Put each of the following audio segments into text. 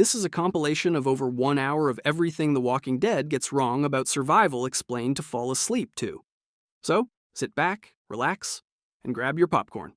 This is a compilation of over 1 hour of everything The Walking Dead gets wrong about survival explained to fall asleep to. So, sit back, relax, and grab your popcorn.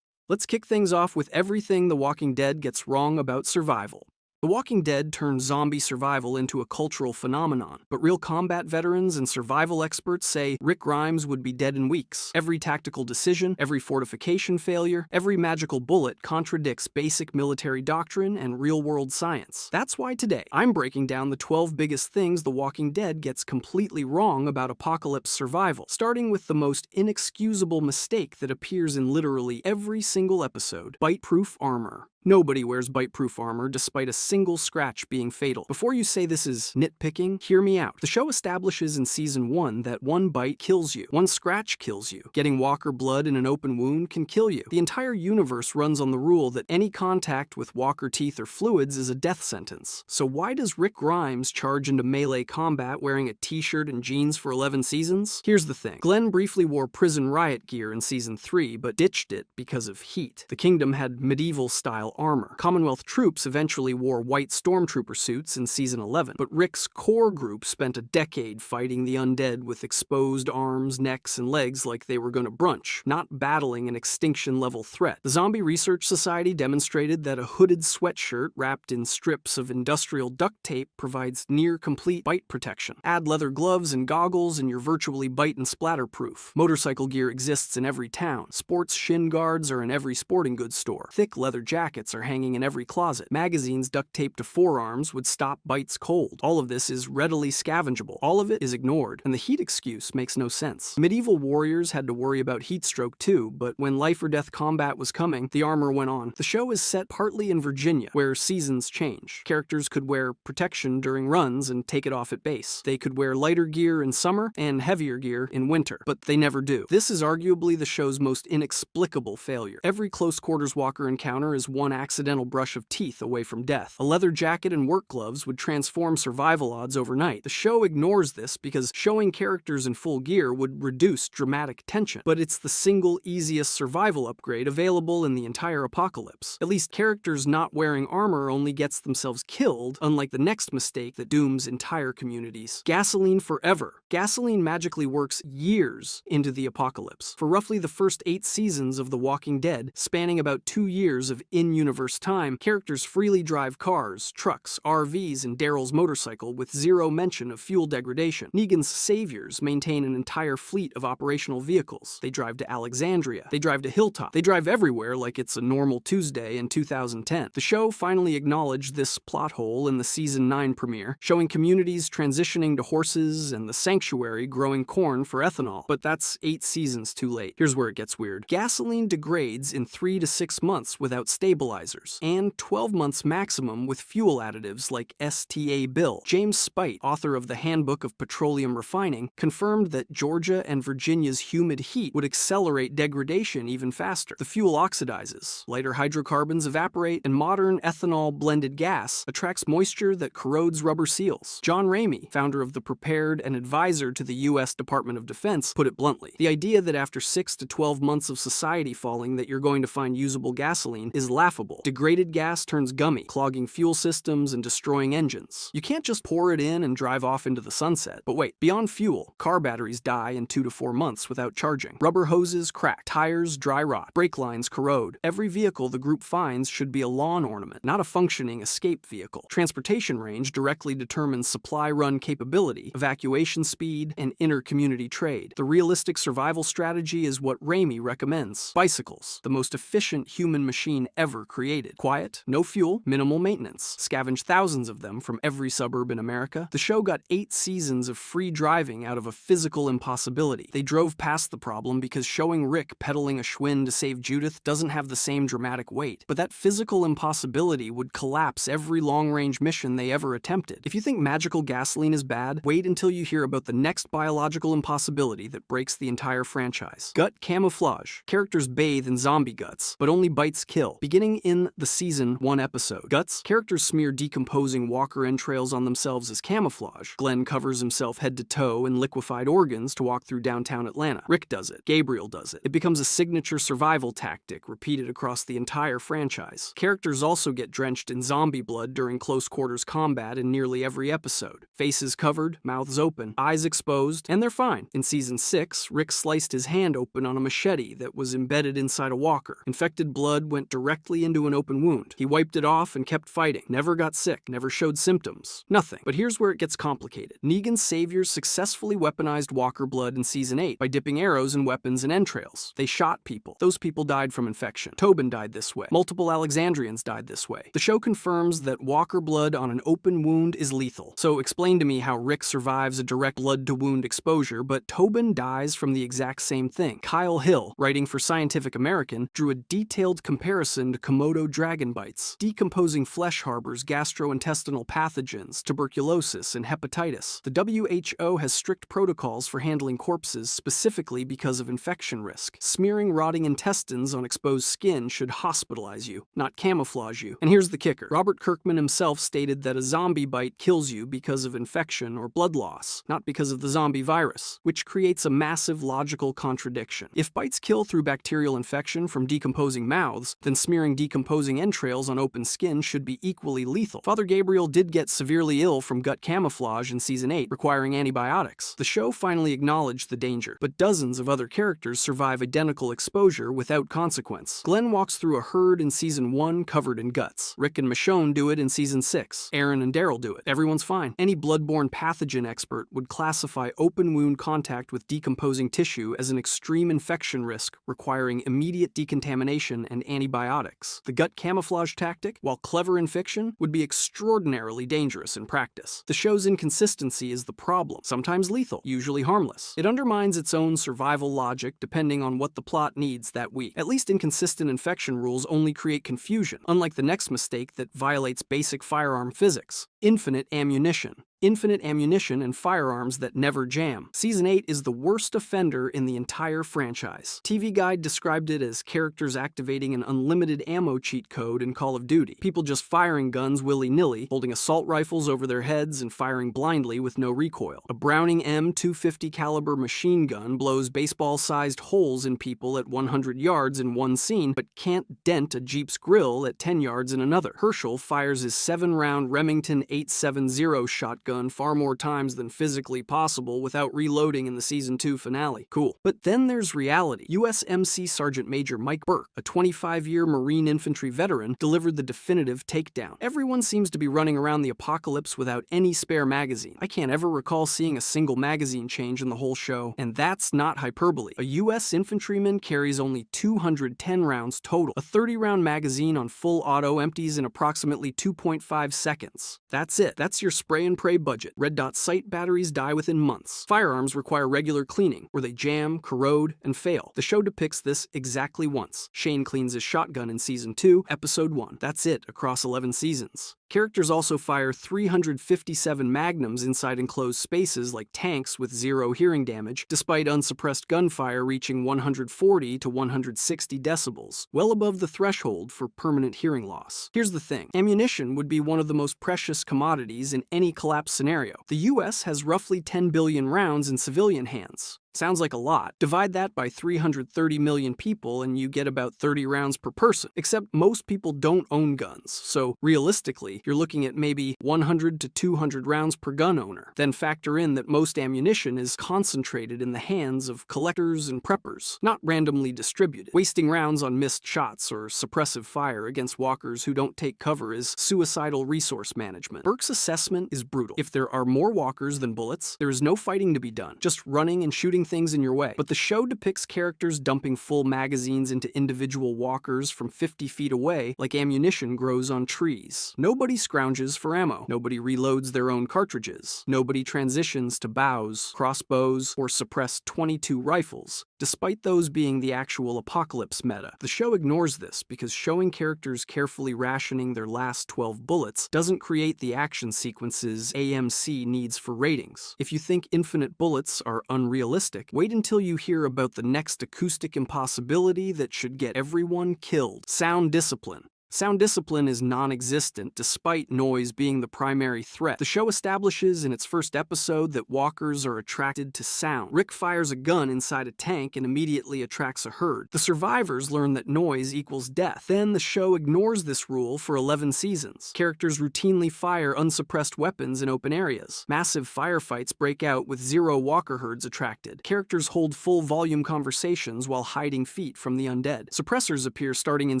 Let's kick things off with everything The Walking Dead gets wrong about survival. The Walking Dead turned zombie survival into a cultural phenomenon, but real combat veterans and survival experts say Rick Grimes would be dead in weeks. Every tactical decision, every fortification failure, every magical bullet contradicts basic military doctrine and real-world science. That's why today, I'm breaking down the 12 biggest things The Walking Dead gets completely wrong about apocalypse survival, starting with the most inexcusable mistake that appears in literally every single episode: bite-proof armor. Nobody wears bite-proof armor despite a single scratch being fatal. Before you say this is nitpicking, hear me out. The show establishes in Season 1 that one bite kills you. One scratch kills you. Getting Walker blood in an open wound can kill you. The entire universe runs on the rule that any contact with Walker teeth or fluids is a death sentence. So why does Rick Grimes charge into melee combat wearing a t-shirt and jeans for 11 seasons? Here's the thing. Glenn briefly wore prison riot gear in Season 3, but ditched it because of heat. The Kingdom had medieval-style armor. Commonwealth troops eventually wore white stormtrooper suits in Season 11, but Rick's core group spent a decade fighting the undead with exposed arms, necks, and legs like they were gonna brunch, not battling an extinction-level threat. The Zombie Research Society demonstrated that a hooded sweatshirt wrapped in strips of industrial duct tape provides near-complete bite protection. Add leather gloves and goggles and you're virtually bite and splatter-proof. Motorcycle gear exists in every town. Sports shin guards are in every sporting goods store. Thick leather jackets are hanging in every closet. Magazines duct taped to forearms would stop bites cold. All of this is readily scavengeable. All of it is ignored, and the heat excuse makes no sense. Medieval warriors had to worry about heat stroke too, but when life or death combat was coming, the armor went on. The show is set partly in Virginia, where seasons change. Characters could wear protection during runs and take it off at base. They could wear lighter gear in summer and heavier gear in winter, but they never do. This is arguably the show's most inexplicable failure. Every close quarters Walker encounter is one accidental brush of teeth away from death. A leather jacket and work gloves would transform survival odds overnight. The show ignores this because showing characters in full gear would reduce dramatic tension, but it's the single easiest survival upgrade available in the entire apocalypse. At least characters not wearing armor only gets themselves killed, unlike the next mistake that dooms entire communities. Gasoline forever. Gasoline magically works years into the apocalypse. For roughly the first 8 seasons of The Walking Dead, spanning about 2 years of in-universe time, characters freely drive cars, trucks, RVs, and Daryl's motorcycle with zero mention of fuel degradation. Negan's saviors maintain an entire fleet of operational vehicles. They drive to Alexandria. They drive to Hilltop. They drive everywhere like it's a normal Tuesday in 2010. The show finally acknowledged this plot hole in the Season 9 premiere, showing communities transitioning to horses and the Sanctuary growing corn for ethanol. But that's 8 seasons too late. Here's where it gets weird. Gasoline degrades in 3 to 6 months without stabilizers, and 12 months maximum with fuel additives like STA Bill. James Spite, author of The Handbook of Petroleum Refining, confirmed that Georgia and Virginia's humid heat would accelerate degradation even faster. The fuel oxidizes, lighter hydrocarbons evaporate, and modern ethanol-blended gas attracts moisture that corrodes rubber seals. John Ramey, founder of The Prepared and advisor to the U.S. Department of Defense, put it bluntly. The idea that after 6 to 12 months of society falling that you're going to find usable gasoline is laughable. Degraded gas turns gummy, clogging fuel systems and destroying engines. You can't just pour it in and drive off into the sunset. But wait, beyond fuel, car batteries die in 2 to 4 months without charging. Rubber hoses crack, tires dry rot, brake lines corrode. Every vehicle the group finds should be a lawn ornament, not a functioning escape vehicle. Transportation range directly determines supply run capability, evacuation speed, and inter-community trade. The realistic survival strategy is what Ramey recommends. Bicycles, the most efficient human machine ever created. Quiet, no fuel, minimal maintenance. Scavenge thousands of them from every suburb in America. The show got 8 seasons of free driving out of a physical impossibility. They drove past the problem because showing Rick pedaling a Schwinn to save Judith doesn't have the same dramatic weight. But that physical impossibility would collapse every long-range mission they ever attempted. If you think magical gasoline is bad, wait until you hear about the next biological impossibility that breaks the entire franchise. Gut camouflage. Characters bathe in zombie guts, but only bites kill. Beginning Starting in the Season 1 episode, Guts, characters smear decomposing walker entrails on themselves as camouflage. Glenn covers himself head to toe in liquefied organs to walk through downtown Atlanta. Rick does it. Gabriel does it. It becomes a signature survival tactic repeated across the entire franchise. Characters also get drenched in zombie blood during close quarters combat in nearly every episode. Faces covered, mouths open, eyes exposed, and they're fine. In Season 6, Rick sliced his hand open on a machete that was embedded inside a walker. Infected blood went directly into an open wound. He wiped it off and kept fighting. Never got sick, never showed symptoms. Nothing. But here's where it gets complicated. Negan's saviors successfully weaponized walker blood in Season 8 by dipping arrows in weapons and entrails. They shot people. Those people died from infection. Tobin died this way. Multiple Alexandrians died this way. The show confirms that walker blood on an open wound is lethal. So explain to me how Rick survives a direct blood-to-wound exposure, but Tobin dies from the exact same thing. Kyle Hill, writing for Scientific American, drew a detailed comparison to Komodo dragon bites. Decomposing flesh harbors gastrointestinal pathogens, tuberculosis, and hepatitis. The WHO has strict protocols for handling corpses specifically because of infection risk. Smearing rotting intestines on exposed skin should hospitalize you, not camouflage you. And here's the kicker. Robert Kirkman himself stated that a zombie bite kills you because of infection or blood loss, not because of the zombie virus, which creates a massive logical contradiction. If bites kill through bacterial infection from decomposing mouths, then smearing decomposing entrails on open skin should be equally lethal. Father Gabriel did get severely ill from gut camouflage in Season 8, requiring antibiotics. The show finally acknowledged the danger, but dozens of other characters survive identical exposure without consequence. Glenn walks through a herd in Season 1 covered in guts. Rick and Michonne do it in Season 6. Aaron and Daryl do it. Everyone's fine. Any bloodborne pathogen expert would classify open wound contact with decomposing tissue as an extreme infection risk requiring immediate decontamination and antibiotics. The gut camouflage tactic, while clever in fiction, would be extraordinarily dangerous in practice. The show's inconsistency is the problem, sometimes lethal, usually harmless. It undermines its own survival logic depending on what the plot needs that week. At least inconsistent infection rules only create confusion, unlike the next mistake that violates basic firearm physics: infinite ammunition. Infinite ammunition and firearms that never jam. Season 8 is the worst offender in the entire franchise. TV Guide described it as characters activating an unlimited ammo cheat code in Call of Duty. People just firing guns willy-nilly, holding assault rifles over their heads and firing blindly with no recoil. A Browning M250 caliber machine gun blows baseball-sized holes in people at 100 yards in one scene, but can't dent a Jeep's grill at 10 yards in another. Herschel fires his 7-round Remington 870 shotgun far more times than physically possible without reloading in the Season 2 finale. Cool. But then there's reality. USMC Sergeant Major Mike Burke, a 25-year Marine infantry veteran, delivered the definitive takedown. Everyone seems to be running around the apocalypse without any spare magazine. I can't ever recall seeing a single magazine change in the whole show, and that's not hyperbole. A US infantryman carries only 210 rounds total. A 30-round magazine on full auto empties in approximately 2.5 seconds. That's it. That's your spray and pray budget. Red dot sight batteries die within months. Firearms require regular cleaning, or they jam, corrode, and fail. The show depicts this exactly once. Shane cleans his shotgun in Season 2, Episode 1. That's it across 11 seasons. Characters also fire 357 magnums inside enclosed spaces like tanks with 0 hearing damage, despite unsuppressed gunfire reaching 140 to 160 decibels, well above the threshold for permanent hearing loss. Here's the thing. Ammunition would be one of the most precious commodities in any collapse scenario. The US has roughly 10 billion rounds in civilian hands. Sounds like a lot. Divide that by 330 million people and you get about 30 rounds per person. Except most people don't own guns, so realistically, you're looking at maybe 100 to 200 rounds per gun owner. Then factor in that most ammunition is concentrated in the hands of collectors and preppers, not randomly distributed. Wasting rounds on missed shots or suppressive fire against walkers who don't take cover is suicidal resource management. Burke's assessment is brutal. If there are more walkers than bullets, there is no fighting to be done, just running and shooting things in your way. But the show depicts characters dumping full magazines into individual walkers from 50 feet away like ammunition grows on trees. Nobody scrounges for ammo. Nobody reloads their own cartridges. Nobody transitions to bows, crossbows, or suppressed .22 rifles, despite those being the actual apocalypse meta. The show ignores this because showing characters carefully rationing their last 12 bullets doesn't create the action sequences AMC needs for ratings. If you think infinite bullets are unrealistic, wait until you hear about the next acoustic impossibility that should get everyone killed. Sound discipline. Sound discipline is non-existent despite noise being the primary threat. The show establishes in its first episode that walkers are attracted to sound. Rick fires a gun inside a tank and immediately attracts a herd. The survivors learn that noise equals death. Then the show ignores this rule for 11 seasons. Characters routinely fire unsuppressed weapons in open areas. Massive firefights break out with 0 walker herds attracted. Characters hold full-volume conversations while hiding feet from the undead. Suppressors appear starting in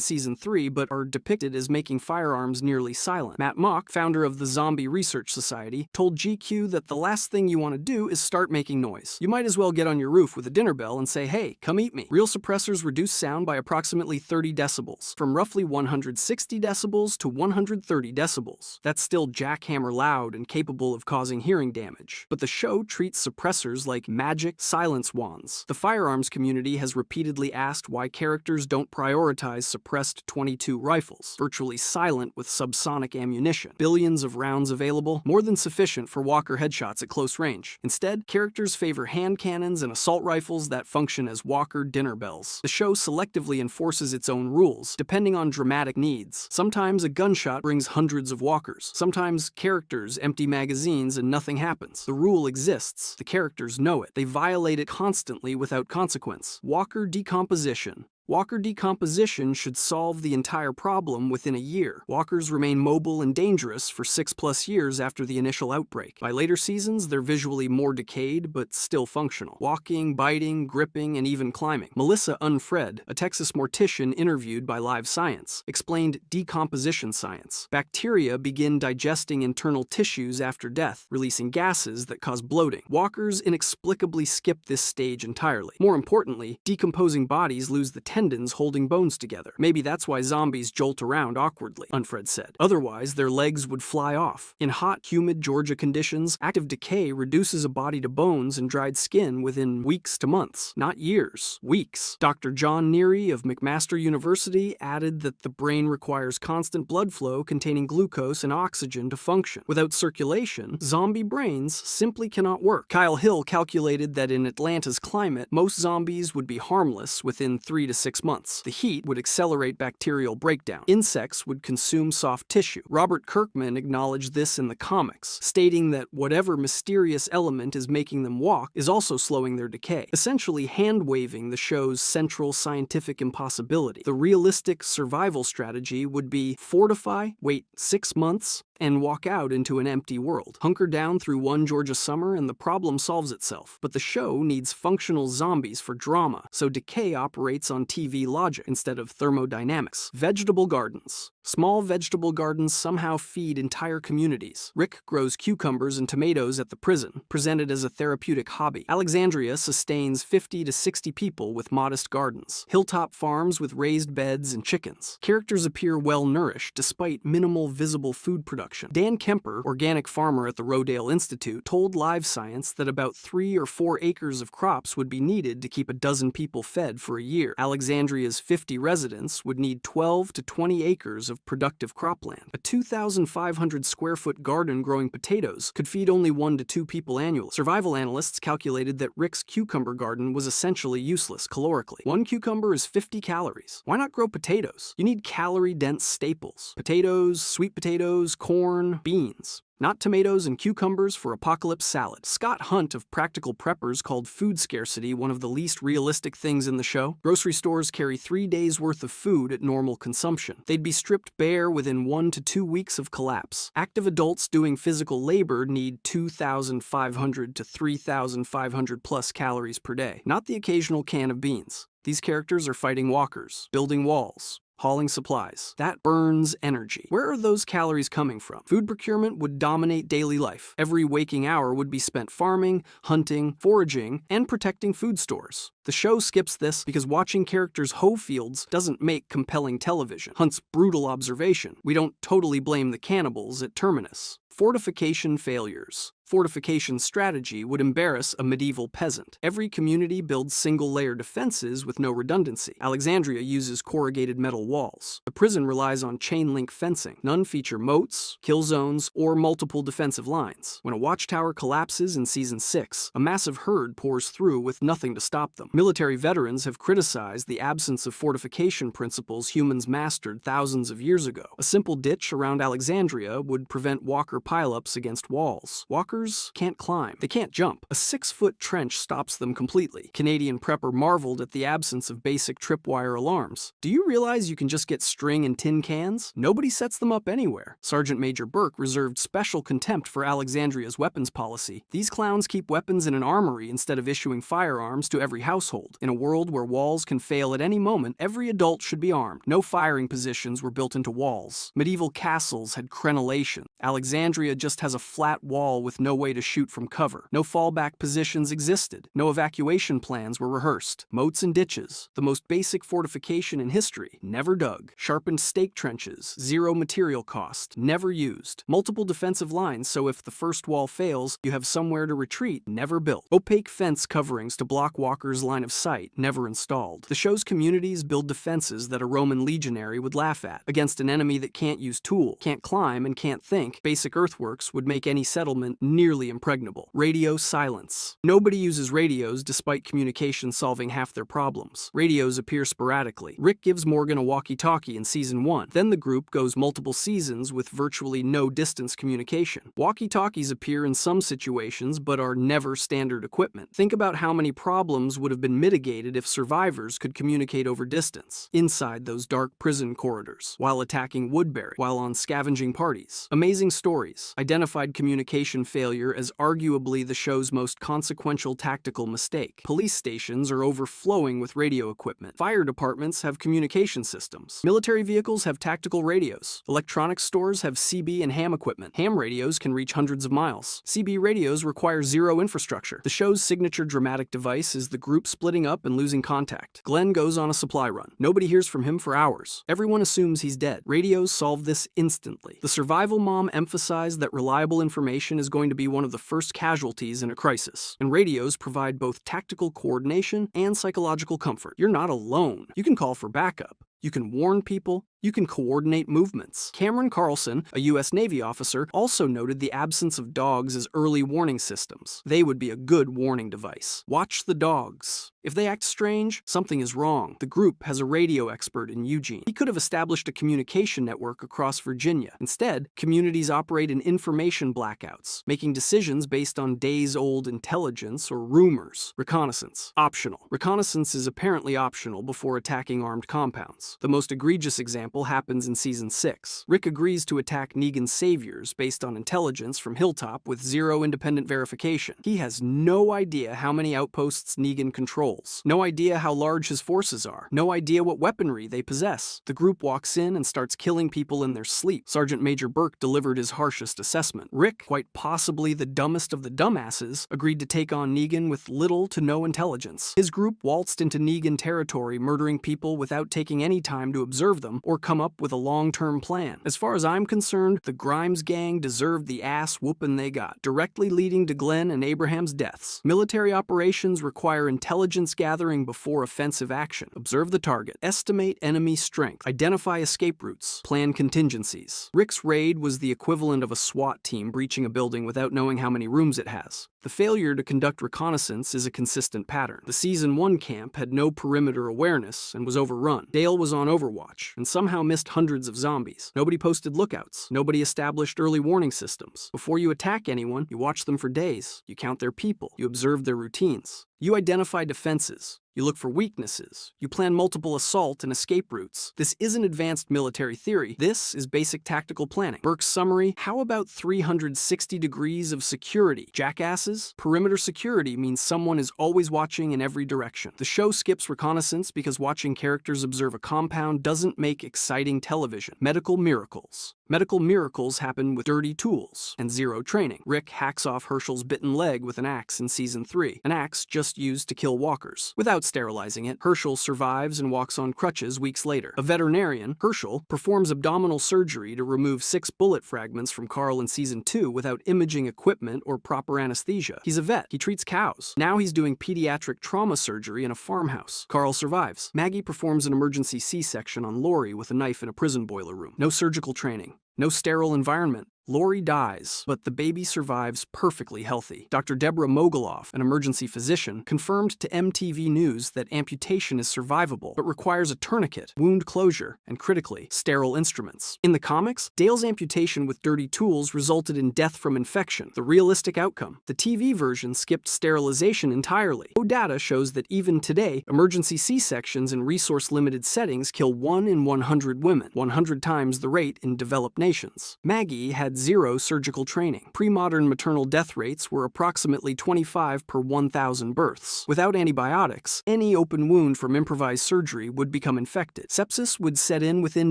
Season 3, but are depicted as making firearms nearly silent. Matt Mock, founder of the Zombie Research Society, told GQ that the last thing you want to do is start making noise. You might as well get on your roof with a dinner bell and say, "Hey, come eat me." Real suppressors reduce sound by approximately 30 decibels, from roughly 160 decibels to 130 decibels. That's still jackhammer loud and capable of causing hearing damage. But the show treats suppressors like magic silence wands. The firearms community has repeatedly asked why characters don't prioritize suppressed .22 rifles, virtually silent with subsonic ammunition. Billions of rounds available, more than sufficient for walker headshots at close range. Instead, characters favor hand cannons and assault rifles that function as walker dinner bells. The show selectively enforces its own rules, depending on dramatic needs. Sometimes a gunshot brings hundreds of walkers. Sometimes characters empty magazines and nothing happens. The rule exists. The characters know it. They violate it constantly without consequence. Walker decomposition. Walker decomposition should solve the entire problem within a year. Walkers remain mobile and dangerous for 6+ years after the initial outbreak. By later seasons, they're visually more decayed, but still functional. Walking, biting, gripping, and even climbing. Melissa Unfred, a Texas mortician interviewed by Live Science, explained decomposition science. Bacteria begin digesting internal tissues after death, releasing gases that cause bloating. Walkers inexplicably skip this stage entirely. More importantly, decomposing bodies lose the tendons holding bones together. Maybe that's why zombies jolt around awkwardly, Unfred said. Otherwise, their legs would fly off. In hot, humid Georgia conditions, active decay reduces a body to bones and dried skin within weeks to months, not years, weeks. Dr. John Neary of McMaster University added that the brain requires constant blood flow containing glucose and oxygen to function. Without circulation, zombie brains simply cannot work. Kyle Hill calculated that in Atlanta's climate, most zombies would be harmless within 3 to 6 months. The heat would accelerate bacterial breakdown. Insects would consume soft tissue. Robert Kirkman acknowledged this in the comics, stating that whatever mysterious element is making them walk is also slowing their decay, essentially hand-waving the show's central scientific impossibility. The realistic survival strategy would be fortify, wait 6 months, and walk out into an empty world. Hunker down through one Georgia summer and the problem solves itself. But the show needs functional zombies for drama, so decay operates on TV logic instead of thermodynamics. Vegetable gardens. Small vegetable gardens somehow feed entire communities. Rick grows cucumbers and tomatoes at the prison, presented as a therapeutic hobby. Alexandria sustains 50 to 60 people with modest gardens. Hilltop farms with raised beds and chickens. Characters appear well-nourished despite minimal visible food production. Dan Kemper, organic farmer at the Rodale Institute, told Live Science that about 3 or 4 acres of crops would be needed to keep a dozen people fed for a year. Alexandria's 50 residents would need 12 to 20 acres of productive cropland. A 2,500 square foot garden growing potatoes could feed only 1 to 2 people annually. Survival analysts calculated that Rick's cucumber garden was essentially useless calorically. 1 cucumber is 50 calories. Why not grow potatoes? You need calorie-dense staples. Potatoes, sweet potatoes, corn, beans. Not tomatoes and cucumbers for apocalypse salad. Scott Hunt of Practical Preppers called food scarcity one of the least realistic things in the show. Grocery stores carry 3 days' worth of food at normal consumption. They'd be stripped bare within 1 to 2 weeks of collapse. Active adults doing physical labor need 2,500 to 3,500 plus calories per day, not the occasional can of beans. These characters are fighting walkers, building walls, hauling supplies. That burns energy. Where are those calories coming from? Food procurement would dominate daily life. Every waking hour would be spent farming, hunting, foraging, and protecting food stores. The show skips this because watching characters hoe fields doesn't make compelling television. Hunt's brutal observation: we don't totally blame the cannibals at Terminus. Fortification failures. Fortification strategy would embarrass a medieval peasant. Every community builds single-layer defenses with no redundancy. Alexandria uses corrugated metal walls. The prison relies on chain-link fencing. None feature moats, kill zones, or multiple defensive lines. When a watchtower collapses in Season 6, a massive herd pours through with nothing to stop them. Military veterans have criticized the absence of fortification principles humans mastered thousands of years ago. A simple ditch around Alexandria would prevent walker pileups against walls. Walkers can't climb. They can't jump. A 6-foot trench stops them completely. Canadian prepper marveled at the absence of basic tripwire alarms. Do you realize you can just get string and tin cans? Nobody sets them up anywhere. Sergeant Major Burke reserved special contempt for Alexandria's weapons policy. These clowns keep weapons in an armory instead of issuing firearms to every household. In a world where walls can fail at any moment, every adult should be armed. No firing positions were built into walls. Medieval castles had crenellation. Alexandria just has a flat wall with no way to shoot from cover. No fallback positions existed. No evacuation plans were rehearsed. Moats and ditches, the most basic fortification in history, never dug. Sharpened stake trenches, zero material cost, never used. Multiple defensive lines, so if the first wall fails, you have somewhere to retreat, never built. Opaque fence coverings to block walkers' line of sight, never installed. The show's communities build defenses that a Roman legionary would laugh at. Against an enemy that can't use tool, can't climb, and can't think, basic earthworks would make any settlement nearly impregnable. Radio silence. Nobody uses radios despite communication solving half their problems. Radios appear sporadically. Rick gives Morgan a walkie-talkie in Season 1. Then the group goes multiple seasons with virtually no distance communication. Walkie-talkies appear in some situations but are never standard equipment. Think about how many problems would have been mitigated if survivors could communicate over distance, inside those dark prison corridors, while attacking Woodbury, while on scavenging parties. Amazing stories. Identified communication failure as arguably the show's most consequential tactical mistake. Police stations are overflowing with radio equipment. Fire departments have communication systems. Military vehicles have tactical radios. Electronics stores have CB and ham equipment. Ham radios can reach hundreds of miles. CB radios require zero infrastructure. The show's signature dramatic device is the group splitting up and losing contact. Glenn goes on a supply run. Nobody hears from him for hours. Everyone assumes he's dead. Radios solve this instantly. The survival mom emphasized that reliable information is going to be one of the first casualties in a crisis, and radios provide both tactical coordination and psychological comfort. You're not alone. You can call for backup. You can warn people. You can coordinate movements. Cameron Carlson, a U.S. Navy officer, also noted the absence of dogs as early warning systems. They would be a good warning device. Watch the dogs. If they act strange, something is wrong. The group has a radio expert in Eugene. He could have established a communication network across Virginia. Instead, communities operate in information blackouts, making decisions based on days-old intelligence or rumors. Reconnaissance. Optional. Reconnaissance is apparently optional before attacking armed compounds. The most egregious example happens in Season 6. Rick agrees to attack Negan's saviors based on intelligence from Hilltop with zero independent verification. He has no idea how many outposts Negan controls, no idea how large his forces are, no idea what weaponry they possess. The group walks in and starts killing people in their sleep. Sergeant Major Burke delivered his harshest assessment. Rick, quite possibly the dumbest of the dumbasses, agreed to take on Negan with little to no intelligence. His group waltzed into Negan territory, murdering people without taking any time to observe them or come up with a long-term plan. As far as I'm concerned, the Grimes gang deserved the ass whooping they got, directly leading to Glenn and Abraham's deaths. Military operations require intelligence gathering before offensive action. Observe the target, estimate enemy strength, identify escape routes, plan contingencies. Rick's raid was the equivalent of a SWAT team breaching a building without knowing how many rooms it has. The failure to conduct reconnaissance is a consistent pattern. The Season 1 camp had no perimeter awareness and was overrun. Dale was on Overwatch and somehow missed hundreds of zombies. Nobody posted lookouts. Nobody established early warning systems. Before you attack anyone, you watch them for days. You count their people. You observe their routines. You identify defenses. You look for weaknesses. You plan multiple assault and escape routes. This isn't advanced military theory. This is basic tactical planning. Burke's summary: how about 360 degrees of security? Jackasses? Perimeter security means someone is always watching in every direction. The show skips reconnaissance because watching characters observe a compound doesn't make exciting television. Medical miracles. Medical miracles happen with dirty tools and zero training. Rick hacks off Herschel's bitten leg with an axe in Season 3, an axe just used to kill walkers. Without sterilizing it, Herschel survives and walks on crutches weeks later. A veterinarian, Herschel, performs abdominal surgery to remove 6 bullet fragments from Carl in season 2 without imaging equipment or proper anesthesia. He's a vet. He treats cows. Now he's doing pediatric trauma surgery in a farmhouse. Carl survives. Maggie performs an emergency C-section on Lori with a knife in a prison boiler room. No surgical training. No sterile environment. Lori dies, but the baby survives perfectly healthy. Dr. Deborah Moguloff, an emergency physician, confirmed to MTV News that amputation is survivable, but requires a tourniquet, wound closure, and critically, sterile instruments. In the comics, Dale's amputation with dirty tools resulted in death from infection, the realistic outcome. The TV version skipped sterilization entirely. No data shows that even today, emergency C-sections in resource-limited settings kill 1 in 100 women, 100 times the rate in developed nations. Maggie had 0 surgical training. Pre-modern maternal death rates were approximately 25 per 1,000 births. Without antibiotics, any open wound from improvised surgery would become infected. Sepsis would set in within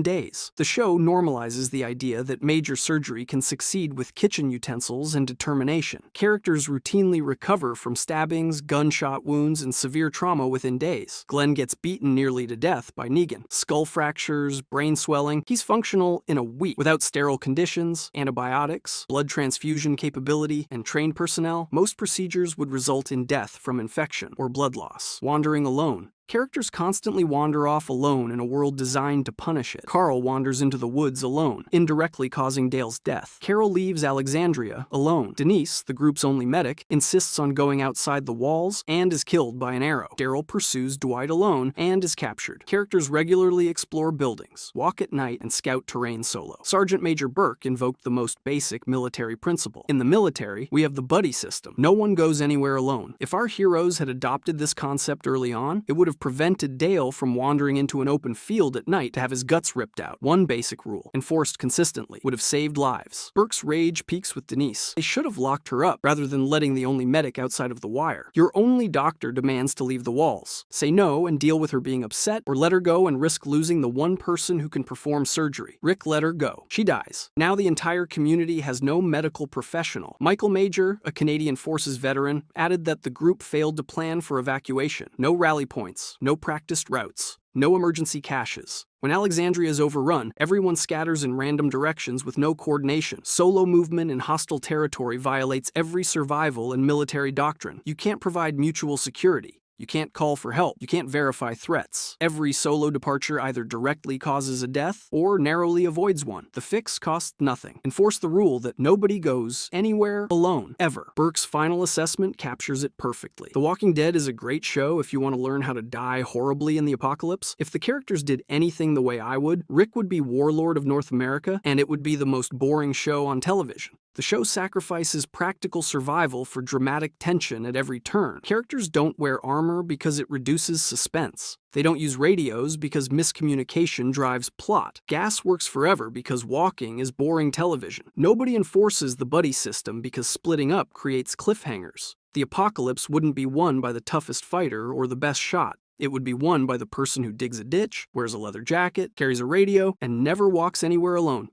days. The show normalizes the idea that major surgery can succeed with kitchen utensils and determination. Characters routinely recover from stabbings, gunshot wounds, and severe trauma within days. Glenn gets beaten nearly to death by Negan. Skull fractures, brain swelling. He's functional in a week. Without sterile conditions, antibiotics, blood transfusion capability, and trained personnel, most procedures would result in death from infection or blood loss. Wandering alone. Characters constantly wander off alone in a world designed to punish it. Carl wanders into the woods alone, indirectly causing Dale's death. Carol leaves Alexandria alone. Denise, the group's only medic, insists on going outside the walls and is killed by an arrow. Daryl pursues Dwight alone and is captured. Characters regularly explore buildings, walk at night, and scout terrain solo. Sergeant Major Burke invoked the most basic military principle. In the military, we have the buddy system. No one goes anywhere alone. If our heroes had adopted this concept early on, it would have prevented Dale from wandering into an open field at night to have his guts ripped out. One basic rule, enforced consistently, would have saved lives. Burke's rage peaks with Denise. They should have locked her up rather than letting the only medic outside of the wire. Your only doctor demands to leave the walls. Say no and deal with her being upset, or let her go and risk losing the one person who can perform surgery. Rick let her go. She dies. Now the entire community has no medical professional. Michael Major, a Canadian Forces veteran, added that the group failed to plan for evacuation. No rally points. No practiced routes, no emergency caches. When Alexandria is overrun, everyone scatters in random directions with no coordination. Solo movement in hostile territory violates every survival and military doctrine. You can't provide mutual security. You can't call for help. You can't verify threats. Every solo departure either directly causes a death or narrowly avoids one. The fix costs nothing. Enforce the rule that nobody goes anywhere alone, ever. Burke's final assessment captures it perfectly. The Walking Dead is a great show if you want to learn how to die horribly in the apocalypse. If the characters did anything the way I would, Rick would be Warlord of North America, and it would be the most boring show on television. The show sacrifices practical survival for dramatic tension at every turn. Characters don't wear armor because it reduces suspense. They don't use radios because miscommunication drives plot. Gas works forever because walking is boring television. Nobody enforces the buddy system because splitting up creates cliffhangers. The apocalypse wouldn't be won by the toughest fighter or the best shot. It would be won by the person who digs a ditch, wears a leather jacket, carries a radio, and never walks anywhere alone.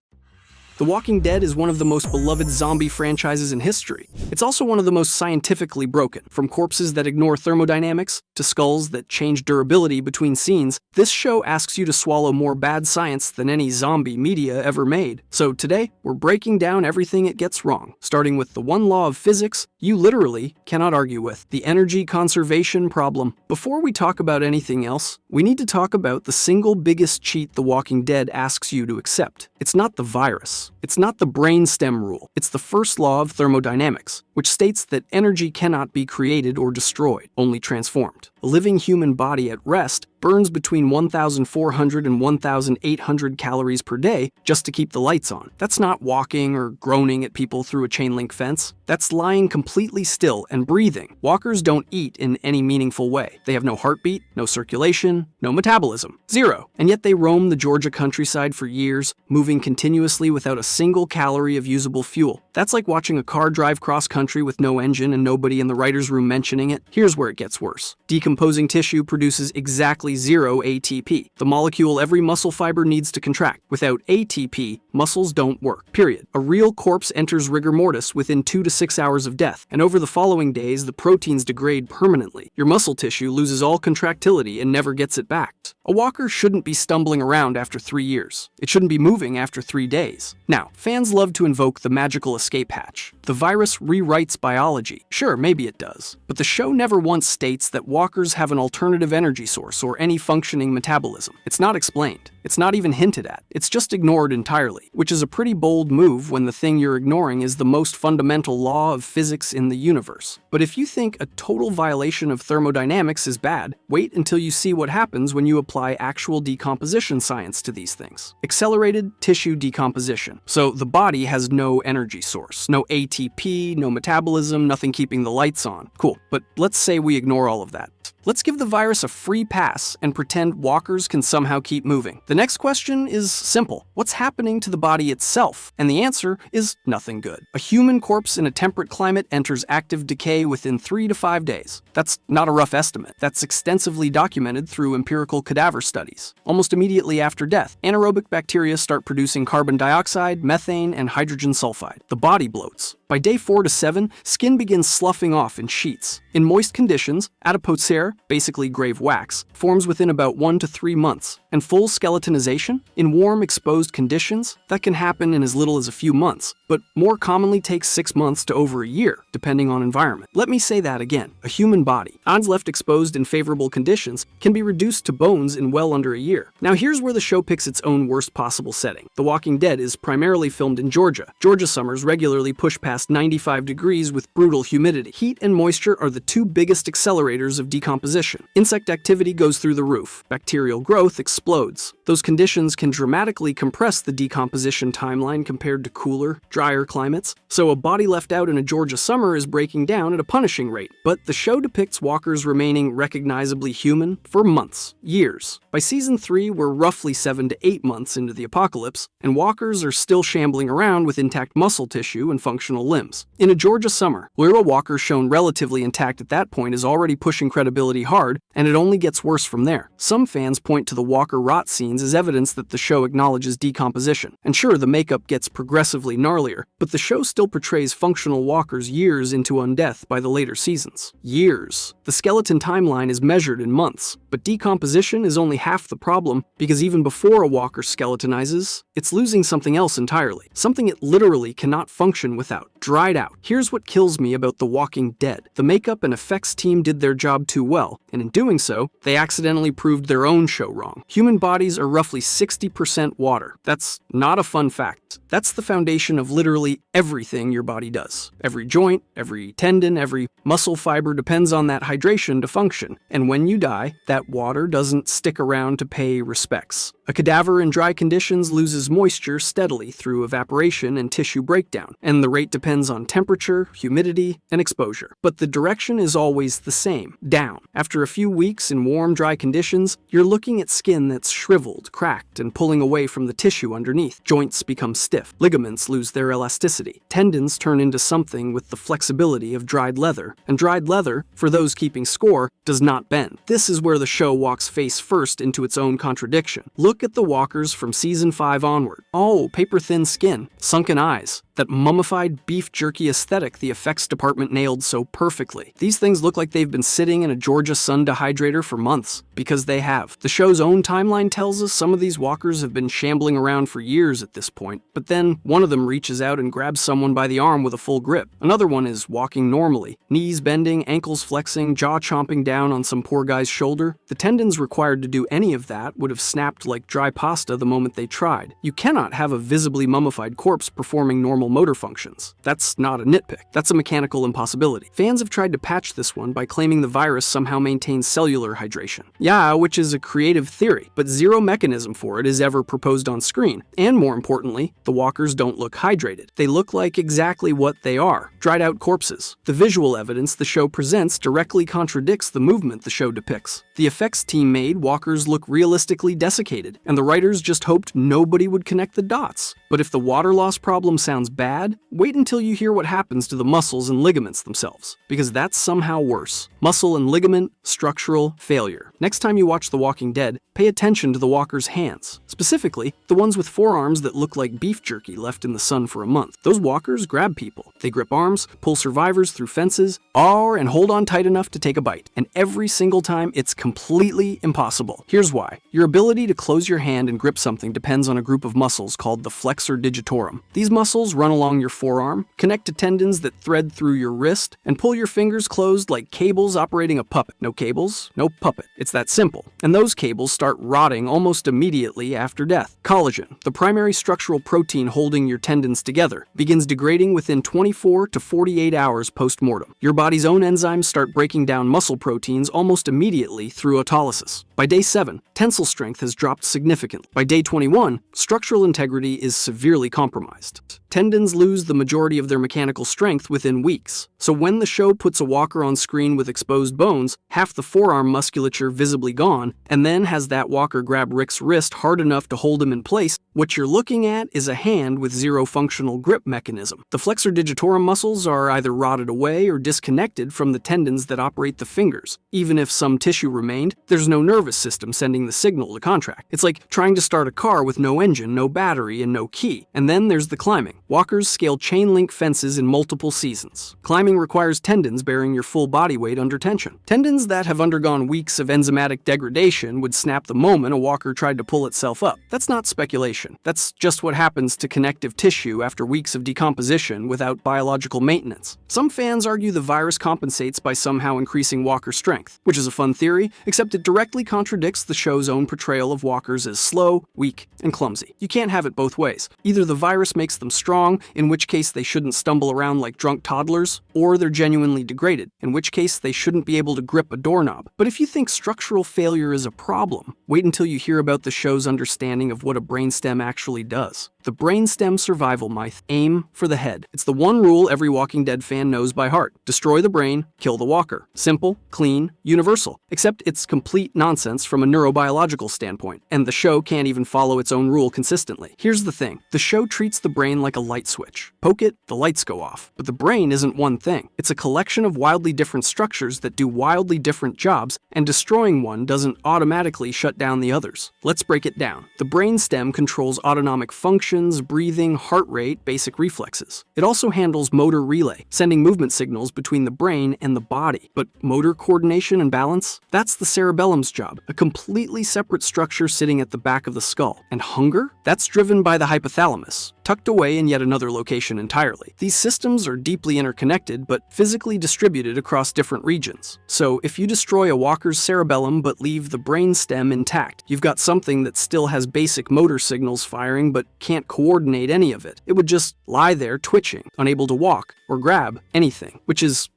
The Walking Dead is one of the most beloved zombie franchises in history. It's also one of the most scientifically broken. From corpses that ignore thermodynamics to skulls that change durability between scenes, this show asks you to swallow more bad science than any zombie media ever made. So today, we're breaking down everything it gets wrong, starting with the one law of physics you literally cannot argue with, the energy conservation problem. Before we talk about anything else, we need to talk about the single biggest cheat The Walking Dead asks you to accept. It's not the virus. It's not the brainstem rule. It's the first law of thermodynamics, which states that energy cannot be created or destroyed, only transformed. A living human body at rest burns between 1,400 and 1,800 calories per day just to keep the lights on. That's not walking or groaning at people through a chain link fence. That's lying completely still and breathing. Walkers don't eat in any meaningful way. They have no heartbeat, no circulation, no metabolism. Zero. And yet they roam the Georgia countryside for years, moving continuously without a single calorie of usable fuel. That's like watching a car drive cross-country with no engine and nobody in the writer's room mentioning it. Here's where it gets worse. Decomposing tissue produces exactly 0 ATP, the molecule every muscle fiber needs to contract. Without ATP, muscles don't work, period. A real corpse enters rigor mortis within 2 to 6 hours of death, and over the following days the proteins degrade permanently. Your muscle tissue loses all contractility and never gets it back. A walker shouldn't be stumbling around after 3 years. It shouldn't be moving after 3 days. Now, fans love to invoke the magical escape hatch. The virus rewrites biology. Sure, maybe it does. But the show never once states that walkers have an alternative energy source or any functioning metabolism. It's not explained. It's not even hinted at. It's just ignored entirely, which is a pretty bold move when the thing you're ignoring is the most fundamental law of physics in the universe. But if you think a total violation of thermodynamics is bad, wait until you see what happens when you apply actual decomposition science to these things. Accelerated tissue decomposition. So the body has no energy source, no ATP, no metabolism, nothing keeping the lights on. Cool, but let's say we ignore all of that. Let's give the virus a free pass and pretend walkers can somehow keep moving. The next question is simple. What's happening to the body itself? And the answer is nothing good. A human corpse in a temperate climate enters active decay within 3 to 5 days. That's not a rough estimate. That's extensively documented through empirical cadaver studies. Almost immediately after death, anaerobic bacteria start producing carbon dioxide, methane, and hydrogen sulfide. The body bloats. By day 4 to 7, skin begins sloughing off in sheets. In moist conditions, adipose hair, basically grave wax, forms within about 1 to 3 months. And full skeletonization? In warm, exposed conditions, that can happen in as little as a few months, but more commonly takes 6 months to over a year, depending on environment. Let me say that again. A human body, odds left exposed in favorable conditions, can be reduced to bones in well under a year. Now here's where the show picks its own worst possible setting. The Walking Dead is primarily filmed in Georgia. Georgia summers regularly push past 95 degrees with brutal humidity. Heat and moisture are the two biggest accelerators of decomposition. Insect activity goes through the roof. Bacterial growth explodes. Those conditions can dramatically compress the decomposition timeline compared to cooler, drier climates. So a body left out in a Georgia summer is breaking down at a punishing rate. But the show depicts walkers remaining recognizably human for months, years. By season 3, we're roughly 7 to 8 months into the apocalypse, and walkers are still shambling around with intact muscle tissue and functional limbs. In a Georgia summer, where a walker shown relatively intact at that point is already pushing credibility hard, and it only gets worse from there. Some fans point to the walker rot scenes as evidence that the show acknowledges decomposition. And sure, the makeup gets progressively gnarlier, but the show still portrays functional walkers years into undeath by the later seasons. Years. The skeleton timeline is measured in months, but decomposition is only half the problem, because even before a walker skeletonizes, it's losing something else entirely. Something it literally cannot function without. Dried out. Here's what kills me about The Walking Dead. The makeup and effects team did their job too well, and in doing so, they accidentally proved their own show wrong. Human bodies are roughly 60% water. That's not a fun fact. That's the foundation of literally everything your body does. Every joint, every tendon, every muscle fiber depends on that hydration to function. And when you die, that water doesn't stick around to pay respects. A cadaver in dry conditions loses moisture steadily through evaporation and tissue breakdown, and the rate depends on temperature, humidity, and exposure. But the direction is always the same, down. After a few weeks in warm, dry conditions, you're looking at skin that's shriveled, cracked, and pulling away from the tissue underneath. Joints become stiff. Ligaments lose their elasticity. Tendons turn into something with the flexibility of dried leather. And dried leather, for those keeping score, does not bend. This is where the show walks face first into its own contradiction. Look at the walkers from season 5 onward. Oh, paper-thin skin, sunken eyes, that mummified beef jerky aesthetic the effects department nailed so perfectly. These things look like they've been sitting in a Georgia sun dehydrator for months, because they have. The show's own timeline tells us some of these walkers have been shambling around for years at this point, but then one of them reaches out and grabs someone by the arm with a full grip. Another one is walking normally, knees bending, ankles flexing, jaw chomping down on some poor guy's shoulder. The tendons required to do any of that would have snapped like dry pasta the moment they tried. You cannot have a visibly mummified corpse performing normal motor functions. That's not a nitpick. That's a mechanical impossibility. Fans have tried to patch this one by claiming the virus somehow maintains cellular hydration. Yeah, which is a creative theory, but zero mechanism for it is ever proposed on screen. And more importantly, the walkers don't look hydrated. They look like exactly what they are, dried out corpses. The visual evidence the show presents directly contradicts the movement the show depicts. The effects team made walkers look realistically desiccated, and the writers just hoped nobody would connect the dots. But if the water loss problem sounds bad, wait until you hear what happens to the muscles and ligaments themselves, because that's somehow worse. Muscle and ligament structural failure. Next time you watch The Walking Dead, pay attention to the walkers' hands. Specifically, the ones with forearms that look like beef jerky left in the sun for a month. Those walkers grab people. They grip arms, pull survivors through fences, and hold on tight enough to take a bite. And every single time, it's completely impossible. Here's why. Your ability to close your hand and grip something depends on a group of muscles called the flexor digitorum. These muscles run along your forearm, connect to tendons that thread through your wrist, and pull your fingers closed like cables operating a puppet. No cables, no puppet. It's that simple. And those cables start rotting almost immediately after death. Collagen, the primary structural protein holding your tendons together, begins degrading within 24 to 48 hours post-mortem. Your body's own enzymes start breaking down muscle proteins almost immediately through autolysis. By day 7, tensile strength has dropped significantly. By day 21, structural integrity is severely compromised. Tendons lose the majority of their mechanical strength within weeks. So when the show puts a walker on screen with exposed bones, half the forearm musculature visibly gone, and then has that walker grab Rick's wrist hard enough to hold him in place, what you're looking at is a hand with zero functional grip mechanism. The flexor digitorum muscles are either rotted away or disconnected from the tendons that operate the fingers. Even if some tissue remained, there's no nervous system sending the signal to contract. It's like trying to start a car with no engine, no battery, and no key. And then there's the climbing. Walkers scale chain link fences in multiple seasons. Climbing requires tendons bearing your full body weight under tension. Tendons that have undergone weeks of enzymatic degradation would snap the moment a walker tried to pull itself up. That's not speculation. That's just what happens to connective tissue after weeks of decomposition without biological maintenance. Some fans argue the virus compensates by somehow increasing walker strength, which is a fun theory, except it directly contradicts the show's own portrayal of walkers as slow, weak, and clumsy. You can't have it both ways. Either the virus makes them strong, in which case they shouldn't stumble around like drunk toddlers, or they're genuinely degraded, in which case they shouldn't be able to grip a doorknob. But if you think structural failure is a problem, wait until you hear about the show's understanding of what a brainstem actually does. The brainstem survival myth. Aim for the head. It's the one rule every Walking Dead fan knows by heart. Destroy the brain, kill the walker. Simple, clean, universal. Except it's complete nonsense from a neurobiological standpoint, and the show can't even follow its own rule consistently. Here's the thing. The show treats the brain like a light switch. Poke it, the lights go off. But the brain isn't one thing. It's a collection of wildly different structures that do wildly different jobs, and destroying one doesn't automatically shut down the others. Let's break it down. The brainstem controls autonomic functions, breathing, heart rate, basic reflexes. It also handles motor relay, sending movement signals between the brain and the body. But motor coordination and balance? That's the cerebellum's job, a completely separate structure sitting at the back of the skull. And hunger? That's driven by the hypothalamus, tucked away in yet another location entirely. These systems are deeply interconnected, but physically distributed across different regions. So if you destroy a walker's cerebellum but leave the brainstem intact, you've got something that still has basic motor signals firing but can't coordinate any of it. It would just lie there twitching, unable to walk or grab anything, which is,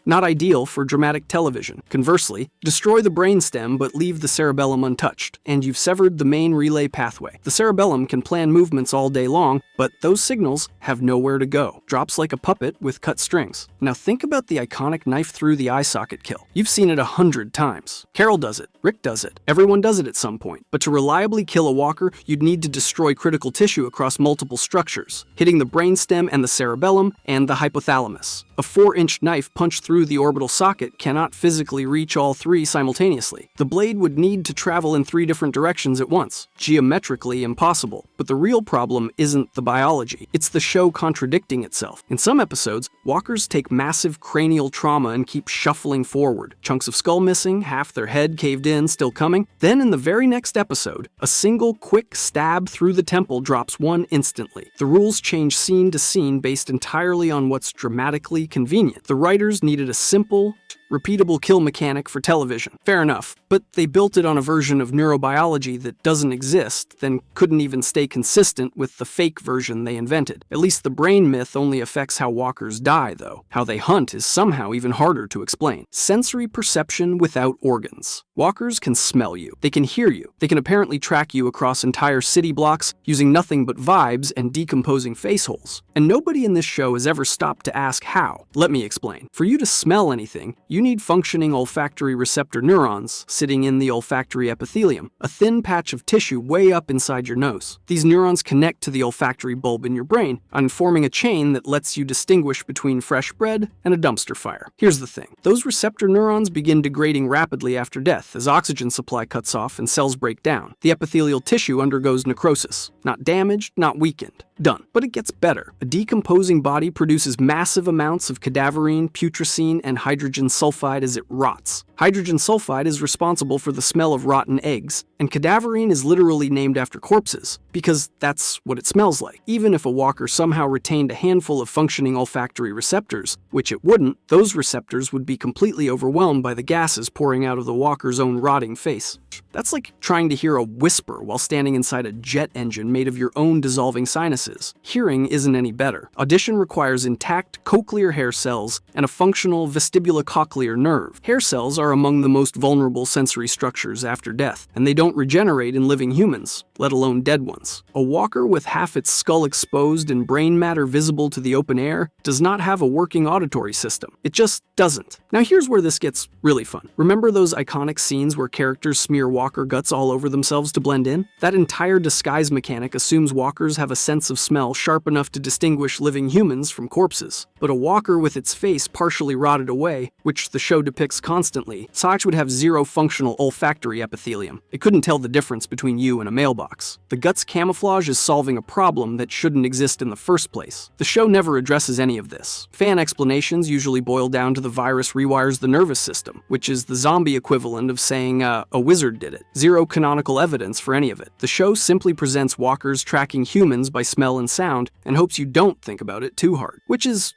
not ideal for dramatic television. Conversely, destroy the brainstem but leave the cerebellum untouched, and you've severed the main relay pathway. The cerebellum can plan movements all day long, but those signals have nowhere to go. Drops like a puppet with cut strings. Now think about the iconic knife through the eye socket kill. You've seen it 100 times. Carol does it. Rick does it. Everyone does it at some point. But to reliably kill a walker, you'd need to destroy critical tissue across multiple structures, hitting the brainstem and the cerebellum and the hypothalamus. A 4-inch knife punched through the orbital socket cannot physically reach all three simultaneously. The blade would need to travel in 3 different directions at once. Geometrically impossible. But the real problem isn't the biology. It's the show contradicting itself. In some episodes, walkers take massive cranial trauma and keep shuffling forward. Chunks of skull missing, half their head caved in, still coming. Then in the very next episode, a single quick stab through the temple drops one instantly. The rules change scene to scene based entirely on what's dramatically convenient. The writers needed a simple, repeatable kill mechanic for television. Fair enough, but they built it on a version of neurobiology that doesn't exist, then couldn't even stay consistent with the fake version they invented. At least the brain myth only affects how walkers die, though. How they hunt is somehow even harder to explain. Sensory perception without organs. Walkers can smell you. They can hear you. They can apparently track you across entire city blocks using nothing but vibes and decomposing face holes. And nobody in this show has ever stopped to ask how. Let me explain. For you to smell anything, you You need functioning olfactory receptor neurons sitting in the olfactory epithelium, a thin patch of tissue way up inside your nose. These neurons connect to the olfactory bulb in your brain, and forming a chain that lets you distinguish between fresh bread and a dumpster fire. Here's the thing. Those receptor neurons begin degrading rapidly after death as oxygen supply cuts off and cells break down. The epithelial tissue undergoes necrosis. Not damaged, not weakened. Done. But it gets better. A decomposing body produces massive amounts of cadaverine, putrescine, and hydrogen sulfide as it rots. Hydrogen sulfide is responsible for the smell of rotten eggs, and cadaverine is literally named after corpses, because that's what it smells like. Even if a walker somehow retained a handful of functioning olfactory receptors, which it wouldn't, those receptors would be completely overwhelmed by the gases pouring out of the walker's own rotting face. That's like trying to hear a whisper while standing inside a jet engine made of your own dissolving sinuses. Hearing isn't any better. Audition requires intact cochlear hair cells and a functional vestibulocochlear nerve. Hair cells are among the most vulnerable sensory structures after death, and they don't regenerate in living humans, let alone dead ones. A walker with half its skull exposed and brain matter visible to the open air does not have a working auditory system. It just doesn't. Now here's where this gets really fun. Remember those iconic scenes where characters smear walker guts all over themselves to blend in? That entire disguise mechanic assumes walkers have a sense of smell sharp enough to distinguish living humans from corpses. But a walker with its face partially rotted away, which the show depicts constantly, Sach would have zero functional olfactory epithelium. It couldn't tell the difference between you and a mailbox. The gut's camouflage is solving a problem that shouldn't exist in the first place. The show never addresses any of this. Fan explanations usually boil down to the virus rewires the nervous system, which is the zombie equivalent of saying a wizard did it. Zero canonical evidence for any of it. The show simply presents walkers tracking humans by smell and sound and hopes you don't think about it too hard. Which is,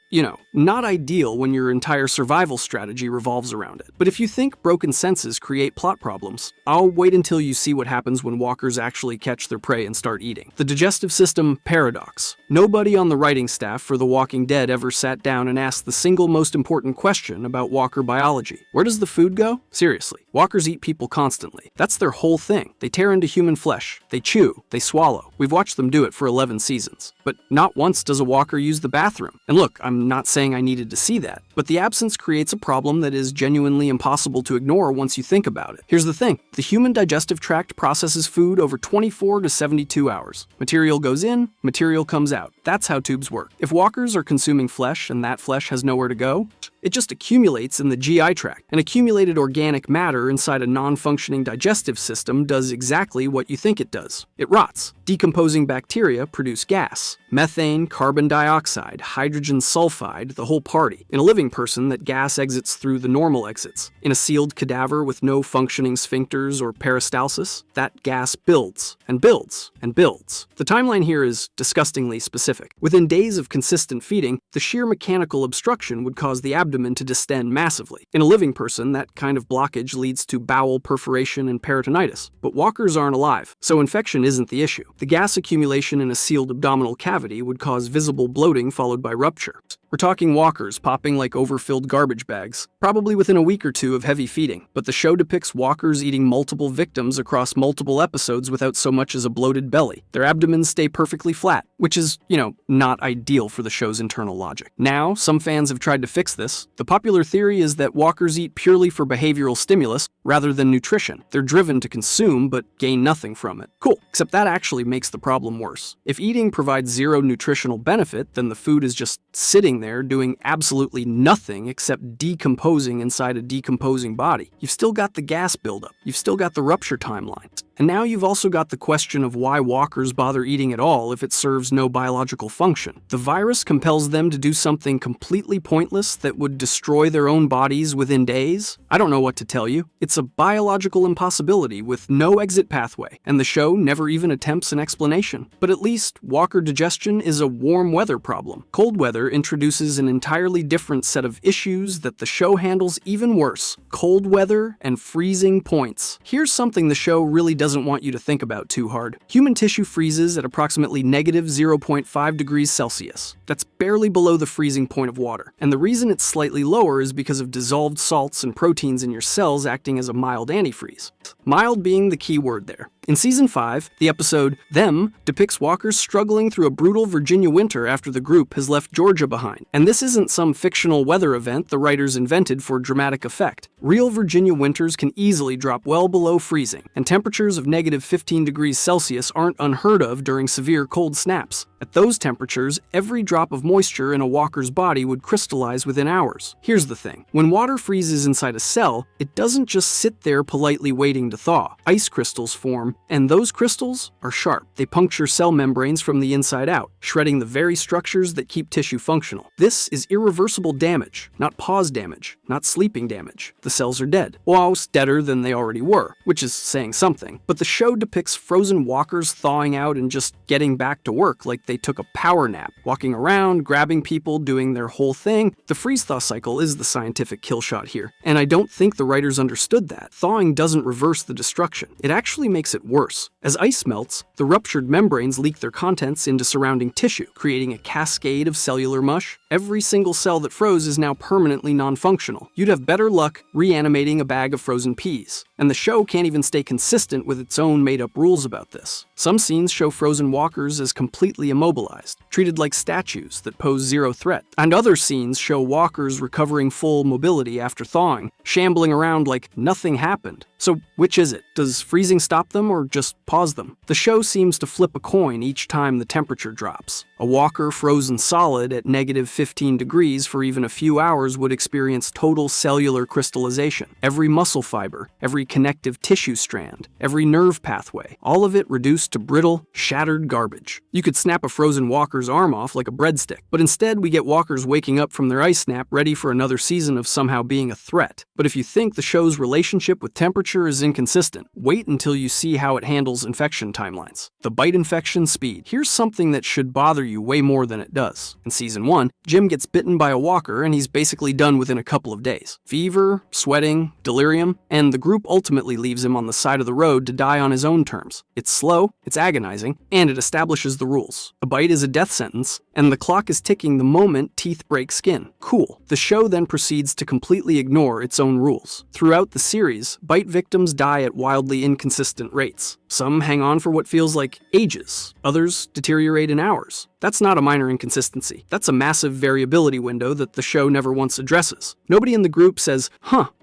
not ideal when your entire survival strategy revolves around it. But if you think broken senses create plot problems, I'll wait until you see what happens when walkers actually catch their prey and start eating. The digestive system paradox. Nobody on the writing staff for The Walking Dead ever sat down and asked the single most important question about walker biology. Where does the food go? Seriously, walkers eat people constantly. That's their whole thing. They tear into human flesh. They chew. They swallow. We've watched them do it for 11 seasons. But not once does a walker use the bathroom. And look, I'm not saying I needed to see that, but the absence creates a problem that is genuinely impossible to ignore once you think about it. Here's the thing. The human digestive tract processes food over 24 to 72 hours. Material goes in, material comes out. That's how tubes work. If walkers are consuming flesh and that flesh has nowhere to go, it just accumulates in the GI tract. And accumulated organic matter inside a non-functioning digestive system does exactly what you think it does. It rots. Decomposing bacteria produce gas. Methane, carbon dioxide, hydrogen sulfide, the whole party. In a living person, that gas exits through the normal exits. In a sealed cadaver with no functioning sphincters or peristalsis, that gas builds and builds and builds. The timeline here is disgustingly specific. Within days of consistent feeding, the sheer mechanical obstruction would cause the abdomen to distend massively. In a living person, that kind of blockage leads to bowel perforation and peritonitis. But walkers aren't alive, so infection isn't the issue. The gas accumulation in a sealed abdominal cavity would cause visible bloating followed by rupture. We're talking walkers popping like overfilled garbage bags, probably within a week or two of heavy feeding. But the show depicts walkers eating multiple victims across multiple episodes without so much as a bloated belly. Their abdomens stay perfectly flat, which is, not ideal for the show's internal logic. Now, some fans have tried to fix this. The popular theory is that walkers eat purely for behavioral stimulus rather than nutrition. They're driven to consume but gain nothing from it. Cool, except that actually makes the problem worse. If eating provides zero nutritional benefit, then the food is just sitting there doing absolutely nothing except decomposing inside a decomposing body. You've still got the gas buildup. You've still got the rupture timeline. And now you've also got the question of why walkers bother eating at all if it serves no biological function. The virus compels them to do something completely pointless that would destroy their own bodies within days? I don't know what to tell you. It's a biological impossibility with no exit pathway, and the show never even attempts an explanation. But at least walker digestion is a warm weather problem. Cold weather introduces an entirely different set of issues that the show handles even worse: cold weather and freezing points. Here's something the show really doesn't want you to think about too hard. Human tissue freezes at approximately negative 0.5 degrees Celsius. That's barely below the freezing point of water. And the reason it's slightly lower is because of dissolved salts and proteins in your cells acting as a mild antifreeze. Mild being the key word there. In Season 5, the episode Them depicts walkers struggling through a brutal Virginia winter after the group has left Georgia behind. And this isn't some fictional weather event the writers invented for dramatic effect. Real Virginia winters can easily drop well below freezing, and temperatures of -15 degrees Celsius aren't unheard of during severe cold snaps. At those temperatures, every drop of moisture in a walker's body would crystallize within hours. Here's the thing. When water freezes inside a cell, it doesn't just sit there politely waiting to thaw. Ice crystals form, and those crystals are sharp. They puncture cell membranes from the inside out, shredding the very structures that keep tissue functional. This is irreversible damage, not pause damage, not sleeping damage. The cells are dead. Well, deader than they already were, which is saying something. But the show depicts frozen walkers thawing out and just getting back to work like they took a power nap, walking around, grabbing people, doing their whole thing. The freeze-thaw cycle is the scientific kill shot here, and I don't think the writers understood that. Thawing doesn't reverse the destruction. It actually makes it worse. As ice melts, the ruptured membranes leak their contents into surrounding tissue, creating a cascade of cellular mush. Every single cell that froze is now permanently non-functional. You'd have better luck reanimating a bag of frozen peas. And the show can't even stay consistent with its own made-up rules about this. Some scenes show frozen walkers as completely immobilized, treated like statues that pose zero threat. And other scenes show walkers recovering full mobility after thawing, shambling around like nothing happened. So which is it? Does freezing stop them or just pause them? The show seems to flip a coin each time the temperature drops. A walker frozen solid at -15 degrees for even a few hours would experience total cellular crystallization. Every muscle fiber, every connective tissue strand, every nerve pathway, all of it reduced to brittle, shattered garbage. You could snap a frozen walker's arm off like a breadstick, but instead we get walkers waking up from their ice snap ready for another season of somehow being a threat. But if you think the show's relationship with temperature is inconsistent, wait until you see how it handles infection timelines. The bite infection speed. Here's something that should bother you way more than it does. In Season 1, Jim gets bitten by a walker and he's basically done within a couple of days. Fever, sweating, delirium, and the group ultimately leaves him on the side of the road to die on his own terms. It's slow, it's agonizing, and it establishes the rules. A bite is a death sentence, and the clock is ticking the moment teeth break skin. Cool. The show then proceeds to completely ignore its own rules. Throughout the series, bite victims die at wildly inconsistent rates. Some hang on for what feels like ages, others deteriorate in hours. That's not a minor inconsistency. That's a massive variability window that the show never once addresses. Nobody in the group says,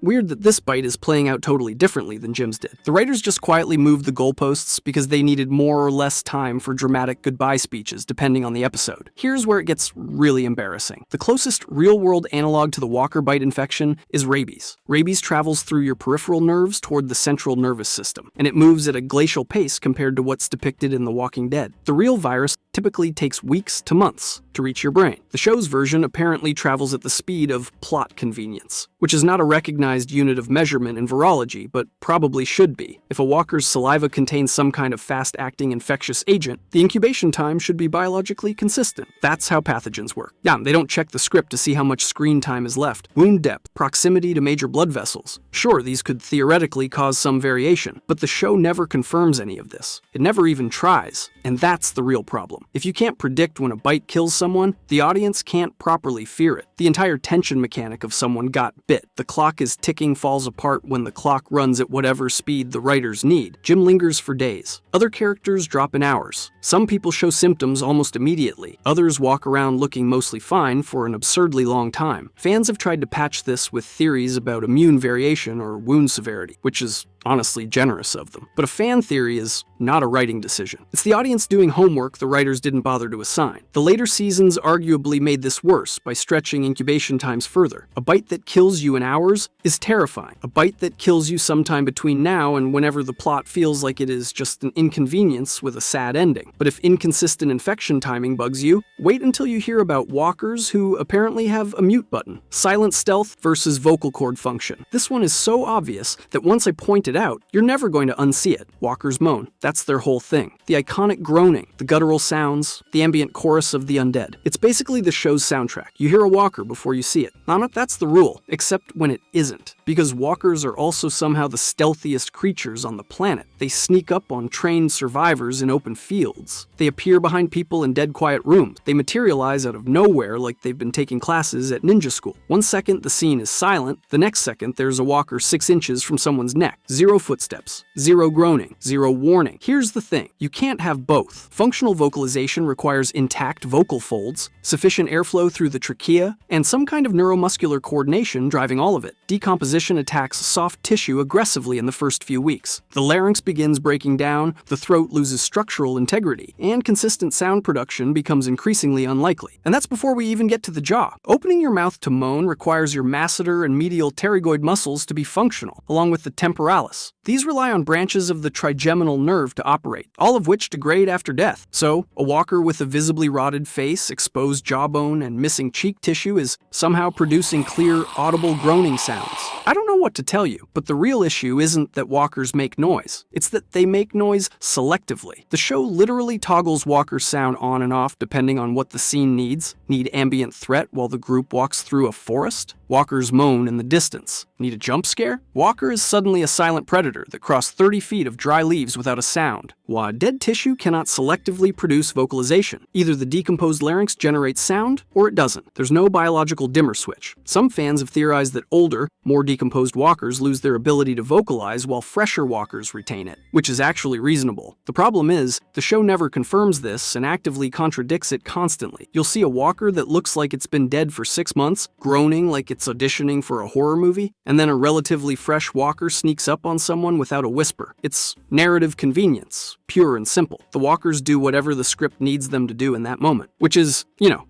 weird that this bite is playing out totally differently than Jim's did. The writers just quietly moved the goalposts because they needed more or less time for dramatic goodbye speeches depending on the episode. Here's where it gets really embarrassing. The closest real-world analog to the walker bite infection is rabies. Rabies travels through your peripheral nerves toward the central nervous system, and it moves at a glacial pace compared to what's depicted in The Walking Dead. The real virus typically takes weeks to months to reach your brain. The show's version apparently travels at the speed of plot convenience, which is not a recognized unit of measurement in virology, but probably should be. If a walker's saliva contains some kind of fast-acting infectious agent, the incubation time should be biologically consistent. That's how pathogens work. Yeah, they don't check the script to see how much screen time is left. Wound depth, proximity to major blood vessels. Sure, these could theoretically cause some variation, but the show never confirms any of this. It never even tries, and that's the real problem. If you can't predict when a bite kills someone, the audience can't properly fear it. The entire tension mechanic of someone got bit. The clock is ticking falls apart when the clock runs at whatever speed the writers need. Jim lingers for days. Other characters drop in hours. Some people show symptoms almost immediately. Others walk around looking mostly fine for an absurdly long time. Fans have tried to patch this with theories about immune variation or wound severity, which is honestly generous of them. But a fan theory is not a writing decision. It's the audience doing homework the writers didn't bother to assign. The later seasons arguably made this worse by stretching incubation times further. A bite that kills you in hours is terrifying. A bite that kills you sometime between now and whenever the plot feels like it is just an inconvenience with a sad ending. But if inconsistent infection timing bugs you, wait until you hear about walkers who apparently have a mute button. Silent stealth versus vocal cord function. This one is so obvious that once I point it out, you're never going to unsee it. Walkers moan. That's their whole thing. The iconic groaning, the guttural sounds, the ambient chorus of the undead. It's basically the show's soundtrack. You hear a walker before you see it. That's the rule, except when it isn't. Because walkers are also somehow the stealthiest creatures on the planet. They sneak up on trained survivors in open fields. They appear behind people in dead quiet rooms. They materialize out of nowhere like they've been taking classes at ninja school. One second the scene is silent, the next second there's a walker 6 inches from someone's neck. Zero footsteps, zero groaning, zero warning. Here's the thing, you can't have both. Functional vocalization requires intact vocal folds, sufficient airflow through the trachea, and some kind of neuromuscular coordination driving all of it. Decomposition attacks soft tissue aggressively in the first few weeks. The larynx begins breaking down, the throat loses structural integrity, and consistent sound production becomes increasingly unlikely. And that's before we even get to the jaw. Opening your mouth to moan requires your masseter and medial pterygoid muscles to be functional, along with the temporalis. These rely on branches of the trigeminal nerve to operate, all of which degrade after death. So, a walker with a visibly rotted face, exposed jawbone, and missing cheek tissue is somehow producing clear, audible groaning sounds. I don't know what to tell you, but the real issue isn't that walkers make noise. It's that they make noise selectively. The show literally toggles walkers' sound on and off depending on what the scene needs. Need ambient threat while the group walks through a forest? Walkers moan in the distance. Need a jump scare? Walker is suddenly a silent predator that crossed 30 feet of dry leaves without a sound. While dead tissue cannot selectively produce vocalization. Either the decomposed larynx generates sound, or it doesn't. There's no biological dimmer switch. Some fans have theorized that older, more decomposed walkers lose their ability to vocalize while fresher walkers retain it, which is actually reasonable. The problem is, the show never confirms this and actively contradicts it constantly. You'll see a walker that looks like it's been dead for 6 months, groaning like it's auditioning for a horror movie, and then a relatively fresh walker sneaks up on someone without a whisper. It's narrative convenience, pure and simple. The walkers do whatever the script needs them to do in that moment, which is,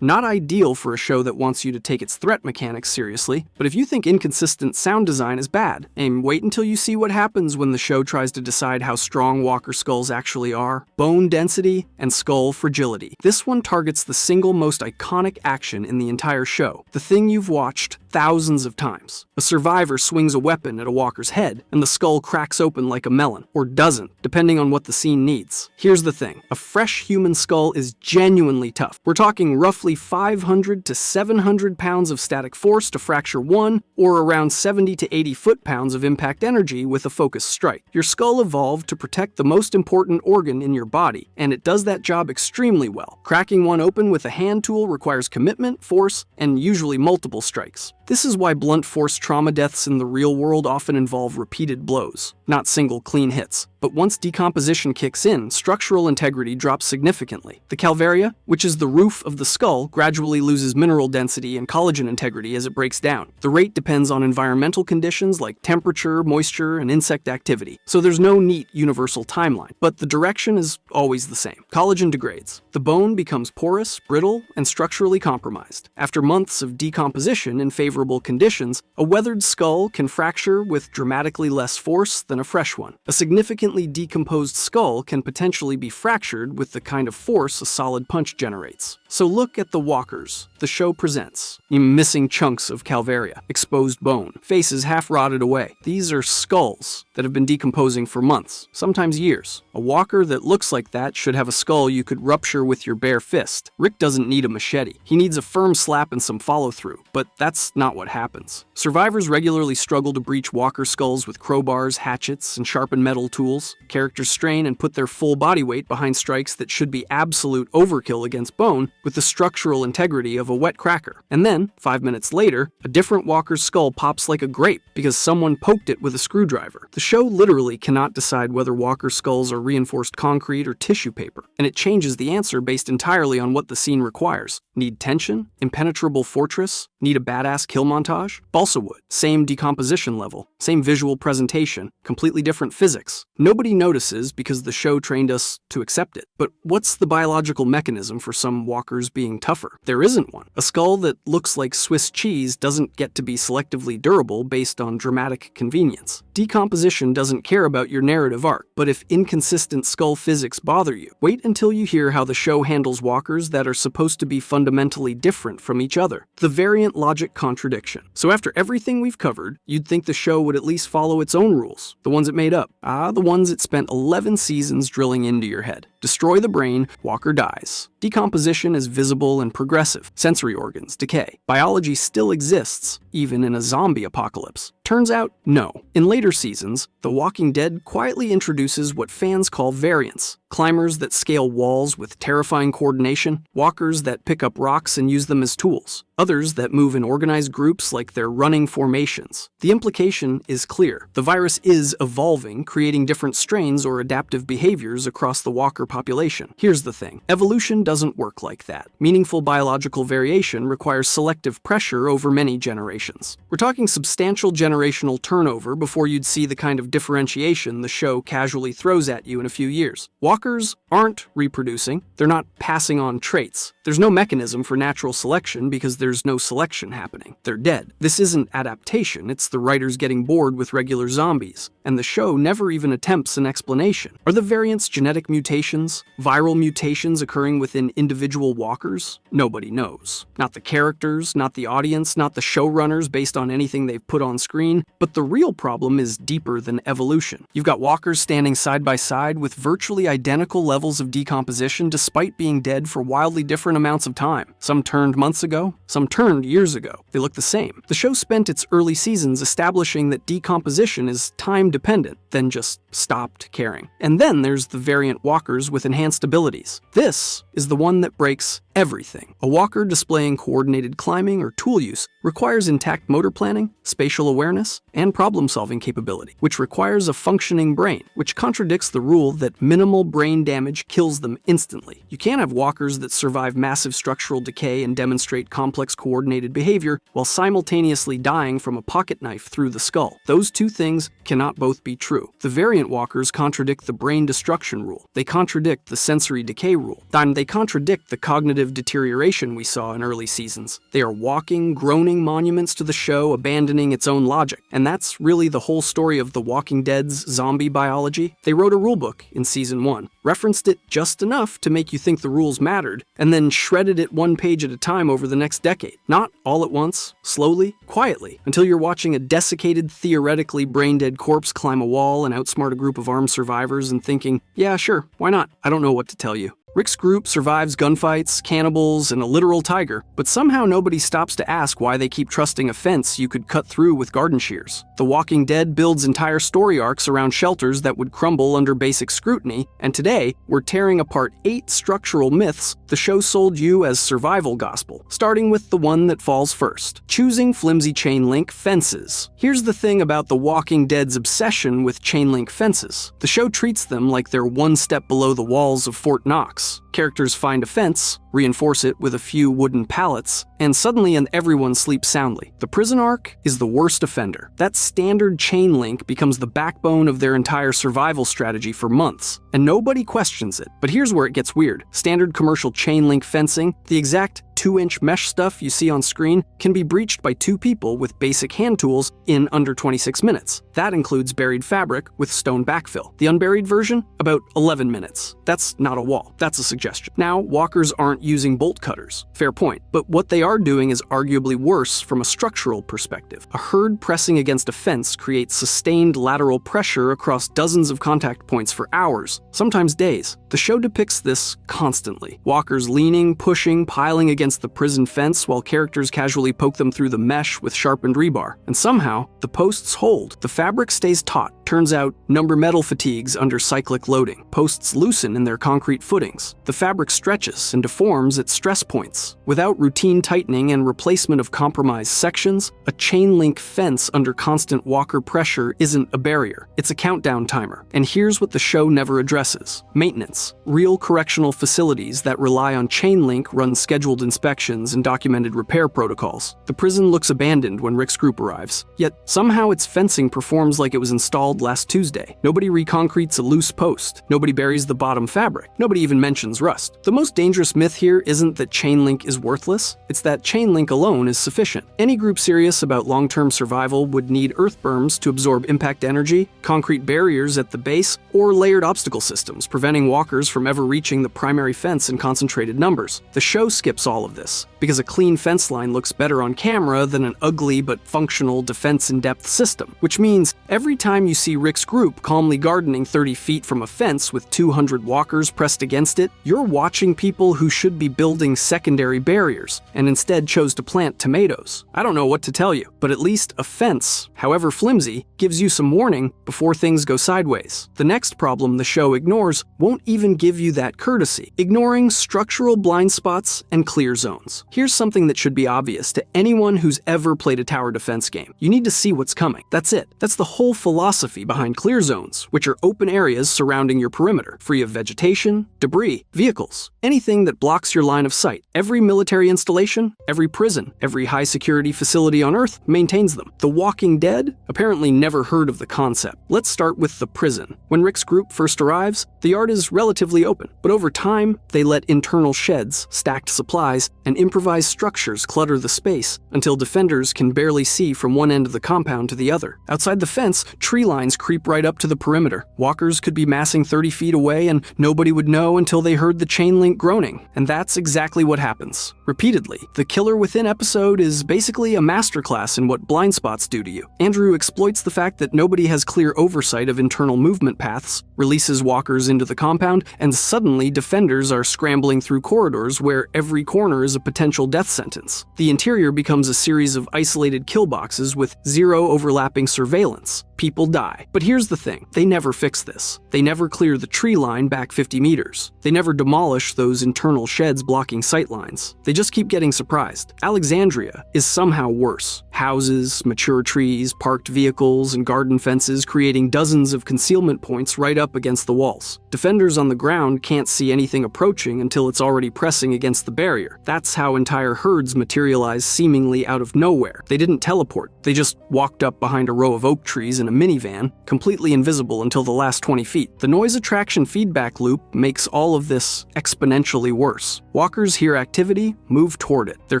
not ideal for a show that wants you to take its threat mechanics seriously. But if you think inconsistent sound design is bad, and wait until you see what happens when the show tries to decide how strong walker skulls actually are. Bone density and skull fragility. This one targets the single most iconic action in the entire show, the thing you've watched thousands of times. A survivor swings a weapon at a walker's head, and the skull cracks open like a melon, or doesn't, depending on what the scene needs. Here's the thing, a fresh human skull is genuinely tough. We're talking roughly 500 to 700 pounds of static force to fracture one, or around 70 to 80 foot-pounds of impact energy with a focused strike. Your skull evolved to protect the most important organ in your body, and it does that job extremely well. Cracking one open with a hand tool requires commitment, force, and usually multiple strikes. This is why blunt force trauma deaths in the real world often involve repeated blows, not single clean hits. But once decomposition kicks in, structural integrity drops significantly. The calvaria, which is the roof of the skull, gradually loses mineral density and collagen integrity as it breaks down. The rate depends on environmental conditions like temperature, moisture, and insect activity. So there's no neat universal timeline, but the direction is always the same. Collagen degrades. The bone becomes porous, brittle, and structurally compromised. After months of decomposition in favorable conditions, a weathered skull can fracture with dramatically less force than a fresh one. A significantly decomposed skull can potentially be fractured with the kind of force a solid punch generates. So look at the walkers the show presents. Missing chunks of calvaria, exposed bone, faces half rotted away. These are skulls that have been decomposing for months, sometimes years. A walker that looks like that should have a skull you could rupture with your bare fist. Rick doesn't need a machete. He needs a firm slap and some follow-through, but that's not what happens. Survivors regularly struggle to breach walker skulls with crowbars, hatchets, and sharpened metal tools. Characters strain and put their full body weight behind strikes that should be absolute overkill against bone with the structural integrity of a wet cracker. And then, 5 minutes later, a different walker's skull pops like a grape because someone poked it with a screwdriver. The show literally cannot decide whether walker skulls are reinforced concrete or tissue paper, and it changes the answer based entirely on what the scene requires. Need tension? Impenetrable fortress? Need a badass kill montage? Balsa wood. Same decomposition level, same visual presentation, completely different physics. Nobody notices because the show trained us to accept it. But what's the biological mechanism for some walkers being tougher? There isn't one. A skull that looks like Swiss cheese doesn't get to be selectively durable based on dramatic convenience. Decomposition doesn't care about your narrative arc, but if inconsistent skull physics bother you, wait until you hear how the show handles walkers that are supposed to be fundamentally different from each other. The variant logic contradiction. So after everything we've covered, you'd think the show would at least follow its own rules, the ones it made up. The ones it spent 11 seasons drilling into your head. Destroy the brain, walker dies. Decomposition is visible and progressive. Sensory organs decay. Biology still exists, even in a zombie apocalypse. Turns out, no. In later seasons, The Walking Dead quietly introduces what fans call variants. Climbers that scale walls with terrifying coordination, walkers that pick up rocks and use them as tools, others that move in organized groups like they're running formations. The implication is clear. The virus is evolving, creating different strains or adaptive behaviors across the walker population. Here's the thing. Evolution doesn't work like that. Meaningful biological variation requires selective pressure over many generations. We're talking substantial generational turnover before you'd see the kind of differentiation the show casually throws at you in a few years. Walkers aren't reproducing. They're not passing on traits. There's no mechanism for natural selection because there's no selection happening. They're dead. This isn't adaptation, it's the writers getting bored with regular zombies, and the show never even attempts an explanation. Are the variants genetic mutations? Viral mutations occurring within individual walkers? Nobody knows. Not the characters, not the audience, not the showrunners based on anything they've put on screen, but the real problem is deeper than evolution. You've got walkers standing side by side with virtually identical levels of decomposition despite being dead for wildly different amounts of time. Some turned months ago, some turned years ago. They look the same. The show spent its early seasons establishing that decomposition is time-dependent, then just stopped caring. And then there's the variant walkers with enhanced abilities. This is the one that breaks everything. A walker displaying coordinated climbing or tool use requires intact motor planning, spatial awareness, and problem-solving capability, which requires a functioning brain, which contradicts the rule that minimal brain damage kills them instantly. You can't have walkers that survive massive structural decay and demonstrate complex coordinated behavior while simultaneously dying from a pocket knife through the skull. Those two things cannot both be true. The variant walkers contradict the brain destruction rule. They contradict the sensory decay rule. They contradict the cognitive deterioration we saw in early seasons. They are walking, groaning monuments to the show, abandoning its own logic. And that's really the whole story of The Walking Dead's zombie biology. They wrote a rulebook in season 1, referenced it just enough to make you think the rules mattered, and then shredded it one page at a time over the next decade. Not all at once, slowly, quietly, until you're watching a desiccated, theoretically brain-dead corpse climb a wall and outsmart a group of armed survivors and thinking, yeah, sure, why not? I don't know what to tell you. Rick's group survives gunfights, cannibals, and a literal tiger, but somehow nobody stops to ask why they keep trusting a fence you could cut through with garden shears. The Walking Dead builds entire story arcs around shelters that would crumble under basic scrutiny, and today, we're tearing apart 8 structural myths the show sold you as survival gospel, starting with the one that falls first, choosing flimsy chain link fences. Here's the thing about The Walking Dead's obsession with chain link fences. The show treats them like they're one step below the walls of Fort Knox. Characters find a fence, reinforce it with a few wooden pallets, and suddenly everyone sleeps soundly. The prison arc is the worst offender. That standard chain link becomes the backbone of their entire survival strategy for months, and nobody questions it. But here's where it gets weird. Standard commercial chain link fencing, the exact 2-inch mesh stuff you see on screen, can be breached by 2 people with basic hand tools in under 26 minutes. That includes buried fabric with stone backfill. The unburied version, about 11 minutes. That's not a wall, that's a suggestion. Now, walkers aren't using bolt cutters. Fair point. But what they are doing is arguably worse from a structural perspective. A herd pressing against a fence creates sustained lateral pressure across dozens of contact points for hours, sometimes days. The show depicts this constantly. Walkers leaning, pushing, piling against the prison fence while characters casually poke them through the mesh with sharpened rebar. And somehow, the posts hold. The fabric stays taut. Turns out, number metal fatigues under cyclic loading. Posts loosen in their concrete footings. The fabric stretches and deforms at stress points. Without routine tightening and replacement of compromised sections, a chain link fence under constant walker pressure isn't a barrier. It's a countdown timer. And here's what the show never addresses. Maintenance. Real correctional facilities that rely on chain link run scheduled inspections and documented repair protocols. The prison looks abandoned when Rick's group arrives. Yet, somehow its fencing performs like it was installed last Tuesday. Nobody reconcretes a loose post. Nobody buries the bottom fabric. Nobody even mentions rust. The most dangerous myth here isn't that chain link is worthless. It's that chain link alone is sufficient. Any group serious about long-term survival would need earth berms to absorb impact energy, concrete barriers at the base, or layered obstacle systems, preventing walkers from ever reaching the primary fence in concentrated numbers. The show skips all of this, because a clean fence line looks better on camera than an ugly but functional defense-in-depth system, which means every time you see see Rick's group calmly gardening 30 feet from a fence with 200 walkers pressed against it, you're watching people who should be building secondary barriers and instead chose to plant tomatoes. I don't know what to tell you, but at least a fence, however flimsy, gives you some warning before things go sideways. The next problem the show ignores won't even give you that courtesy, ignoring structural blind spots and clear zones. Here's something that should be obvious to anyone who's ever played a tower defense game. You need to see what's coming. That's it. That's the whole philosophy behind clear zones, which are open areas surrounding your perimeter, free of vegetation, debris, vehicles, anything that blocks your line of sight. Every military installation, every prison, every high-security facility on Earth maintains them. The Walking Dead apparently never heard of the concept. Let's start with the prison. When Rick's group first arrives, the yard is relatively open, but over time, they let internal sheds, stacked supplies, and improvised structures clutter the space until defenders can barely see from one end of the compound to the other. Outside the fence, tree lines creep right up to the perimeter. Walkers could be massing 30 feet away and nobody would know until they heard the chain link groaning. And that's exactly what happens. Repeatedly, the Killer Within episode is basically a masterclass in what blind spots do to you. Andrew exploits the fact that nobody has clear oversight of internal movement paths, releases walkers into the compound, and suddenly defenders are scrambling through corridors where every corner is a potential death sentence. The interior becomes a series of isolated kill boxes with zero overlapping surveillance. People die. But here's the thing, they never fix this. They never clear the tree line back 50 meters. They never demolish those internal sheds blocking sight lines. They just keep getting surprised. Alexandria is somehow worse. Houses, mature trees, parked vehicles, and garden fences creating dozens of concealment points right up against the walls. Defenders on the ground can't see anything approaching until it's already pressing against the barrier. That's how entire herds materialize seemingly out of nowhere. They didn't teleport. They just walked up behind a row of oak trees in a minivan, completely invisible until the last 20 feet. The noise attraction feedback loop makes all of this exponentially worse. Walkers hear activity, move toward it. Their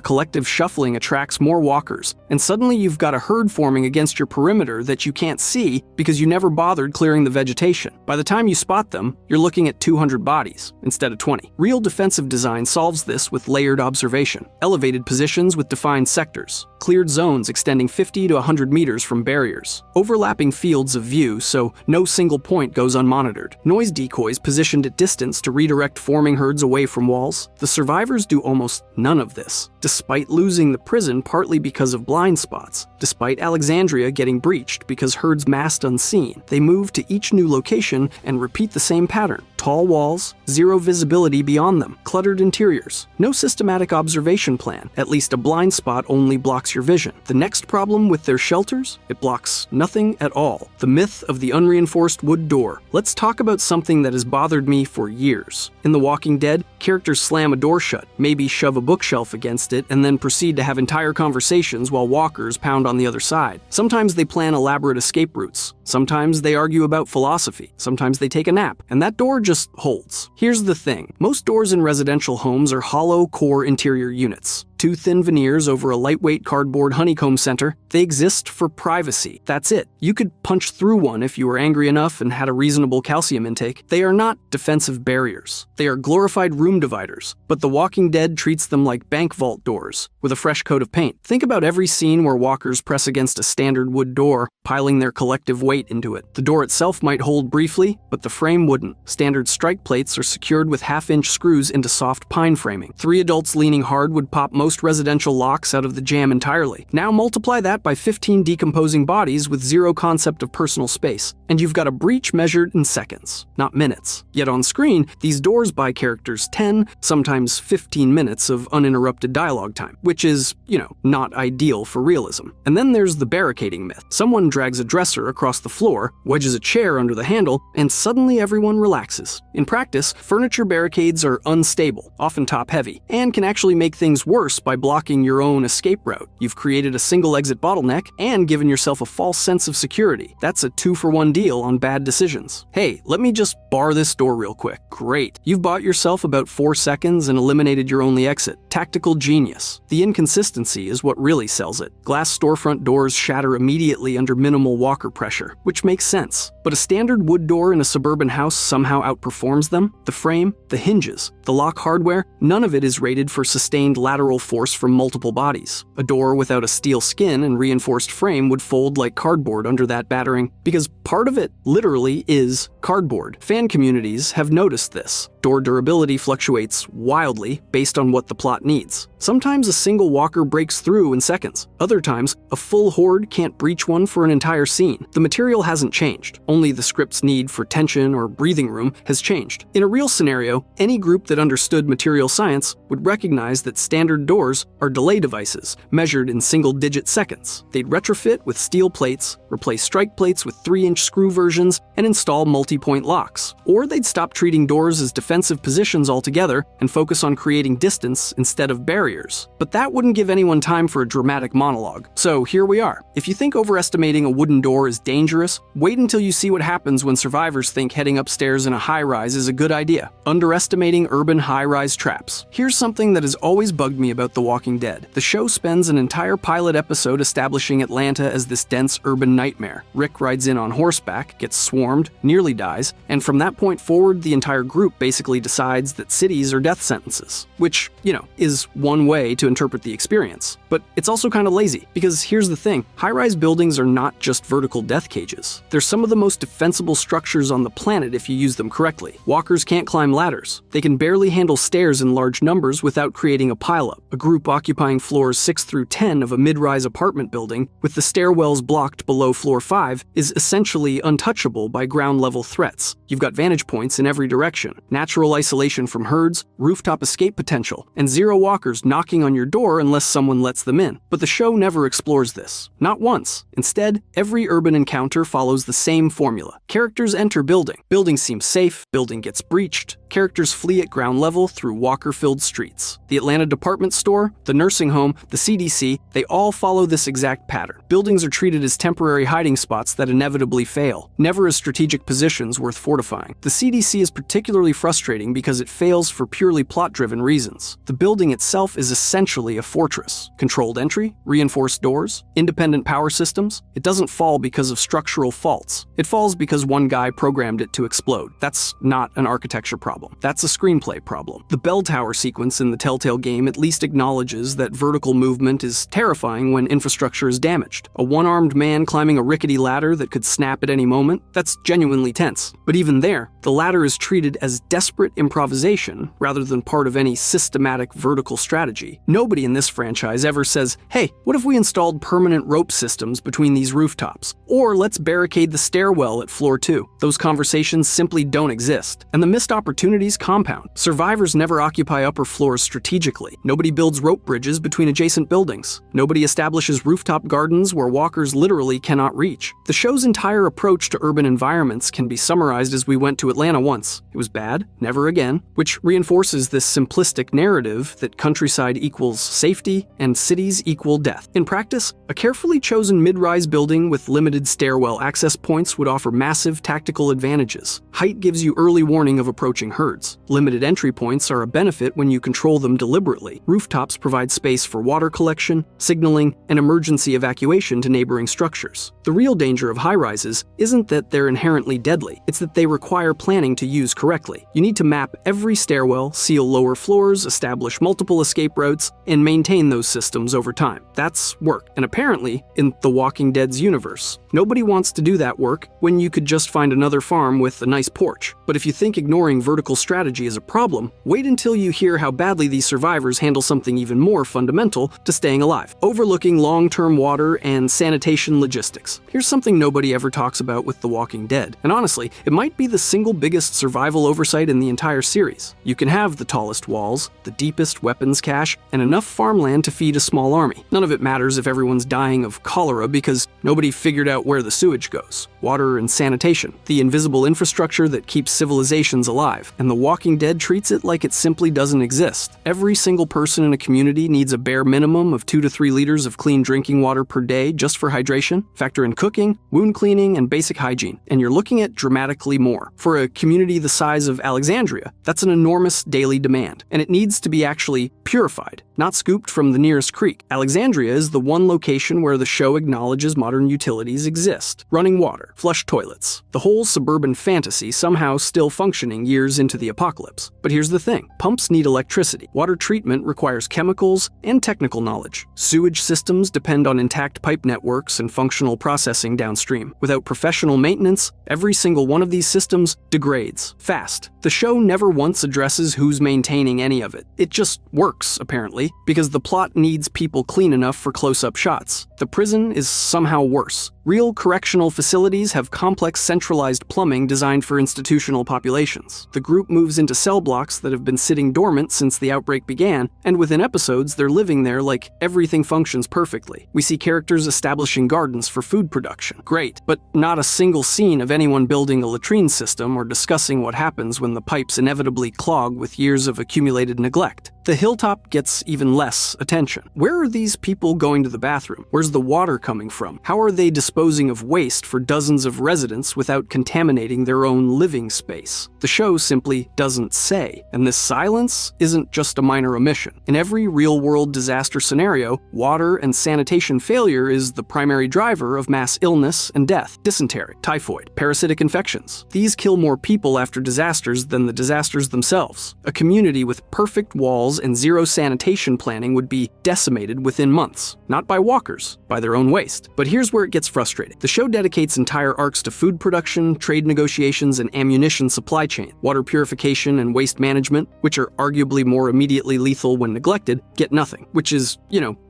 collective shuffling attracts more walkers, and suddenly you've got a herd forming against your perimeter that you can't see because you never bothered clearing the vegetation. By the time you spot them, you're looking at 200 bodies instead of 20. Real defensive design solves this with layered observation, elevated positions with defined sectors, cleared zones extending 50 to 100 meters from barriers, overlapping fields of view so no single point goes unmonitored, noise decoys positioned at distance to redirect forming herds away from walls. The survivors do almost none of this, despite losing the prison partly because of blind spots, despite Alexandria getting breached because herds massed unseen. They move to each new location and repeat the same pattern. Tall walls, zero visibility beyond them, cluttered interiors, no systematic observation plan, at least a blind spot only blocks your vision. The next problem with their shelters? It blocks nothing at all. The myth of the unreinforced wood door. Let's talk about something that has bothered me for years. In The Walking Dead, characters slam a door shut, maybe shove a bookshelf against it, and then proceed to have entire conversations while walkers pound on the other side. Sometimes they plan elaborate escape routes. Sometimes they argue about philosophy. Sometimes they take a nap, and that door just holds. Here's the thing. Most doors in residential homes are hollow core interior units. Two thin veneers over a lightweight cardboard honeycomb center. They exist for privacy. That's it. You could punch through one if you were angry enough and had a reasonable calcium intake. They are not defensive barriers. They are glorified room dividers, but The Walking Dead treats them like bank vault doors with a fresh coat of paint. Think about every scene where walkers press against a standard wood door, piling their collective weight into it. The door itself might hold briefly, but the frame wouldn't. Standard strike plates are secured with half-inch screws into soft pine framing. 3 adults leaning hard would pop most residential locks out of the jam entirely. Now multiply that by 15 decomposing bodies with zero concept of personal space, and you've got a breach measured in seconds, not minutes. Yet on screen, these doors buy characters 10, sometimes 15 minutes of uninterrupted dialogue time, which is, not ideal for realism. And then there's the barricading myth. Someone drags a dresser across the floor, wedges a chair under the handle, and suddenly everyone relaxes. In practice, furniture barricades are unstable, often top-heavy, and can actually make things worse by blocking your own escape route. You've created a single exit bottleneck and given yourself a false sense of security. That's a 2-for-1 deal on bad decisions. Hey, let me just bar this door real quick. Great. You've bought yourself about 4 seconds and eliminated your only exit. Tactical genius. The inconsistency is what really sells it. Glass storefront doors shatter immediately under minimal walker pressure, which makes sense. But a standard wood door in a suburban house somehow outperforms them. The frame, the hinges, the lock hardware, none of it is rated for sustained lateral force from multiple bodies. A door without a steel skin and reinforced frame would fold like cardboard under that battering, because part of it literally is cardboard. Fan communities have noticed this. Door durability fluctuates wildly based on what the plot needs. Sometimes a single walker breaks through in seconds. Other times, a full horde can't breach one for an entire scene. The material hasn't changed. Only the script's need for tension or breathing room has changed. In a real scenario, any group that understood material science would recognize that standard doors are delay devices, measured in single-digit seconds. They'd retrofit with steel plates, replace strike plates with 3-inch screw versions, and install multi-point locks. Or they'd stop treating doors as defensive positions altogether and focus on creating distance instead of barriers. But that wouldn't give anyone time for a dramatic monologue. So here we are. If you think overestimating a wooden door is dangerous, wait until you see what happens when survivors think heading upstairs in a high-rise is a good idea. Underestimating urban high-rise traps. Here's something that has always bugged me about The Walking Dead. The show spends an entire pilot episode establishing Atlanta as this dense urban nightmare. Rick rides in on horseback, gets swarmed, nearly dies, and from that point forward, the entire group basically decides that cities are death sentences. Which, is one way to interpret the experience. But it's also kind of lazy, because here's the thing, high-rise buildings are not just vertical death cages. They're some of the most defensible structures on the planet if you use them correctly. Walkers can't climb ladders. They can barely handle stairs in large numbers without creating a pileup. A group occupying floors 6 through 10 of a mid-rise apartment building, with the stairwells blocked below floor 5, is essentially untouchable by ground-level threats. You've got vantage points in every direction, natural isolation from herds, rooftop escape potential, and zero walkers knocking on your door unless someone lets them in. But the show never explores this. Not once. Instead, every urban encounter follows the same formula. Characters enter building. Building seems safe, building gets breached. Characters flee at ground level through walker-filled streets. The Atlanta department store, the nursing home, the CDC, they all follow this exact pattern. Buildings are treated as temporary hiding spots that inevitably fail, never as strategic positions worth fortifying. The CDC is particularly frustrating because it fails for purely plot-driven reasons. The building itself is essentially a fortress. Controlled entry, reinforced doors, independent power systems. It doesn't fall because of structural faults. It falls because one guy programmed it to explode. That's not an architecture problem. That's a screenplay problem. The bell tower sequence in the Telltale game at least acknowledges that vertical movement is terrifying when infrastructure is damaged. A one-armed man climbing a rickety ladder that could snap at any moment, that's genuinely tense. But even there, the ladder is treated as desperate improvisation rather than part of any systematic vertical strategy. Nobody in this franchise ever says, hey, what if we installed permanent rope systems between these rooftops? Or let's barricade the stairwell at floor 2. Those conversations simply don't exist. And the missed opportunities compound. Survivors never occupy upper floors strategically. Nobody builds rope bridges between adjacent buildings. Nobody establishes rooftop gardens where walkers literally cannot reach. The show's entire approach to urban environments can be summarized as we went to Atlanta once. It was bad, never again, which reinforces this simplistic narrative that countryside equals safety and cities equal death. In practice, a carefully chosen mid-rise building with limited stairwell access points would offer massive tactical advantages. Height gives you early warning of approaching herds. Limited entry points are a benefit when you control them deliberately. Rooftops provide space for water collection, signaling, and emergency evacuation to neighboring structures. The real danger of high-rises isn't that they're inherently deadly, it's that they require planning to use correctly. You need to map every stairwell, seal lower floors, establish multiple escape routes, and maintain those systems over time. That's work. And apparently, in The Walking Dead's universe, nobody wants to do that work when you could just find another farm with a nice porch. But if you think ignoring vertical strategy is a problem, wait until you hear how badly these survivors handle something even more fundamental to staying alive: overlooking long-term water and sanitation logistics. Here's something nobody ever talks about with The Walking Dead, and honestly, it might be the single biggest survival oversight in the entire series. You can have the tallest walls, the deepest weapons cache, and enough farmland to feed a small army. None of it matters if everyone's dying of cholera because nobody figured out where the sewage goes. Water and sanitation, the invisible infrastructure that keeps civilizations alive, and The Walking Dead treats it like it simply doesn't exist. Every single person in a community needs a bare minimum of 2 to 3 liters of clean drinking water per day just for hydration. Factor in cooking, wound cleaning, and basic hygiene, and you're looking at dramatically more. For a community the size of Alexandria, that's an enormous daily demand, and it needs to be actually purified, not scooped from the nearest creek. Alexandria is the one location where the show acknowledges modern utilities exist: running water, flush toilets. The whole suburban fantasy somehow still functioning years into the apocalypse. But here's the thing. Pumps need electricity. Water treatment requires chemicals and technical knowledge. Sewage systems depend on intact pipe networks and functional processing downstream. Without professional maintenance, every single one of these systems degrades fast. The show never once addresses who's maintaining any of it. It just works, apparently, because the plot needs people clean enough for close-up shots. The prison is somehow worse. Real correctional facilities have complex centralized plumbing designed for institutional populations. The group moves into cell blocks that have been sitting dormant since the outbreak began, and within episodes they're living there like everything functions perfectly. We see characters establishing gardens for food production. Great, but not a single scene of anyone building a latrine system or discussing what happens when the pipes inevitably clog with years of accumulated neglect. The hilltop gets even less attention. Where are these people going to the bathroom? Where's the water coming from? How are they disposing of waste for dozens of residents without contaminating their own living space? The show simply doesn't say, and this silence isn't just a minor omission. In every real-world disaster scenario, water and sanitation failure is the primary driver of mass illness and death. Dysentery, typhoid, parasitic infections. These kill more people after disasters than the disasters themselves. A community with perfect walls and zero sanitation planning would be decimated within months. Not by walkers, by their own waste. But here's where it gets frustrating. The show dedicates entire arcs to food production, trade negotiations, and ammunition supply chain. Water purification and waste management, which are arguably more immediately lethal when neglected, get nothing. Which is,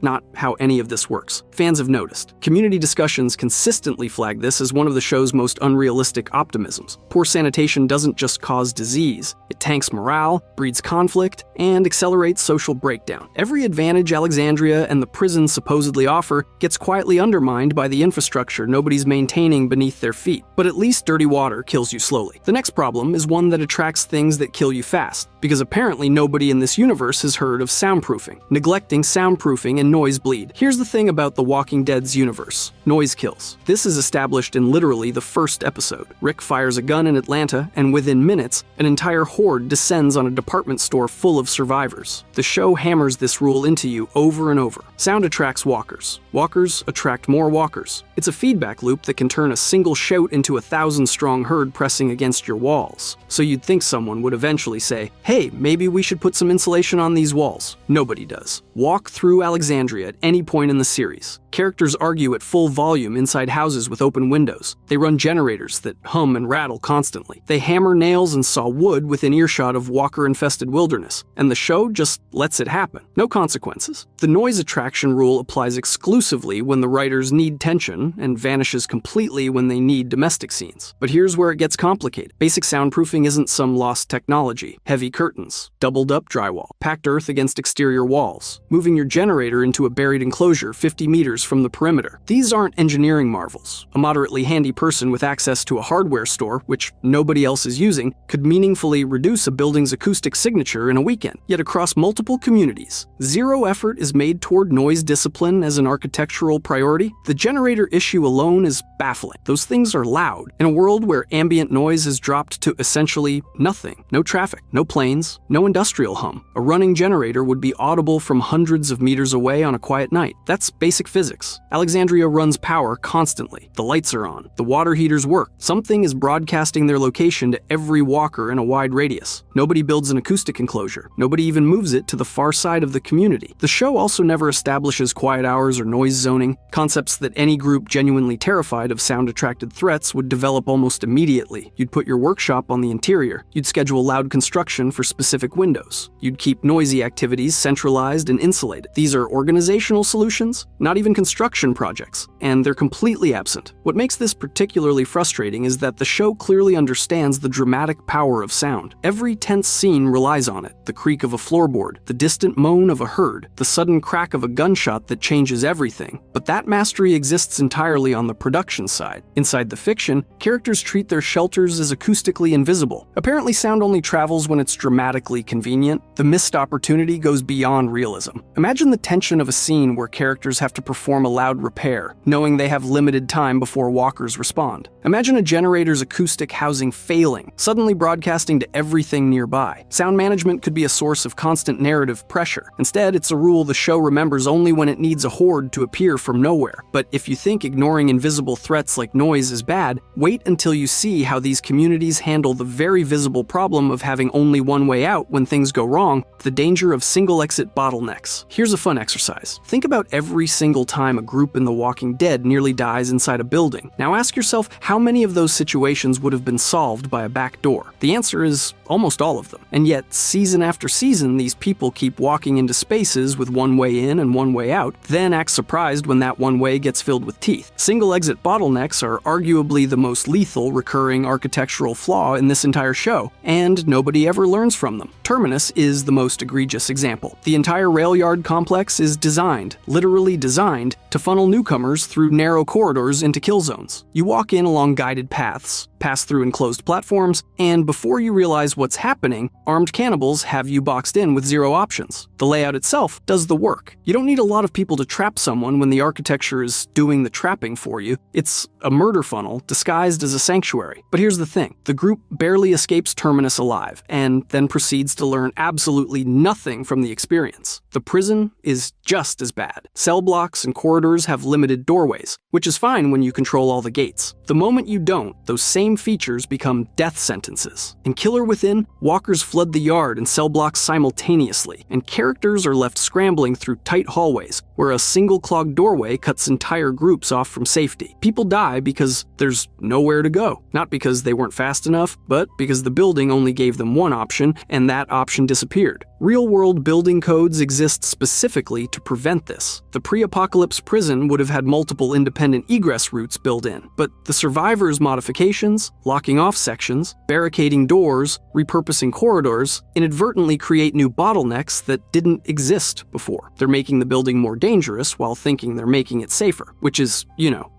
not how any of this works. Fans have noticed. Community discussions consistently flag this as one of the show's most unrealistic optimisms. Poor sanitation doesn't just cause disease. It tanks morale, breeds conflict, and accelerates social breakdown. Every advantage Alexandria and the prison supposedly offer gets quietly undermined by the infrastructure nobody's maintaining beneath their feet. But at least dirty water kills you slowly. The next problem is one that attracts things that kill you fast, because apparently nobody in this universe has heard of soundproofing. Neglecting soundproofing and noise bleed. Here's the thing about The Walking Dead's universe. Noise kills. This is established in literally the first episode. Rick fires a gun in Atlanta, and within minutes, an entire horde descends on a department store full of survivors. The show hammers this rule into you over and over. Sound attracts walkers. Walkers attract more walkers. It's a feedback loop that can turn a single shout into a 1,000-strong herd pressing against your walls. So you'd think someone would eventually say, hey, maybe we should put some insulation on these walls. Nobody does. Walk through Alexandria at any point in the series. Characters argue at full volume inside houses with open windows. They run generators that hum and rattle constantly. They hammer nails and saw wood within earshot of walker-infested wilderness. And the show just lets it happen. No consequences. The noise attraction rule applies exclusively when the writers need tension and vanishes completely when they need domestic scenes. But here's where it gets complicated. Basic soundproofing isn't some lost technology. Heavy curtains, doubled-up drywall, packed earth against exterior walls, moving your generator into a buried enclosure 50 meters from the perimeter. These aren't engineering marvels. A moderately handy person with access to a hardware store, which nobody else is using, could meaningfully reduce a building's acoustic signature in a weekend. Yet across multiple communities, zero effort is made toward noise discipline as an architectural priority. The generator issue alone is baffling. Those things are loud. In a world where ambient noise is dropped to essentially nothing, no traffic, no planes, no industrial hum, a running generator would be audible from hundreds of meters away on a quiet night. That's basic physics. Alexandria runs power constantly. The lights are on. The water heaters work. Something is broadcasting their location to every walker in a wide radius. Nobody builds an acoustic enclosure. Nobody even moves it to the far side of the community. The show also never establishes quiet hours or noise zoning, concepts that any group genuinely terrified of sound-attracted threats would develop almost immediately. You'd put your workshop on the interior. You'd schedule loud construction for specific windows. You'd keep noisy activities centralized and insulated. These are organizational solutions, not even construction projects, and they're completely absent. What makes this particularly frustrating is that the show clearly understands the dramatic power of sound. Every tense scene relies on it. The creak of a floorboard, the distant moan of a herd, the sudden crack of a gunshot that changes everything. But that mastery exists entirely on the production side. Inside the fiction, characters treat their shelters as acoustically invisible. Apparently sound only travels when it's dramatically convenient. The missed opportunity goes beyond realism. Imagine the tension of a scene where characters have to perform perform a loud repair, knowing they have limited time before walkers respond. Imagine a generator's acoustic housing failing, suddenly broadcasting to everything nearby. Sound management could be a source of constant narrative pressure. Instead, it's a rule the show remembers only when it needs a horde to appear from nowhere. But if you think ignoring invisible threats like noise is bad, wait until you see how these communities handle the very visible problem of having only one way out when things go wrong, the danger of single-exit bottlenecks. Here's a fun exercise. Think about every single time a group in The Walking Dead nearly dies inside a building. Now ask yourself how many of those situations would have been solved by a back door. The answer is almost all of them. And yet, season after season, these people keep walking into spaces with one way in and one way out, then act surprised when that one way gets filled with teeth. Single-exit bottlenecks are arguably the most lethal recurring architectural flaw in this entire show, and nobody ever learns from them. Terminus is the most egregious example. The entire rail yard complex is designed, literally designed, to funnel newcomers through narrow corridors into kill zones. You walk in along guided paths, pass through enclosed platforms, and before you realize what's happening, armed cannibals have you boxed in with zero options. The layout itself does the work. You don't need a lot of people to trap someone when the architecture is doing the trapping for you. It's a murder funnel disguised as a sanctuary. But here's the thing. The group barely escapes Terminus alive, and then proceeds to learn absolutely nothing from the experience. The prison is just as bad. Cell blocks and corridors have limited doorways, which is fine when you control all the gates. The moment you don't, those same features become death sentences. In Killer Within, walkers flood the yard and cell blocks simultaneously, and characters are left scrambling through tight hallways, where a single clogged doorway cuts entire groups off from safety. People die because there's nowhere to go. Not because they weren't fast enough, but because the building only gave them one option, and that option disappeared. Real-world building codes exist specifically to prevent this. The pre-apocalypse prison would have had multiple independent egress routes built in, but the survivors' modifications, locking off sections, barricading doors, repurposing corridors, inadvertently create new bottlenecks that didn't exist before. They're making the building more dangerous while thinking they're making it safer, which is,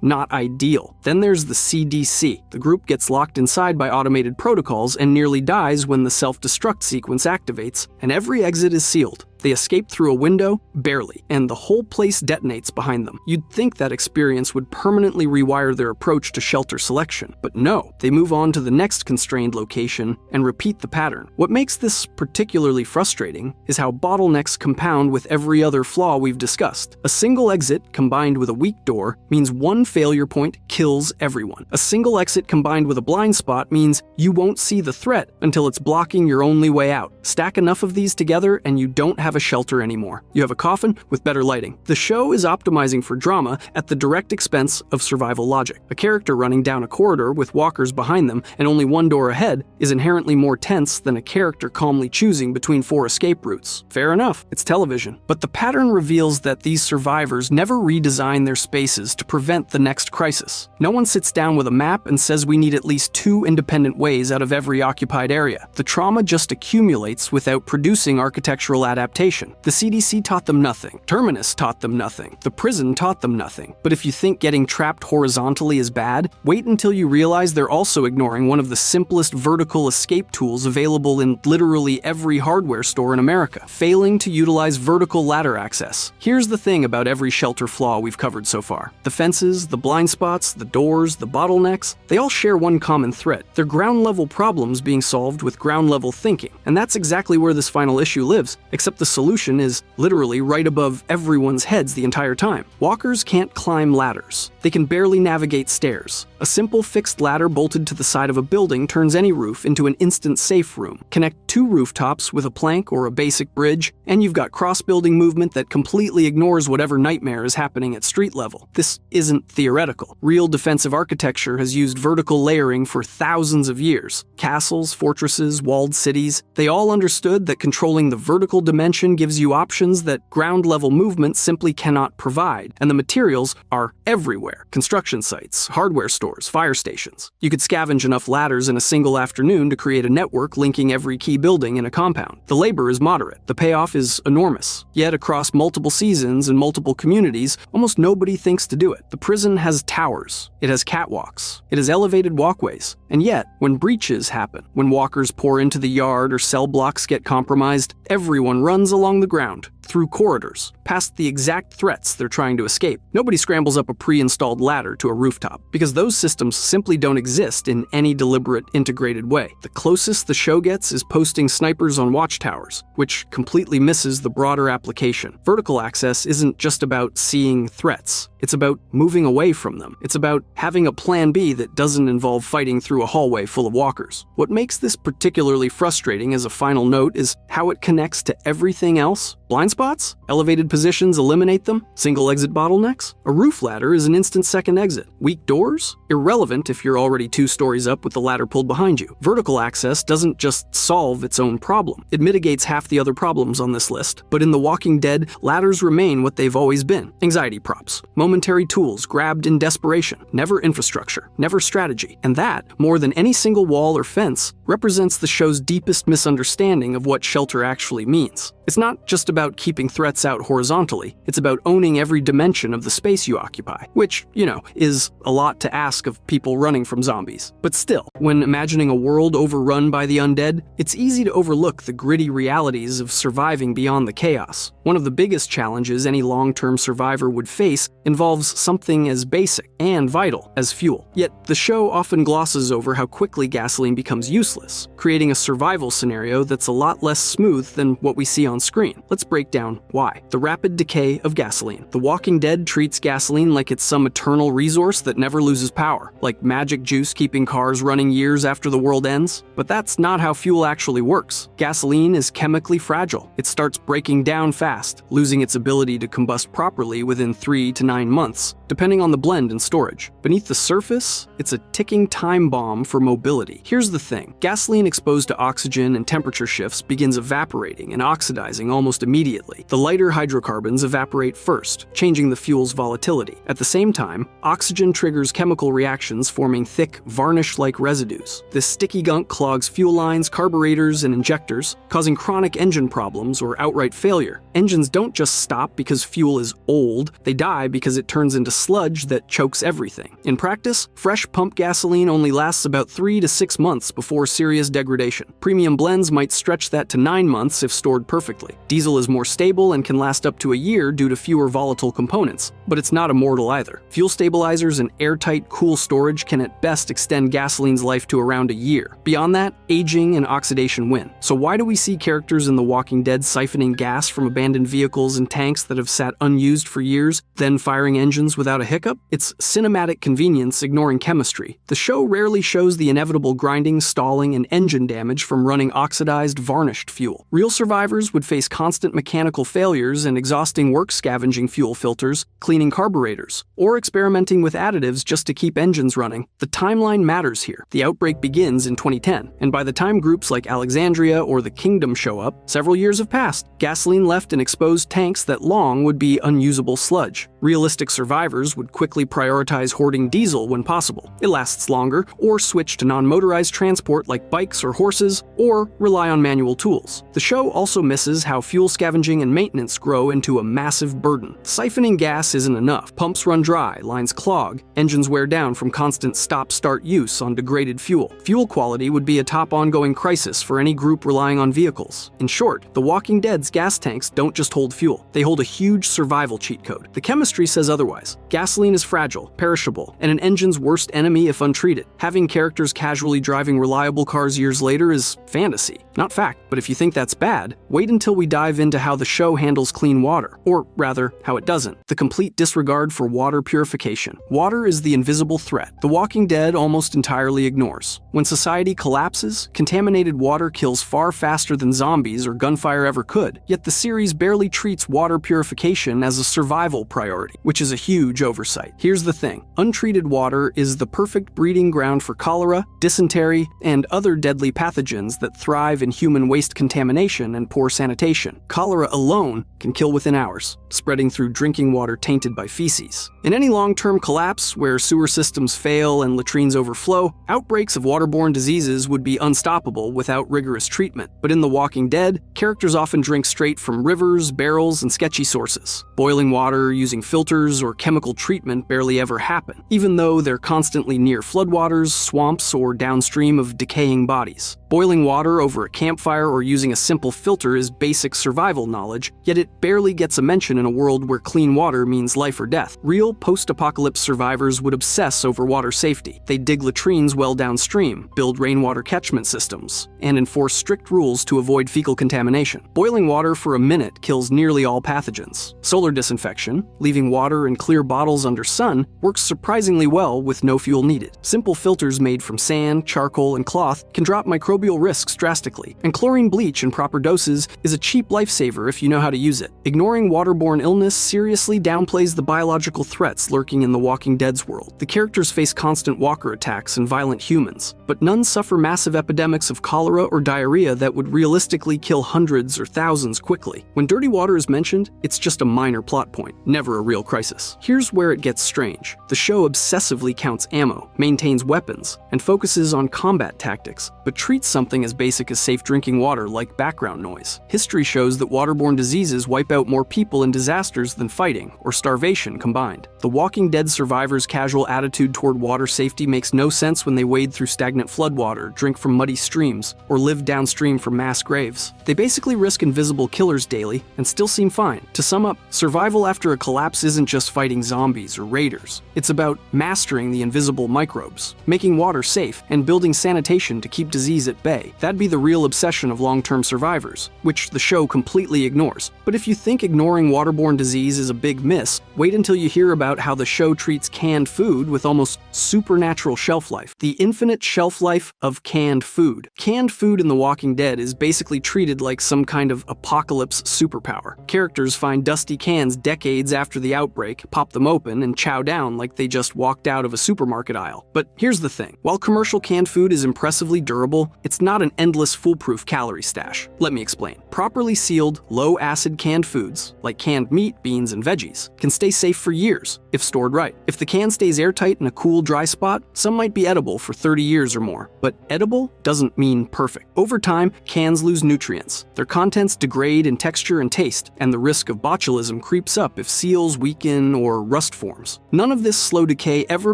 not ideal. Then there's the CDC. The group gets locked inside by automated protocols and nearly dies when the self-destruct sequence activates, and every exit is sealed. They escape through a window, barely, and the whole place detonates behind them. You'd think that experience would permanently rewire their approach to shelter selection, but no, they move on to the next constrained location and repeat the pattern. What makes this particularly frustrating is how bottlenecks compound with every other flaw we've discussed. A single exit combined with a weak door means one failure point kills everyone. A single exit combined with a blind spot means you won't see the threat until it's blocking your only way out. Stack enough of these together and you don't have a shelter anymore. You have a coffin with better lighting. The show is optimizing for drama at the direct expense of survival logic. A character running down a corridor with walkers behind them and only one door ahead is inherently more tense than a character calmly choosing between 4 escape routes. Fair enough, it's television. But the pattern reveals that these survivors never redesign their spaces to prevent the next crisis. No one sits down with a map and says we need at least 2 independent ways out of every occupied area. The trauma just accumulates without producing architectural adaptation. The CDC taught them nothing. Terminus taught them nothing. The prison taught them nothing. But if you think getting trapped horizontally is bad, wait until you realize they're also ignoring one of the simplest vertical escape tools available in literally every hardware store in America, failing to utilize vertical ladder access. Here's the thing about every shelter flaw we've covered so far. The fences, the blind spots, the doors, the bottlenecks, they all share one common thread. They're ground-level problems being solved with ground-level thinking. And that's exactly where this final issue lives, except the solution is literally right above everyone's heads the entire time. Walkers can't climb ladders. They can barely navigate stairs. A simple fixed ladder bolted to the side of a building turns any roof into an instant safe room. Connect 2 rooftops with a plank or a basic bridge, and you've got cross-building movement that completely ignores whatever nightmare is happening at street level. This isn't theoretical. Real defensive architecture has used vertical layering for thousands of years. Castles, fortresses, walled cities, they all understood that controlling the vertical dimension gives you options that ground-level movement simply cannot provide, and the materials are everywhere. Construction sites, hardware stores, fire stations. You could scavenge enough ladders in a single afternoon to create a network linking every key building in a compound. The labor is moderate. The payoff is enormous. Yet across multiple seasons and multiple communities, almost nobody thinks to do it. The prison has towers. It has catwalks. It has elevated walkways. And yet, when breaches happen, when walkers pour into the yard or cell blocks get compromised, everyone runs along the ground. through corridors, past the exact threats they're trying to escape. Nobody scrambles up a pre-installed ladder to a rooftop, because those systems simply don't exist in any deliberate, integrated way. The closest the show gets is posting snipers on watchtowers, which completely misses the broader application. Vertical access isn't just about seeing threats. It's about moving away from them. It's about having a plan B that doesn't involve fighting through a hallway full of walkers. What makes this particularly frustrating as a final note is how it connects to everything else. Blind spots? Elevated positions eliminate them? Single exit bottlenecks? A roof ladder is an instant second exit. Weak doors? Irrelevant if you're already 2 stories up with the ladder pulled behind you. Vertical access doesn't just solve its own problem. It mitigates half the other problems on this list. But in The Walking Dead, ladders remain what they've always been. Anxiety props. Momentary tools grabbed in desperation. Never infrastructure. Never strategy. And that, more than any single wall or fence, represents the show's deepest misunderstanding of what shelter actually means. It's not just about keeping threats out horizontally, it's about owning every dimension of the space you occupy, which, is a lot to ask of people running from zombies. But still, when imagining a world overrun by the undead, it's easy to overlook the gritty realities of surviving beyond the chaos. One of the biggest challenges any long-term survivor would face involves something as basic and vital as fuel. Yet, the show often glosses over how quickly gasoline becomes useless, creating a survival scenario that's a lot less smooth than what we see on screen. Let's break down why. The rapid decay of gasoline. The Walking Dead treats gasoline like it's some eternal resource that never loses power, like magic juice keeping cars running years after the world ends. But that's not how fuel actually works. Gasoline is chemically fragile. It starts breaking down fast, losing its ability to combust properly within 3 to 9 months, depending on the blend and storage. Beneath the surface, it's a ticking time bomb for mobility. Here's the thing. Gasoline exposed to oxygen and temperature shifts begins evaporating and oxidizing almost immediately. The lighter hydrocarbons evaporate first, changing the fuel's volatility. At the same time, oxygen triggers chemical reactions forming thick, varnish-like residues. This sticky gunk clogs fuel lines, carburetors, and injectors, causing chronic engine problems or outright failure. Engines don't just stop because fuel is old, they die because it turns into sludge that chokes everything. In practice, fresh pump gasoline only lasts about 3 to 6 months before serious degradation. Premium blends might stretch that to 9 months if stored perfectly. Diesel is more stable and can last up to a year due to fewer volatile components, but it's not immortal either. Fuel stabilizers and airtight, cool storage can at best extend gasoline's life to around a year. Beyond that, aging and oxidation win. So why do we see characters in The Walking Dead siphoning gas from abandoned vehicles and tanks that have sat unused for years, then firing engines without a hiccup? It's cinematic convenience ignoring chemistry. The show rarely shows the inevitable grinding, stalling, and engine damage from running oxidized, varnished fuel. Real survivors would face constant mechanical failures and exhausting work scavenging fuel filters, cleaning carburetors, or experimenting with additives just to keep engines running. The timeline matters here. The outbreak begins in 2010, and by the time groups like Alexandria or the Kingdom show up, several years have passed. Gasoline left in exposed tanks that long would be unusable sludge. Realistic survivors would quickly prioritize hoarding diesel when possible. It lasts longer, or switch to non-motorized transport like bikes or horses, or rely on manual tools. The show also misses how fuel scavenging and maintenance grow into a massive burden. Siphoning gas isn't enough. Pumps run dry, lines clog, engines wear down from constant stop-start use on degraded fuel. Fuel quality would be a top ongoing crisis for any group relying on vehicles. In short, The Walking Dead's gas tanks don't just hold fuel. They hold a huge survival cheat code. The chemistry says otherwise. Gasoline is fragile, perishable, and an engine's worst enemy if untreated. Having characters casually driving reliable cars years later is fantasy, not fact. But if you think that's bad, wait until we dive into how the show handles clean water, or rather, how it doesn't. The complete disregard for water purification. Water is the invisible threat The Walking Dead almost entirely ignores. When society collapses, contaminated water kills far faster than zombies or gunfire ever could, yet the series barely treats water purification as a survival priority, which is a huge oversight. Here's the thing. Untreated water is the perfect breeding ground for cholera, dysentery, and other deadly pathogens that thrive in human waste contamination and poor sanitation. Cholera alone can kill within hours, spreading through drinking water tainted by feces. In any long-term collapse where sewer systems fail and latrines overflow, outbreaks of waterborne diseases would be unstoppable without rigorous treatment. But in The Walking Dead, characters often drink straight from rivers, barrels, and sketchy sources. Boiling water, using filters, or chemical treatment barely ever happen, even though they're constantly near floodwaters, swamps, or downstream of decaying bodies. Boiling water over a campfire or using a simple filter is basic survival knowledge, yet it barely gets a mention in a world where clean water means life or death. Real post-apocalypse survivors would obsess over water safety. They'd dig latrines well downstream, build rainwater catchment systems, and enforce strict rules to avoid fecal contamination. Boiling water for a minute kills nearly all pathogens. Solar disinfection, leaving water in clear bottles under sun, works surprisingly well with no fuel needed. Simple filters made from sand, charcoal, and cloth can drop microbial risks drastically, and chlorine bleach in proper doses is a cheap lifesaver if you know how to use it. Ignoring waterborne illness seriously downplays the biological threats lurking in The Walking Dead's world. The characters face constant walker attacks and violent humans, but none suffer massive epidemics of cholera or diarrhea that would realistically kill hundreds or thousands quickly. When dirty water is mentioned, it's just a minor plot point, never a real crisis. Here's where it gets strange. The show obsessively counts ammo, maintains weapons, and focuses on combat tactics, but treats something as basic as safe drinking water like background noise. History shows that waterborne diseases wipe out more people in disasters than fighting or starvation combined. The Walking Dead survivors' casual attitude toward water safety makes no sense when they wade through stagnant floodwater, drink from muddy streams, or live downstream from mass graves. They basically risk invisible killers daily and still seem fine. To sum up, survival after a collapse isn't just fighting zombies or raiders. It's about mastering the invisible microbes, making water safe, and building sanitation to keep disease at bay. That'd be the real obsession of long-term survivors, which the show completely ignores. But if you think ignoring waterborne disease is a big miss, wait until you hear about how the show treats canned food with almost supernatural shelf life. The infinite shelf life of canned food. Canned food in The Walking Dead is basically treated like some kind of apocalypse superpower. Characters find dusty cans decades after the outbreak, pop them open, and chow down like they just walked out of a supermarket aisle. But here's the thing. While commercial canned food is impressively durable, it's not an endless foolproof calorie stash. Let me explain. Properly sealed, low-acid canned foods, like canned meat, beans, and veggies, can stay safe for years if stored right. If the can stays airtight in a cool, dry spot, some might be edible for 30 years or more. But edible doesn't mean perfect. Over time, cans lose nutrients. Their contents degrade in texture and taste, and the risk of botulism creeps up if seals weaken or rust forms. None of this slow decay ever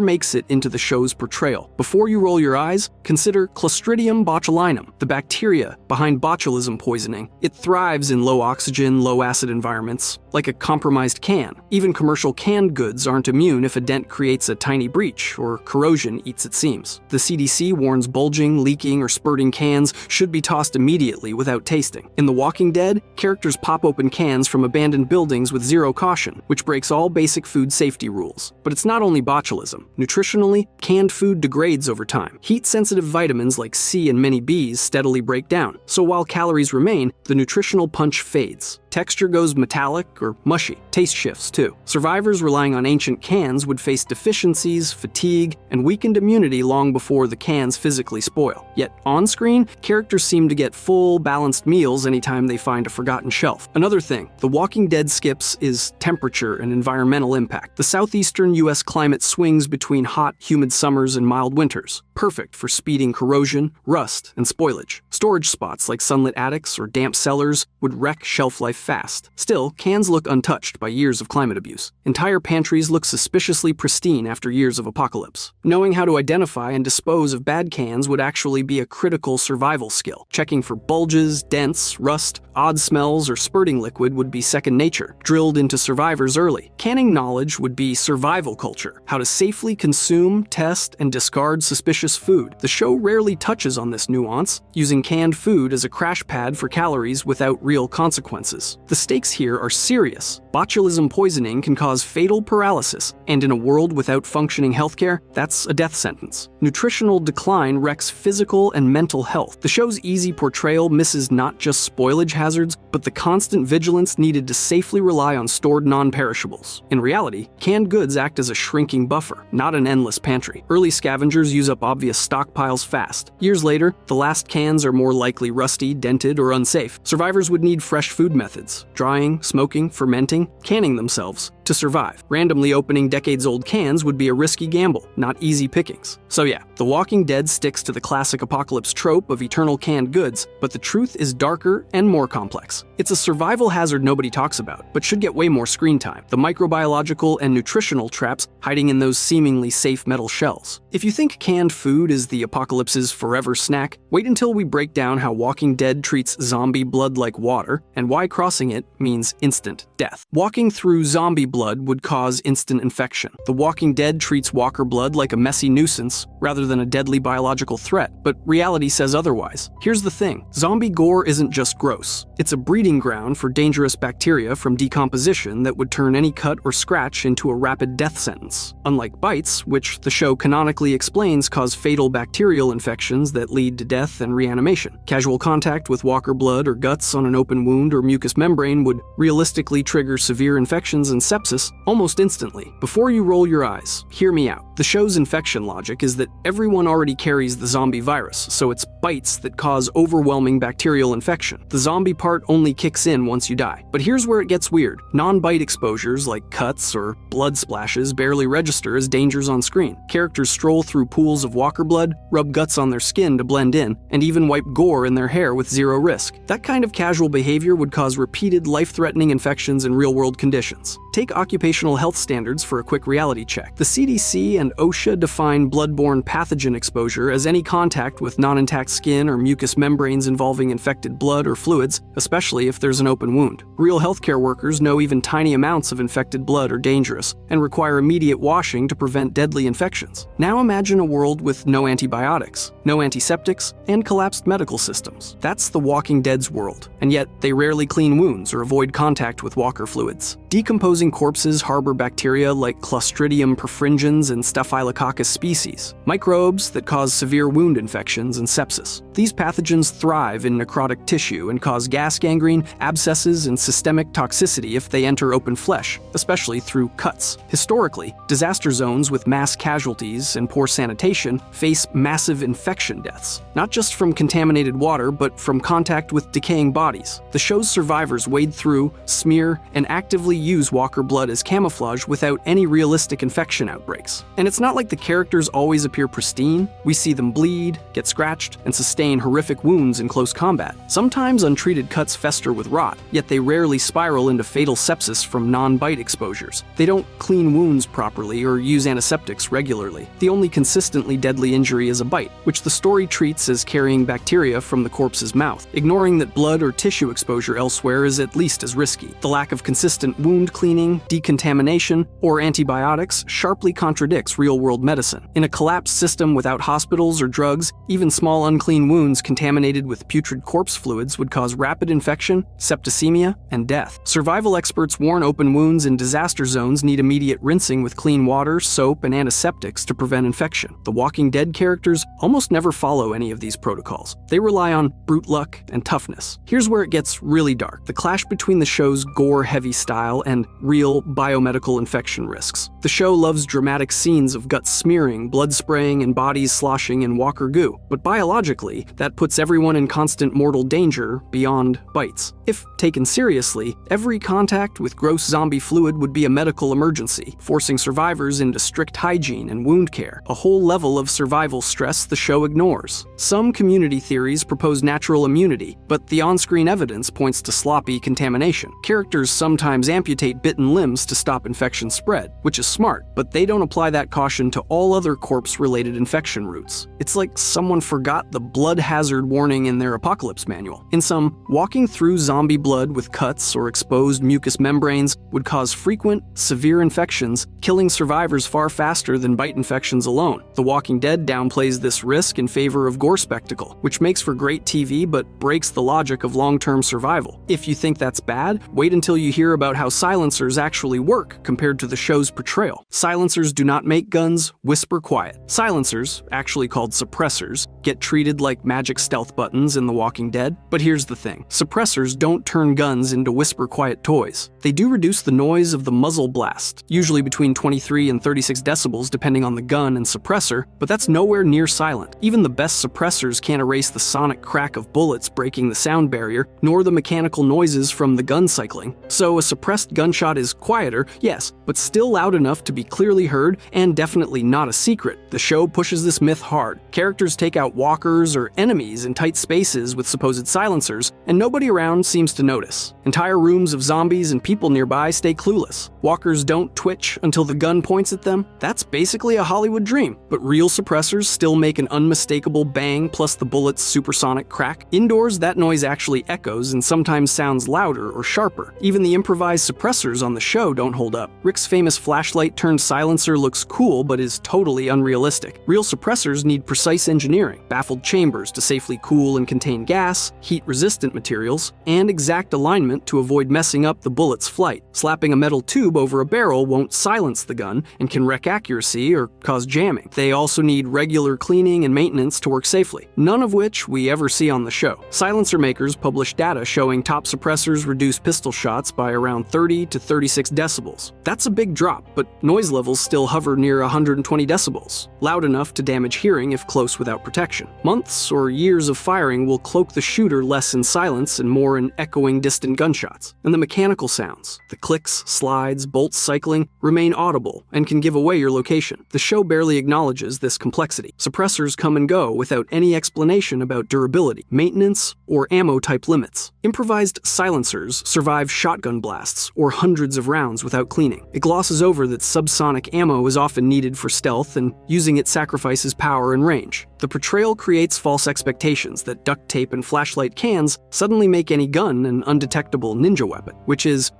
makes it into the show's portrayal. Before you roll your eyes, consider Clostridium botulinum, the bacteria behind botulism poisoning. It thrives in low-oxygen, low-acid environments, like a compromised can. Even commercial canned goods aren't immune if a dent creates a tiny breach or corrosion eats its seams. The CDC warns bulging, leaking, or spurting cans should be tossed immediately without tasting. In The Walking Dead, characters pop open cans from abandoned buildings with zero caution, which breaks all basic food safety rules. But it's not only botulism. Nutritionally, canned food degrades over time. Heat-sensitive vitamins like C and many Bs steadily break down, so while calories remain, the nutritional punch fades. Texture goes metallic or mushy. Taste shifts, too. Survivors relying on ancient cans would face deficiencies, fatigue, and weakened immunity long before the cans physically spoil. Yet, on-screen, characters seem to get full, balanced meals anytime they find a forgotten shelf. Another thing The Walking Dead skips is temperature and environmental impact. The southeastern U.S. climate swings between hot, humid summers and mild winters, perfect for speeding corrosion, rust, and spoilage. Storage spots like sunlit attics or damp cellars would wreck shelf life fast. Still, cans look untouched by years of climate abuse. Entire pantries look suspiciously pristine after years of apocalypse. Knowing how to identify and dispose of bad cans would actually be a critical survival skill. Checking for bulges, dents, rust, odd smells, or spurting liquid would be second nature, drilled into survivors early. Canning knowledge would be survival culture, how to safely consume, test, and discard suspicious food. The show rarely touches on this nuance, using canned food as a crash pad for calories without real consequences. The stakes here are serious. Botulism poisoning can cause fatal paralysis, and in a world without functioning healthcare, that's a death sentence. Nutritional decline wrecks physical and mental health. The show's easy portrayal misses not just spoilage hazards, but the constant vigilance needed to safely rely on stored non-perishables. In reality, canned goods act as a shrinking buffer, not an endless pantry. Early scavengers use up obvious stockpiles fast. Years later, the last cans are more likely rusty, dented, or unsafe. Survivors would need fresh food methods methods: drying, smoking, fermenting, canning themselves to survive. Randomly opening decades-old cans would be a risky gamble, not easy pickings. So yeah, The Walking Dead sticks to the classic apocalypse trope of eternal canned goods, but the truth is darker and more complex. It's a survival hazard nobody talks about, but should get way more screen time: the microbiological and nutritional traps hiding in those seemingly safe metal shells. If you think canned food is the apocalypse's forever snack, wait until we break down how Walking Dead treats zombie blood like water, and why crossing it means instant death. Walking through zombie blood would cause instant infection. The Walking Dead treats walker blood like a messy nuisance rather than a deadly biological threat, but reality says otherwise. Here's the thing: zombie gore isn't just gross. It's a breeding ground for dangerous bacteria from decomposition that would turn any cut or scratch into a rapid death sentence. Unlike bites, which the show canonically explains cause fatal bacterial infections that lead to death and reanimation. Casual contact with walker blood or guts on an open wound or mucous membrane would realistically trigger severe infections and sepsis almost instantly. Before you roll your eyes, hear me out. The show's infection logic is that everyone already carries the zombie virus, so it's bites that cause overwhelming bacterial infection. The zombie part only kicks in once you die. But here's where it gets weird. Non-bite exposures like cuts or blood splashes barely register as dangers on screen. Characters stroll through pools of walker blood, rub guts on their skin to blend in, and even wipe gore in their hair with zero risk. That kind of casual behavior would cause repeated life-threatening infections in real-world conditions. Take occupational health standards for a quick reality check. The CDC and OSHA define bloodborne pathogen exposure as any contact with non-intact skin or mucous membranes involving infected blood or fluids, especially if there's an open wound. Real healthcare workers know even tiny amounts of infected blood are dangerous and require immediate washing to prevent deadly infections. Now imagine a world with no antibiotics, no antiseptics, and collapsed medical systems. That's The Walking Dead's world, and yet they rarely clean wounds or avoid contact with walker fluids. Decomposing corpses harbor bacteria like Clostridium perfringens and Staphylococcus species, microbes that cause severe wound infections and sepsis. These pathogens thrive in necrotic tissue and cause gas gangrene, abscesses, and systemic toxicity if they enter open flesh, especially through cuts. Historically, disaster zones with mass casualties and poor sanitation face massive infection deaths, not just from contaminated water, but from contact with decaying bodies. The show's survivors wade through, smear, and actively use walker blood as camouflage without any realistic infection outbreaks. And it's not like the characters always appear pristine. We see them bleed, get scratched, and sustain horrific wounds in close combat. Sometimes untreated cuts fester with rot, yet they rarely spiral into fatal sepsis from non-bite exposures. They don't clean wounds properly or use antiseptics regularly. The only consistently deadly injury is a bite, which the story treats as carrying bacteria from the corpse's mouth, ignoring that blood or tissue exposure elsewhere is at least as risky. The lack of consistent wound cleaning, decontamination, or antibiotics sharply contradicts real-world medicine. In a collapsed system without hospitals or drugs, even small unclean wounds contaminated with putrid corpse fluids would cause rapid infection, septicemia, and death. Survival experts warn open wounds in disaster zones need immediate rinsing with clean water, soap, and antiseptics to prevent infection. The Walking Dead characters almost never follow any of these protocols. They rely on brute luck and toughness. Here's where it gets really dark: the clash between the show's gore-heavy style and real biomedical infection risks. The show loves dramatic scenes of guts smearing, blood spraying, and bodies sloshing in walker goo, but biologically, that puts everyone in constant mortal danger beyond bites. If taken seriously, every contact with gross zombie fluid would be a medical emergency, forcing survivors into strict hygiene and wound care, a whole level of survival stress the show ignores. Some community theories propose natural immunity, but the on-screen evidence points to sloppy contamination. Characters sometimes amputate bitten limbs to stop infection spread, which is smart, but they don't apply that caution to all other corpse-related infection routes. It's like someone forgot the blood hazard warning in their apocalypse manual. In sum, walking through zombie blood with cuts or exposed mucous membranes would cause frequent, severe infections, killing survivors far faster than bite infections alone. The Walking Dead downplays this risk in favor of gore spectacle, which makes for great TV but breaks the logic of long-term survival. If you think that's bad, wait until you hear about how silencers actually work compared to the show's portrayal. Silencers do not make guns whisper quiet. Silencers, actually called suppressors, get treated like magic stealth buttons in The Walking Dead. But here's the thing. Suppressors don't turn guns into whisper-quiet toys. They do reduce the noise of the muzzle blast, usually between 23 and 36 decibels depending on the gun and suppressor, but that's nowhere near silent. Even the best suppressors can't erase the sonic crack of bullets breaking the sound barrier, nor the mechanical noises from the gun cycling. So a suppressed gunshot is quieter, yes, but still loud enough to be clearly heard, and definitely not a secret. The show pushes this myth hard. Characters take out walkers or enemies in tight spaces with supposed silencers, and nobody around seems to notice. Entire rooms of zombies and people nearby stay clueless. Walkers don't twitch until the gun points at them. That's basically a Hollywood dream, but real suppressors still make an unmistakable bang plus the bullet's supersonic crack. Indoors, that noise actually echoes and sometimes sounds louder or sharper. Even the improvised suppressors on the show don't hold up. Rick's famous flashlight turned silencer looks cool but is totally unrealistic. Real suppressors need precise engineering, baffled chambers to safely cool and contain gas, heat-resistant materials, and exact alignment to avoid messing up the bullet's flight. Slapping a metal tube over a barrel won't silence the gun and can wreck accuracy or cause jamming. They also need regular cleaning and maintenance to work safely, none of which we ever see on the show. Silencer makers publish data showing top suppressors reduce pistol shots by around 30 to 36 decibels. That's a big drop, but noise levels still hover near 120 decibels, loud enough to damage hearing if close without protection. Months or years of firing will cloak the shooter less in silence and more in echoing distant gunshots. And the mechanical sounds, the clicks, slides, bolts cycling, remain audible and can give away your location. The show barely acknowledges this complexity. Suppressors come and go without any explanation about durability, maintenance, or ammo type limits. Improvised silencers survive shotgun blasts or hundreds of rounds without cleaning. It glosses over that subsonic ammo is often needed for stealth, and using it sacrifices power and range. The portrayal creates false expectations that duct tape and flashlight cans suddenly make any gun an undetectable ninja weapon, which is,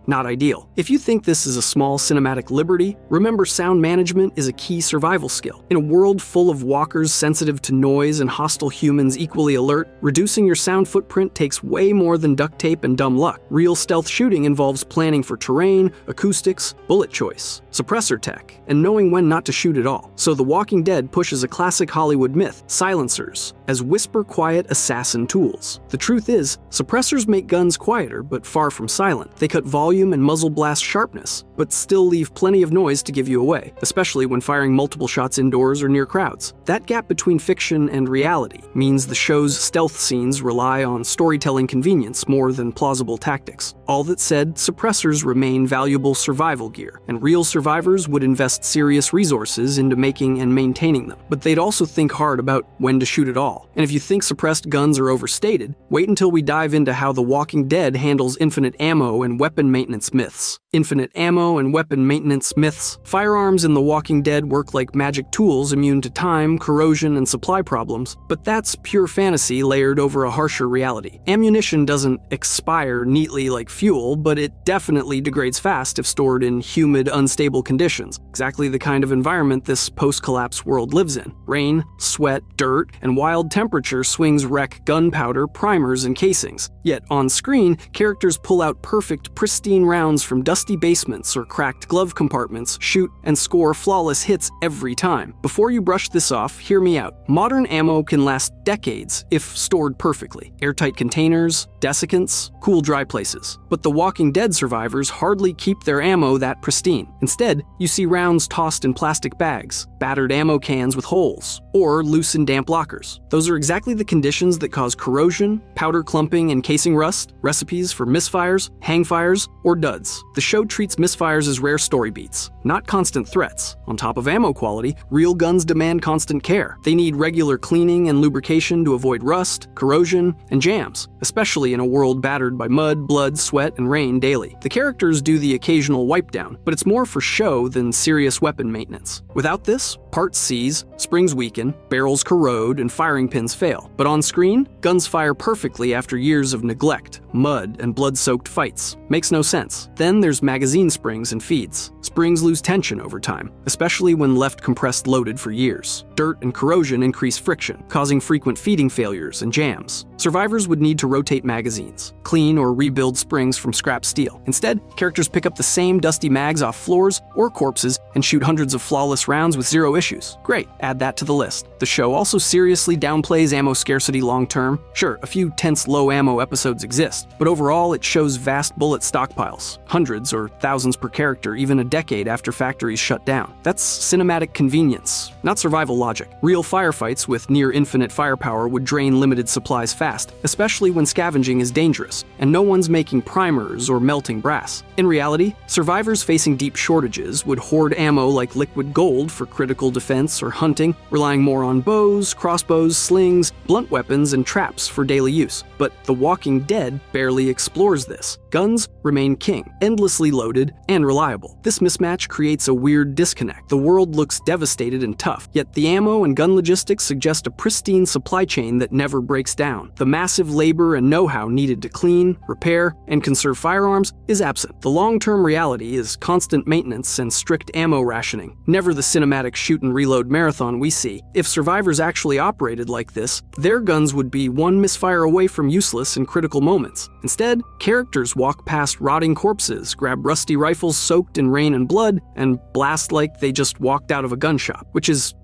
not ideal. If you think this is a small cinematic liberty, remember sound management is a key survival skill. In a world full of walkers sensitive to noise and hostile humans equally alert, reducing your sound footprint takes way more than duct tape and dumb luck. Real stealth shooting involves planning for terrain, acoustics, bullet choice, suppressor tech, and knowing when not to shoot at all. So The Walking Dead pushes a classic Hollywood myth, silencers, as whisper-quiet assassin tools. The truth is, suppressors make guns quieter but far from silent. They cut volume and muzzle blast sharpness, but still leave plenty of noise to give you away, especially when firing multiple shots indoors or near crowds. That gap between fiction and reality means the show's stealth scenes rely on storytelling convenience more than plausible tactics. All that said, suppressors remain valuable survival gear, and real survivors would invest serious resources into making and maintaining them. But they'd also think hard about when to shoot at all. And if you think suppressed guns are overstated, wait until we dive into how The Walking Dead handles infinite ammo and weapon maintenance myths. Infinite ammo and weapon maintenance myths. Firearms in The Walking Dead work like magic tools immune to time, corrosion, and supply problems, but that's pure fantasy layered over a harsher reality. Ammunition doesn't expire neatly like fuel, but it definitely degrades fast if stored in humid, unstable conditions. Exactly the kind of environment this post-collapse world lives in. Rain, sweat, dirt, and wild temperature swings wreck gunpowder, primers, and casings. Yet on screen, characters pull out perfect, pristine rounds from dusty basements or cracked glove compartments, shoot, and score flawless hits every time. Before you brush this off, hear me out. Modern ammo can last decades if stored perfectly. Airtight containers, desiccants, cool dry places. But The Walking Dead survivors hardly keep their ammo that pristine. Instead, you see rounds tossed in plastic bags, battered ammo cans with holes, or loose and damp lockers. Those are exactly the conditions that cause corrosion, powder clumping, and casing rust, recipes for misfires, hangfires, or duds. The show treats misfires as rare story beats, not constant threats. On top of ammo quality, real guns demand constant care. They need regular cleaning and lubrication to avoid rust, corrosion, and jams, especially in a world battered by mud, blood, sweat, and rain daily. The characters do the occasional wipe down, but it's more for show than serious weapon maintenance. Without this, parts seize, springs weaken, barrels corrode, and firing pins fail. But on screen, guns fire perfectly after years of neglect, mud, and blood-soaked fights. Makes no sense. Then there's magazine springs and feeds. Springs lose tension over time, especially when left compressed loaded for years. Dirt and corrosion increase friction, causing frequent feeding failures and jams. Survivors would need to rotate magazines, clean or rebuild springs from scrap steel. Instead, characters pick up the same dusty mags off floors or corpses and shoot hundreds of flawless rounds with zero issues. Great, add that to the list. The show also seriously downplays ammo scarcity long-term. Sure, a few tense low ammo episodes exist, but overall it shows vast bullet stockpiles, hundreds or thousands per character even a decade after factories shut down. That's cinematic convenience, not survival logic. Real firefights with near-infinite firepower would drain limited supplies fast, especially when scavenging is dangerous, and no one's making primers or melting brass. In reality, survivors facing deep shortages would hoard ammo like liquid gold for critical defense or hunting, relying more on bows, crossbows, slings, blunt weapons, and traps for daily use. But The Walking Dead barely explores this. Guns remain king, endlessly loaded and reliable. This mismatch creates a weird disconnect. The world looks devastated and tough, yet the ammo and gun logistics suggest a pristine supply chain that never breaks down. The massive labor and know-how needed to clean, repair, and conserve firearms is absent. The long-term reality is constant maintenance and strict ammo rationing, never the cinematic shoot-and-reload marathon we see. If survivors actually operated like this, their guns would be one misfire away from useless in critical moments. Instead, characters walk past rotting corpses, grab rusty rifles soaked in rain and blood, and blast like they just walked out of a gun shop, which is,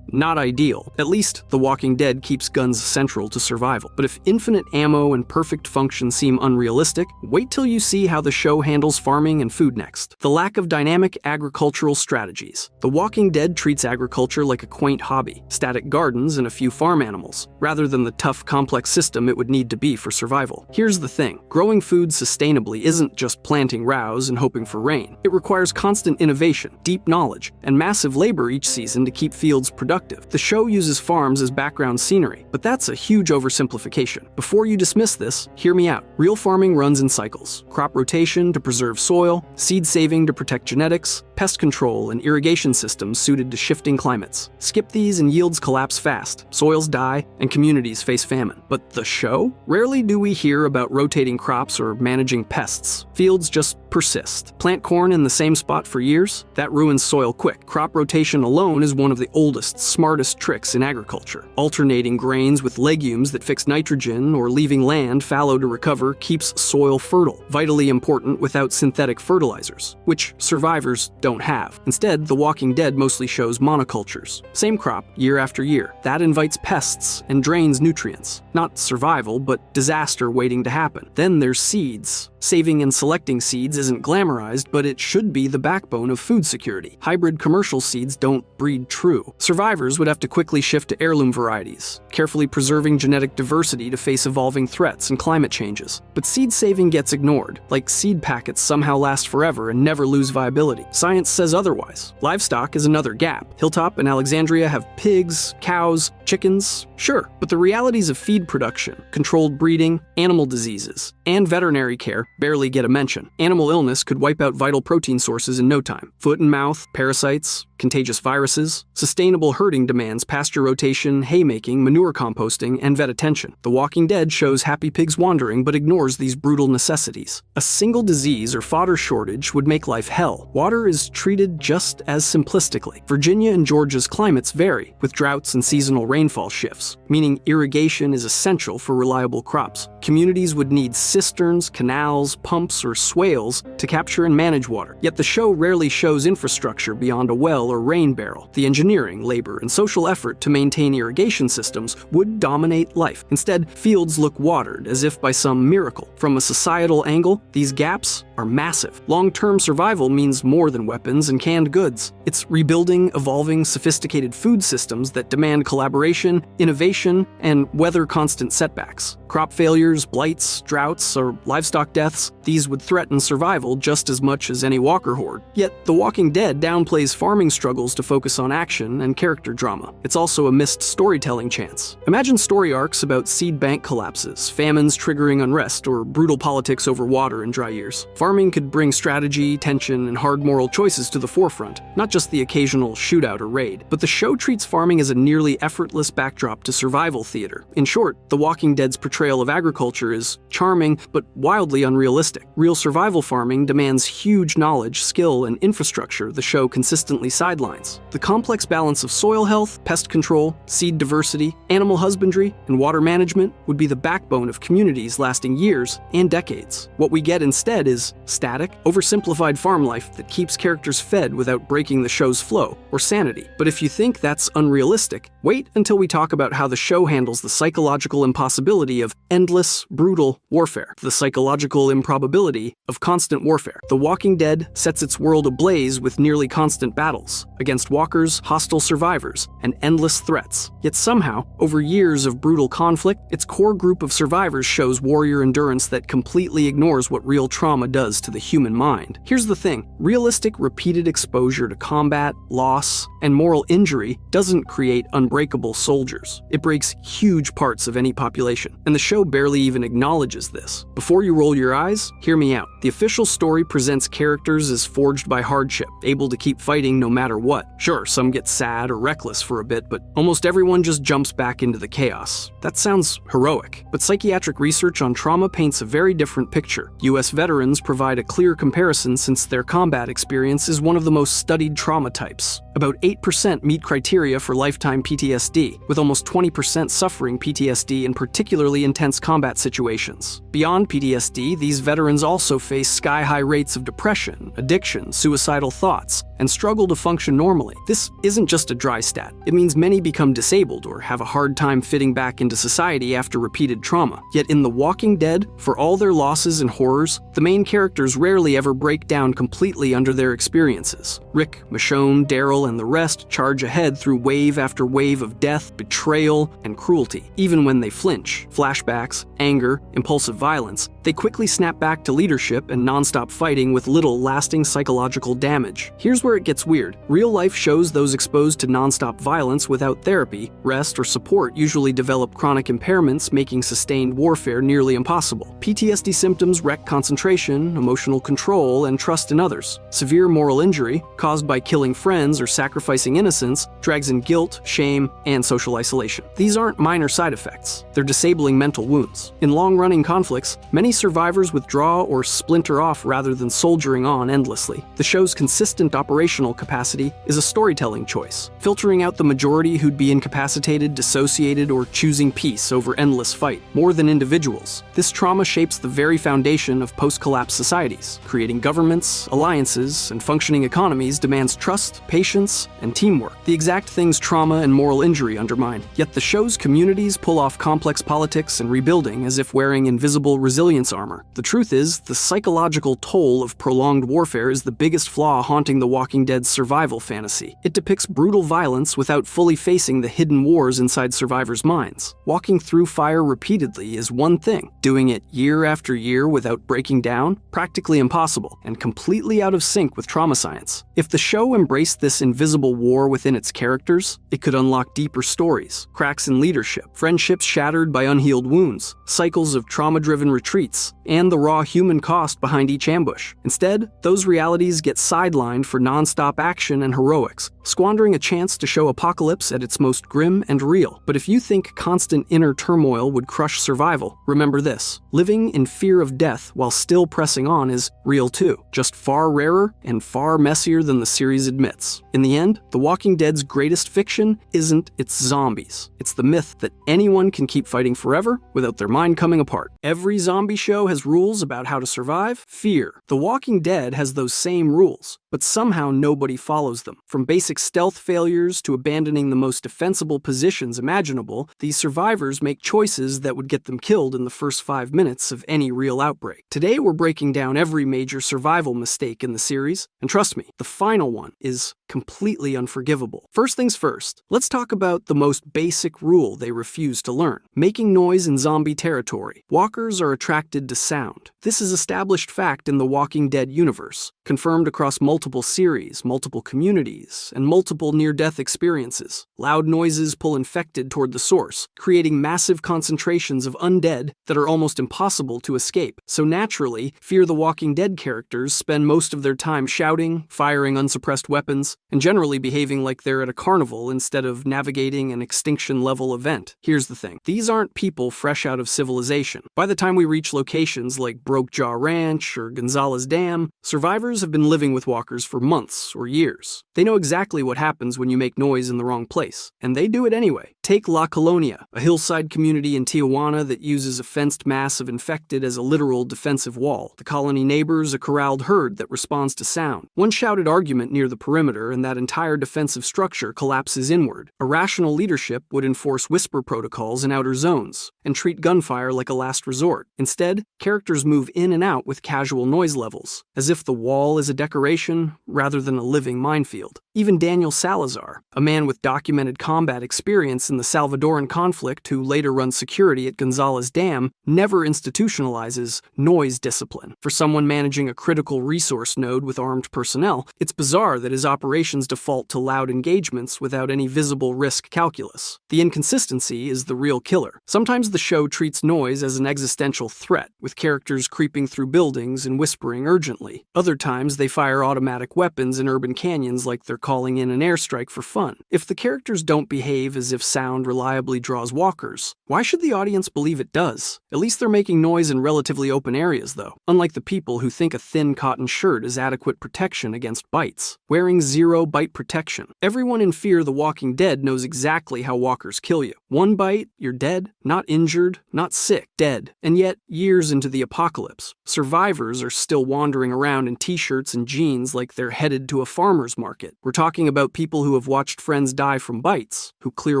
not ideal. At least The Walking Dead keeps guns central to survival. But if infinite ammo and perfect function seem unrealistic, wait till you see how the show handles farming and food next. The lack of dynamic agricultural strategies. The Walking Dead treats agriculture like a quaint hobby, static gardens and a few farm animals, rather than the tough, complex system it would need to be for survival. Here's the thing, growing food sustainably isn't just planting rows and hoping for rain. It requires constant innovation, deep knowledge, and massive labor each season to keep fields productive. The show uses farms as background scenery, but that's a huge oversimplification. Before you dismiss this, hear me out. Real farming runs in cycles. Crop rotation to preserve soil, seed saving to protect genetics, pest control and irrigation systems suited to shifting climates. Skip these and yields collapse fast, soils die, and communities face famine. But the show? Rarely do we hear about rotating crops or managing pests. Fields just persist. Plant corn in the same spot for years? That ruins soil quick. Crop rotation alone is one of the oldest, smartest tricks in agriculture. Alternating grains with legumes that fix nitrogen or leaving land fallow to recover keeps soil fertile, vitally important without synthetic fertilizers, which survivors don't have. Instead, The Walking Dead mostly shows monocultures. Same crop, year after year. That invites pests and drains nutrients. Not survival, but disaster waiting to happen. Then there's seeds. Saving and selecting seeds isn't glamorized, but it should be the backbone of food security. Hybrid commercial seeds don't breed true. Survivors would have to quickly shift to heirloom varieties, carefully preserving genetic diversity to face evolving threats and climate changes. But seed saving gets ignored, like seed packets somehow last forever and never lose viability. Science says otherwise. Livestock is another gap. Hilltop and Alexandria have pigs, cows, chickens, sure, but the realities of feed production, controlled breeding, animal diseases, and veterinary care barely get a mention. Animal illness could wipe out vital protein sources in no time. Foot and mouth, parasites, contagious viruses. Sustainable herding demands pasture rotation, haymaking, manure composting, and vet attention. The Walking Dead shows happy pigs wandering but ignores these brutal necessities. A single disease or fodder shortage would make life hell. Water is treated just as simplistically. Virginia and Georgia's climates vary, with droughts and seasonal rainfall shifts, meaning irrigation is essential for reliable crops. Communities would need cisterns, canals, pumps, or swales to capture and manage water. Yet the show rarely shows infrastructure beyond a well or rain barrel. The engineering, labor, and social effort to maintain irrigation systems would dominate life. Instead, fields look watered as if by some miracle. From a societal angle, these gaps are massive. Long-term survival means more than weapons and canned goods. It's rebuilding evolving, sophisticated food systems that demand collaboration, innovation, and weather constant setbacks. Crop failures, blights, droughts, or livestock deaths, these would threaten survival just as much as any walker horde. Yet, The Walking Dead downplays farming struggles to focus on action and character drama. It's also a missed storytelling chance. Imagine story arcs about seed bank collapses, famines triggering unrest, or brutal politics over water in dry years. Farming Farming could bring strategy, tension, and hard moral choices to the forefront, not just the occasional shootout or raid. But the show treats farming as a nearly effortless backdrop to survival theater. In short, The Walking Dead's portrayal of agriculture is charming, but wildly unrealistic. Real survival farming demands huge knowledge, skill, and infrastructure the show consistently sidelines. The complex balance of soil health, pest control, seed diversity, animal husbandry, and water management would be the backbone of communities lasting years and decades. What we get instead is static, oversimplified farm life that keeps characters fed without breaking the show's flow or sanity. But if you think that's unrealistic, wait until we talk about how the show handles the psychological impossibility of endless, brutal warfare, the psychological improbability of constant warfare. The Walking Dead sets its world ablaze with nearly constant battles against walkers, hostile survivors, and endless threats. Yet somehow, over years of brutal conflict, its core group of survivors shows warrior endurance that completely ignores what real trauma does to the human mind. Here's the thing: realistic, repeated exposure to combat, loss, and moral injury doesn't create unbreakable soldiers. It breaks huge parts of any population, and the show barely even acknowledges this. Before you roll your eyes, hear me out. The official story presents characters as forged by hardship, able to keep fighting no matter what. Sure, some get sad or reckless for a bit, but almost everyone just jumps back into the chaos. That sounds heroic, but psychiatric research on trauma paints a very different picture. US veterans provide a clear comparison since their combat experience is one of the most studied trauma types. About 8% meet criteria for lifetime PTSD, with almost 20% suffering PTSD in particularly intense combat situations. Beyond PTSD, these veterans also face sky-high rates of depression, addiction, suicidal thoughts, and struggle to function normally. This isn't just a dry stat. It means many become disabled or have a hard time fitting back into society after repeated trauma. Yet in The Walking Dead, for all their losses and horrors, the main characters rarely ever break down completely under their experiences. Rick, Michonne, Daryl, and the rest charge ahead through wave after wave of death, betrayal, and cruelty. Even when they flinch, flashbacks, anger, impulsive violence, they quickly snap back to leadership and non-stop fighting with little lasting psychological damage. Here's where it gets weird. Real life shows those exposed to non-stop violence without therapy, rest, or support usually develop chronic impairments, making sustained warfare nearly impossible. PTSD symptoms wreck concentration, emotional control, and trust in others. Severe moral injury, caused by killing friends or sacrificing innocence, drags in guilt, shame, and social isolation. These aren't minor side effects. They're disabling mental wounds. In long-running conflicts, many survivors withdraw or splinter off rather than soldiering on endlessly. The show's consistent operational capacity is a storytelling choice, filtering out the majority who'd be incapacitated, dissociated, or choosing peace over endless fight. More than individuals, this trauma shapes the very foundation of post-collapse societies. Creating governments, alliances, and functioning economies demands trust, patience, and teamwork, the exact things trauma and moral injury undermine. Yet the show's communities pull off complex politics and rebuilding as if wearing invisible resilience armor. The truth is, the psychological toll of prolonged warfare is the biggest flaw haunting The Walking Dead's survival fantasy. It depicts brutal violence without fully facing the hidden wars inside survivors' minds. Walking through fire repeatedly is one thing. Doing it year after year without breaking down? Practically impossible, and completely out of sync with trauma science. If the show embraced this invisible war within its characters, it could unlock deeper stories, cracks in leadership, friendships shattered by unhealed wounds, cycles of trauma-driven retreats, and the raw human cost behind each ambush. Instead, those realities get sidelined for non-stop action and heroics, squandering a chance to show apocalypse at its most grim and real. But if you think constant inner turmoil would crush survival, remember this: living in fear of death while still pressing on is real too, just far rarer and far messier than the series admits. In the end, The Walking Dead's greatest fiction isn't its zombies. It's the myth that anyone can keep fighting forever without their mind coming apart. Every zombie show has rules about how to survive. Fear. The Walking Dead has those same rules, but somehow nobody follows them. From basic stealth failures to abandoning the most defensible positions imaginable, these survivors make choices that would get them killed in the first 5 minutes of any real outbreak. Today we're breaking down every major survival mistake in the series, and trust me, the final one is completely unforgivable. First things first, let's talk about the most basic rule they refuse to learn: making noise in zombie territory. Walkers are attracted to sound. This is established fact in the Walking Dead universe, confirmed across multiple series, multiple communities, and multiple near-death experiences. Loud noises pull infected toward the source, creating massive concentrations of undead that are almost impossible to escape. So naturally, Fear the Walking Dead characters spend most of their time shouting, firing unsuppressed weapons, and generally behaving like they're at a carnival instead of navigating an extinction-level event. Here's the thing. These aren't people fresh out of civilization. By the time we reach locations like Broke Jaw Ranch or Gonzales Dam, survivors have been living with walkers for months or years. They know exactly what happens when you make noise in the wrong place, and they do it anyway. Take La Colonia, a hillside community in Tijuana that uses a fenced mass of infected as a literal defensive wall. The colony neighbors a corralled herd that responds to sound. One shouted argument near the perimeter and that entire defensive structure collapses inward. Irrational leadership would enforce whisper protocols in outer zones and treat gunfire like a last resort. Instead, characters move in and out with casual noise levels, as if the wall is a decoration rather than a living minefield. Even Daniel Salazar, a man with documented combat experience in the Salvadoran conflict who later runs security at Gonzales Dam, never institutionalizes noise discipline. For someone managing a critical resource node with armed personnel, it's bizarre that his operations default to loud engagements without any visible risk calculus. The inconsistency is the real killer. Sometimes the show treats noise as an existential threat, with characters creeping through buildings and whispering urgently. Other times they fire automatic weapons in urban canyons like they're calling in an airstrike for fun. If the characters don't behave as if sound reliably draws walkers, why should the audience believe it does? At least they're making noise in relatively open areas, though, unlike the people who think a thin cotton shirt is adequate protection against bites. Wearing zero bite protection. Everyone in Fear the Walking Dead knows exactly how walkers kill you. One bite, you're dead, not injured, not sick, dead. And yet, years into the apocalypse, survivors are still wandering around in t-shirts and jeans like they're headed to a farmer's market. We're talking about people who have watched friends die from bites, who clear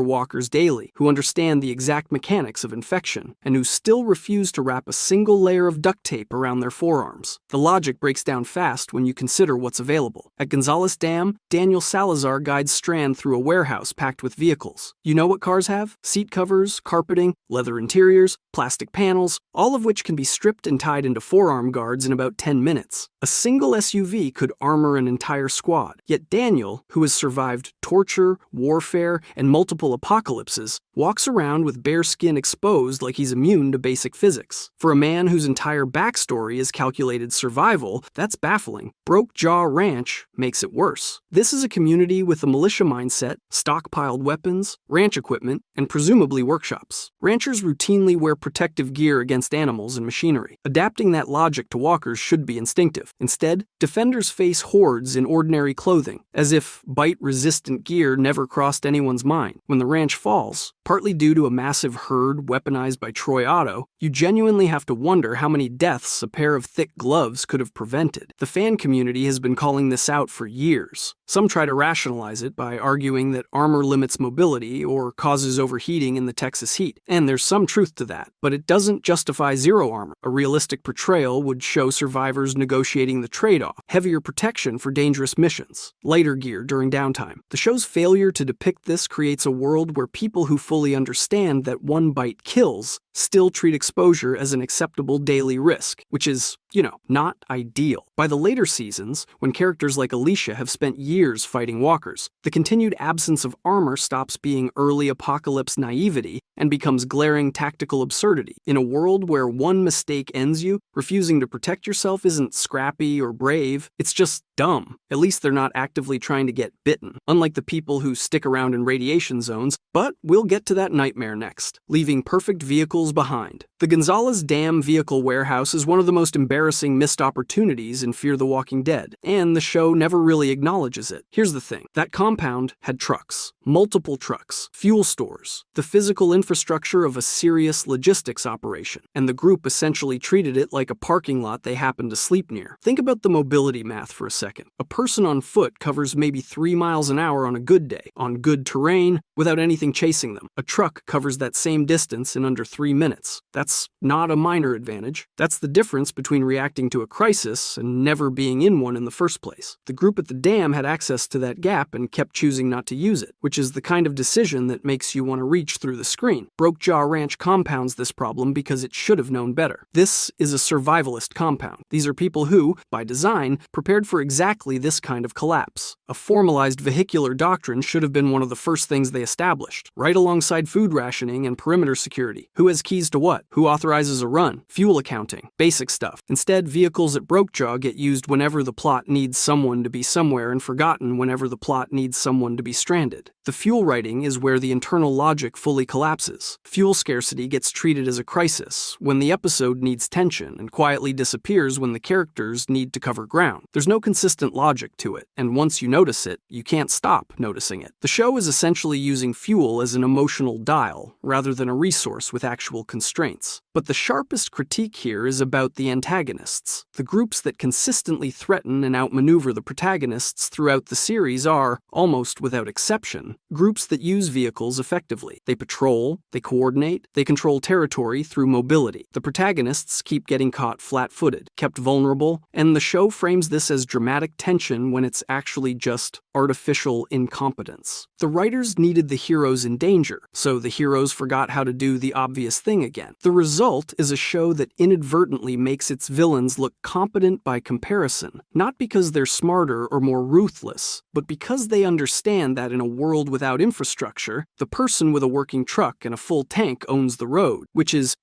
walkers daily, who understand the exact mechanics of infection, and who still refuse to wrap a single layer of duct tape around their forearms. The logic breaks down fast when you consider what's available. At Gonzales Dam, Daniel Salazar guides Strand through a warehouse packed with vehicles. You know what cars have? Seat covers, carpeting, leather interiors, plastic panels, all of which can be stripped and tied into forearm guards in about 10 minutes. A single SUV could armor an entire squad. Yet Daniel, who has survived torture, warfare, and multiple apocalypses, walks around with bare skin exposed like he's immune to basic physics. For a man whose entire backstory is calculated survival, that's baffling. Broke Jaw Ranch makes it worse. This is a community with a militia mindset, stockpiled weapons, ranch equipment, and presumably workshops. Ranchers routinely wear protective gear against animals and machinery. Adapting that logic to walkers should be instinctive. Instead, defenders face hordes in ordinary clothing, as if bite-resistant gear never crossed anyone's mind. When the ranch falls, partly due to a massive herd weaponized by Troy Otto, you genuinely have to wonder how many deaths a pair of thick gloves could have prevented. The fan community has been calling this out for years. Some try to rationalize it by arguing that armor limits mobility or causes overheating in the Texas heat. And there's some truth to that, but it doesn't justify zero armor. A realistic portrayal would show survivors negotiating the trade-off: heavier protection for dangerous missions, lighter gear during downtime. The show's failure to depict this creates a world where people who fully understand that one bite kills still treat exposure as an acceptable daily risk, which is, not ideal. By the later seasons, when characters like Alicia have spent years fighting walkers, the continued absence of armor stops being early apocalypse naivety and becomes glaring tactical absurdity. In a world where one mistake ends you, refusing to protect yourself isn't scrappy or brave, it's just dumb. At least they're not actively trying to get bitten, unlike the people who stick around in radiation zones, but we'll get to that nightmare next, leaving perfect vehicles behind. The Gonzales Dam vehicle warehouse is one of the most embarrassing missed opportunities in Fear the Walking Dead, and the show never really acknowledges it. Here's the thing. That compound had trucks, multiple trucks, fuel stores, the physical infrastructure of a serious logistics operation, and the group essentially treated it like a parking lot they happened to sleep near. Think about the mobility math for a second. A person on foot covers maybe 3 miles an hour on a good day, on good terrain, without anything chasing them. A truck covers that same distance in under 3 minutes. That's not a minor advantage. That's the difference between reacting to a crisis and never being in one in the first place. The group at the dam had access to that gap and kept choosing not to use it, which is the kind of decision that makes you want to reach through the screen. Broke Jaw Ranch compounds this problem because it should have known better. This is a survivalist compound. These are people who, by design, prepared for exactly this kind of collapse. A formalized vehicular doctrine should have been one of the first things they established, right alongside food rationing and perimeter security. Who has keys to what? Who authorizes a run? Fuel accounting. Basic stuff. Instead, vehicles at Brokejaw get used whenever the plot needs someone to be somewhere and forgotten whenever the plot needs someone to be stranded. The fuel writing is where the internal logic fully collapses. Fuel scarcity gets treated as a crisis when the episode needs tension and quietly disappears when the characters need to cover ground. There's no consistent logic to it, and once you notice it, you can't stop noticing it. The show is essentially using fuel as an emotional dial rather than a resource with actual constraints. But the sharpest critique here is about the antagonists. The groups that consistently threaten and outmaneuver the protagonists throughout the series are, almost without exception, groups that use vehicles effectively. They patrol, they coordinate, they control territory through mobility. The protagonists keep getting caught flat-footed, kept vulnerable, and the show frames this as dramatic tension when it's actually just artificial incompetence. The writers needed the heroes in danger, so the heroes forgot how to do the obvious thing again. The result is a show that inadvertently makes its villains look competent by comparison, not because they're smarter or more ruthless, but because they understand that in a world without infrastructure, the person with a working truck and a full tank owns the road, which is,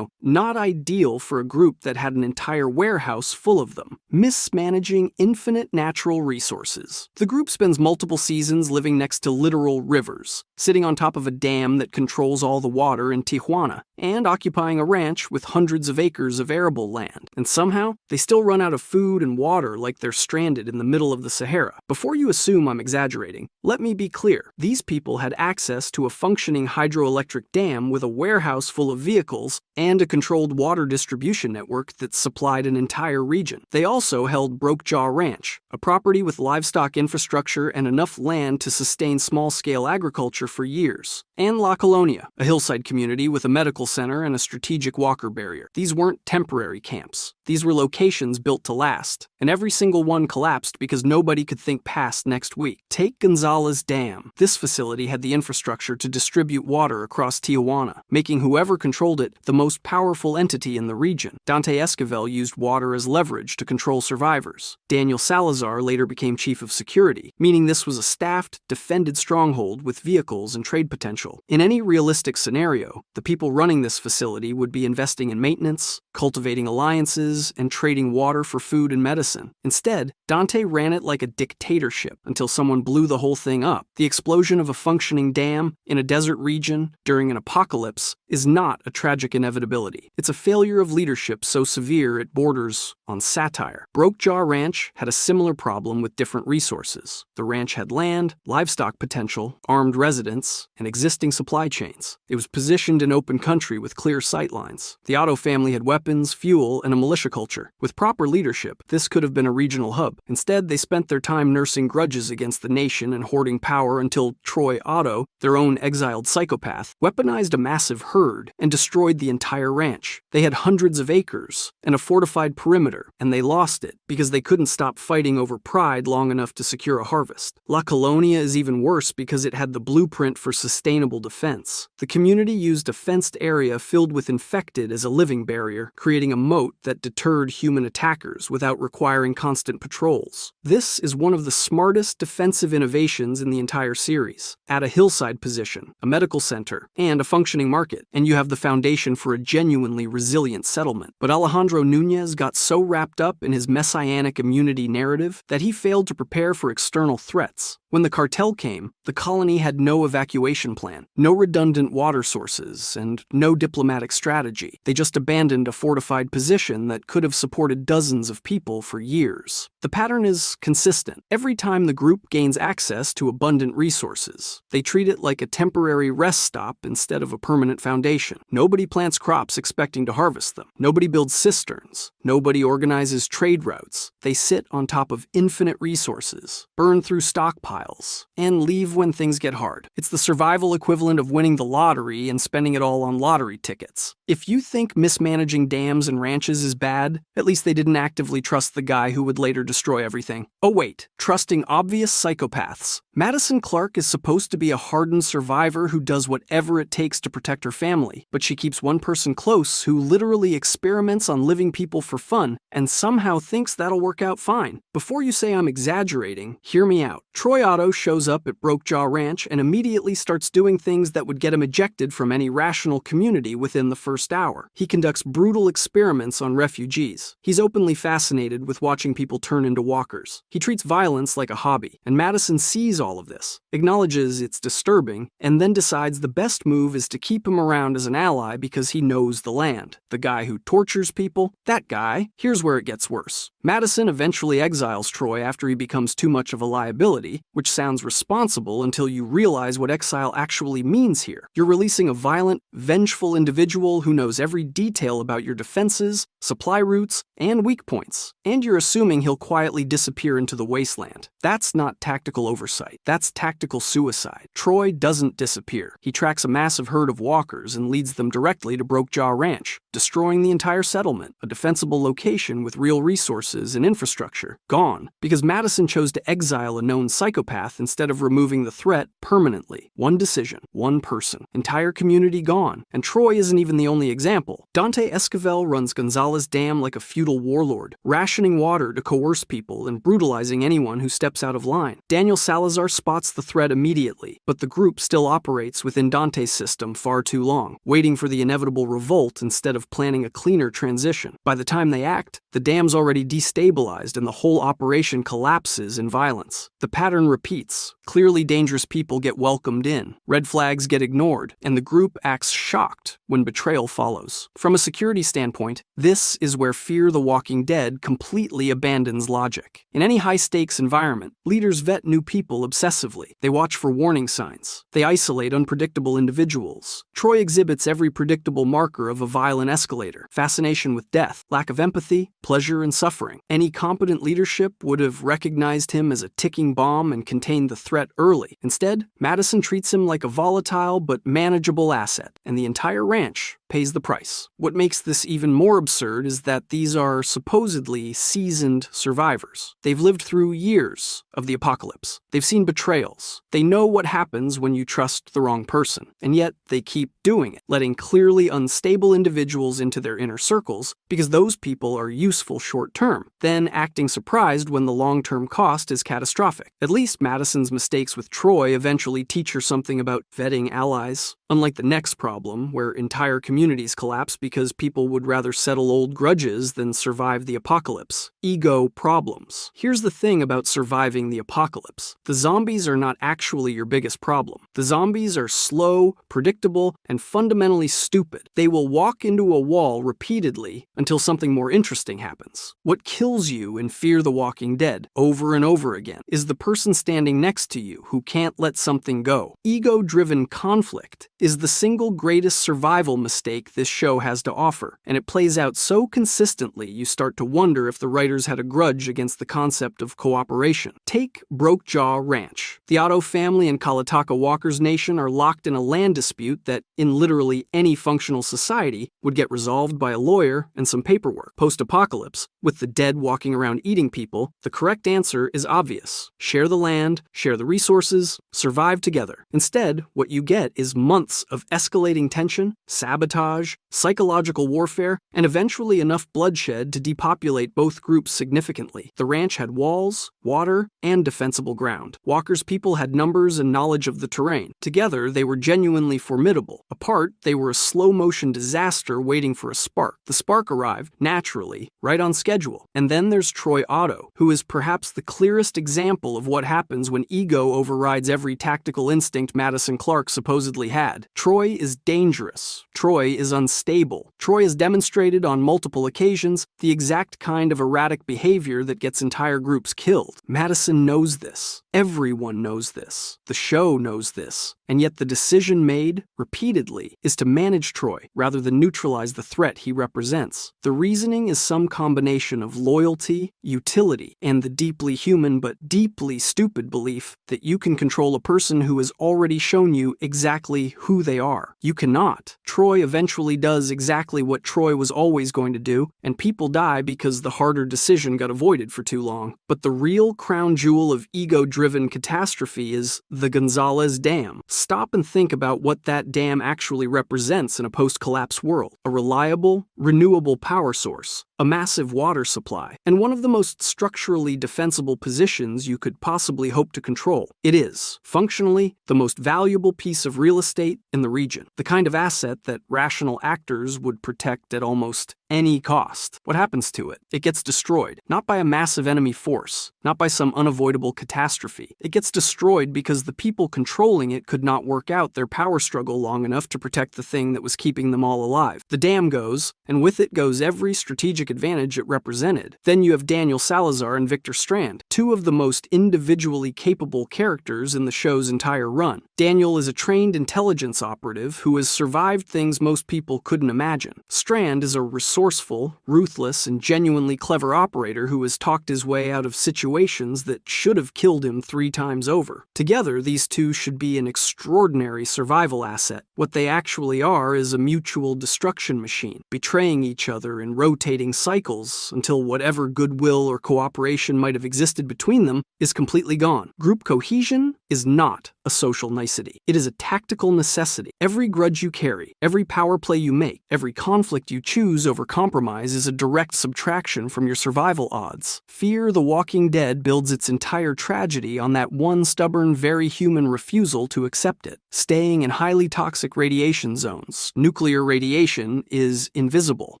not ideal for a group that had an entire warehouse full of them. Mismanaging infinite natural resources. The group spends multiple seasons living next to literal rivers, sitting on top of a dam that controls all the water in Tijuana, and occupying a ranch with hundreds of acres of arable land. And somehow, they still run out of food and water like they're stranded in the middle of the Sahara. Before you assume I'm exaggerating, let me be clear. These people had access to a functioning hydroelectric dam with a warehouse full of vehicles and a controlled water distribution network that supplied an entire region. They also held Brokejaw Ranch, a property with livestock infrastructure and enough land to sustain small-scale agriculture for years. And La Colonia, a hillside community with a medical center and a strategic walker barrier. These weren't temporary camps. These were locations built to last, and every single one collapsed because nobody could think past next week. Take Gonzales Dam. This facility had the infrastructure to distribute water across Tijuana, making whoever controlled it the most powerful entity in the region. Dante Esquivel used water as leverage to control survivors. Daniel Salazar later became chief of security, meaning this was a staffed, defended stronghold with vehicles and trade potential. In any realistic scenario, the people running this facility would be investing in maintenance, cultivating alliances, and trading water for food and medicine. Instead, Dante ran it like a dictatorship until someone blew the whole thing up. The explosion of a functioning dam in a desert region during an apocalypse is not a tragic inevitability. It's a failure of leadership so severe it borders on satire. Brokejaw Ranch had a similar problem with different resources. The ranch had land, livestock potential, armed residents, and existing supply chains. It was positioned in open country with clear sightlines. The Otto family had weapons, fuel, and a militia culture. With proper leadership, this could have been a regional hub. Instead, they spent their time nursing grudges against the nation and hoarding power until Troy Otto, their own exiled psychopath, weaponized a massive herd and destroyed the entire ranch. They had hundreds of acres and a fortified perimeter, and they lost it because they couldn't stop fighting over pride long enough to secure a harvest. La Colonia is even worse because it had the blueprint for sustainable defense. The community used a fenced area filled with infected as a living barrier, creating a moat that deterred human attackers without requiring constant patrols. This is one of the smartest defensive innovations in the entire series. Add a hillside position, a medical center, and a functioning market, and you have the foundation for a genuinely resilient settlement. But Alejandro Nunez got so wrapped up in his messianic immunity narrative that he failed to prepare for external threats. When the cartel came, the colony had no evacuation plan, no redundant water sources, and no diplomatic strategy. They just abandoned a fortified position that could have supported dozens of people for years. The pattern is consistent. Every time the group gains access to abundant resources, they treat it like a temporary rest stop instead of a permanent foundation. Nobody plants crops expecting to harvest them. Nobody builds cisterns. Nobody organizes trade routes. They sit on top of infinite resources, burn through stockpiles, stockpiles and leave when things get hard. It's the survival equivalent of winning the lottery and spending it all on lottery tickets. If you think mismanaging dams and ranches is bad, at least they didn't actively trust the guy who would later destroy everything. Oh wait, trusting obvious psychopaths. Madison Clark is supposed to be a hardened survivor who does whatever it takes to protect her family, but she keeps one person close who literally experiments on living people for fun and somehow thinks that'll work out fine. Before you say I'm exaggerating, hear me out. Troy Otto shows up at Brokejaw Ranch and immediately starts doing things that would get him ejected from any rational community within the first hour. He conducts brutal experiments on refugees. He's openly fascinated with watching people turn into walkers. He treats violence like a hobby, and Madison sees all of this, acknowledges it's disturbing, and then decides the best move is to keep him around as an ally because he knows the land. The guy who tortures people, that guy. Here's where it gets worse. Madison eventually exiles Troy after he becomes too much of a liability, which sounds responsible until you realize what exile actually means here. You're releasing a violent, vengeful individual who knows every detail about your defenses, supply routes, and weak points, and you're assuming he'll quietly disappear into the wasteland. That's not tactical oversight. That's tactical suicide. Troy doesn't disappear. He tracks a massive herd of walkers and leads them directly to Brokejaw Ranch, destroying the entire settlement, a defensible location with real resources and infrastructure, gone, because Madison chose to exile a known psychopath instead of removing the threat permanently. One decision, one person, entire community gone, and Troy isn't even the only example. Dante Esquivel runs Gonzales Dam like a feudal warlord, rationing water to coerce people and brutalizing anyone who steps out of line. Daniel Salazar spots the threat immediately, but the group still operates within Dante's system far too long, waiting for the inevitable revolt instead of planning a cleaner transition. By the time they act, the dam's already destabilized and the whole operation collapses in violence. The pattern repeats. Clearly dangerous people get welcomed in, red flags get ignored, and the group acts shocked when betrayal follows. From a security standpoint, this is where Fear the Walking Dead completely abandons logic. In any high-stakes environment, leaders vet new people obsessively. They watch for warning signs. They isolate unpredictable individuals. Troy exhibits every predictable marker of a violent escalator: fascination with death, lack of empathy, pleasure and suffering. Any competent leadership would have recognized him as a ticking bomb and contained the threat early. Instead, Madison treats him like a volatile but manageable asset, and the entire ranch pays the price. What makes this even more absurd is that these are supposedly seasoned survivors. They've lived through years of the apocalypse. They've seen betrayals. They know what happens when you trust the wrong person, and yet they keep doing it, letting clearly unstable individuals into their inner circles because those people are useful short-term, then acting surprised when the long-term cost is catastrophic. At least Madison's mistakes with Troy eventually teach her something about vetting allies. Unlike the next problem, where entire communities collapse because people would rather settle old grudges than survive the apocalypse. Ego problems. Here's the thing about surviving the apocalypse. The zombies are not actually your biggest problem. The zombies are slow, predictable, and fundamentally stupid. They will walk into a wall repeatedly until something more interesting happens. What kills you in Fear the Walking Dead, over and over again, is the person standing next to you who can't let something go. Ego-driven conflict is the single greatest survival mistake this show has to offer, and it plays out so consistently you start to wonder if the writers had a grudge against the concept of cooperation. Take Brokejaw Ranch. The Otto family and Kalataka Walkers Nation are locked in a land dispute that, in literally any functional society, would get resolved by a lawyer and some paperwork. Post-apocalypse, with the dead walking around eating people, the correct answer is obvious. Share the land, share the resources, survive together. Instead, what you get is months of escalating tension, sabotage, psychological warfare, and eventually enough bloodshed to depopulate both groups significantly. The ranch had walls, water, and defensible ground. Walker's people had numbers and knowledge of the terrain. Together, they were genuinely formidable. Apart, they were a slow-motion disaster waiting for a spark. The spark arrived, naturally, right on schedule. And then there's Troy Otto, who is perhaps the clearest example of what happens when ego overrides every tactical instinct Madison Clark supposedly had. Troy is dangerous. Troy Troy is unstable. Troy has demonstrated on multiple occasions the exact kind of erratic behavior that gets entire groups killed. Madison knows this. Everyone knows this. The show knows this. And yet the decision made, repeatedly, is to manage Troy rather than neutralize the threat he represents. The reasoning is some combination of loyalty, utility, and the deeply human but deeply stupid belief that you can control a person who has already shown you exactly who they are. You cannot. Troy eventually does exactly what Troy was always going to do, and people die because the harder decision got avoided for too long. But the real crown jewel of ego-driven catastrophe is the Gonzalez Dam. Stop and think about what that dam actually represents in a post-collapse world. A reliable, renewable power source, a massive water supply, and one of the most structurally defensible positions you could possibly hope to control. It is, functionally, the most valuable piece of real estate in the region, the kind of asset that rational actors would protect at almost any cost. What happens to it? It gets destroyed, not by a massive enemy force, not by some unavoidable catastrophe. It gets destroyed because the people controlling it could not work out their power struggle long enough to protect the thing that was keeping them all alive. The dam goes, and with it goes every strategic advantage it represented. Then you have Daniel Salazar and Victor Strand, two of the most individually capable characters in the show's entire run. Daniel is a trained intelligence operative who has survived things most people couldn't imagine. Strand is a resourceful, ruthless, and genuinely clever operator who has talked his way out of situations that should have killed him 3 times over. Together, these two should be an extraordinary survival asset. What they actually are is a mutual destruction machine, betraying each other in rotating cycles until whatever goodwill or cooperation might have existed between them is completely gone. Group cohesion is not a social nicety. It is a tactical necessity. Every grudge you carry, every power play you make, every conflict you choose over compromise is a direct subtraction from your survival odds. Fear the Walking Dead builds its entire tragedy on that one stubborn, very human refusal to accept it. Staying in highly toxic radiation zones, nuclear radiation is invisible,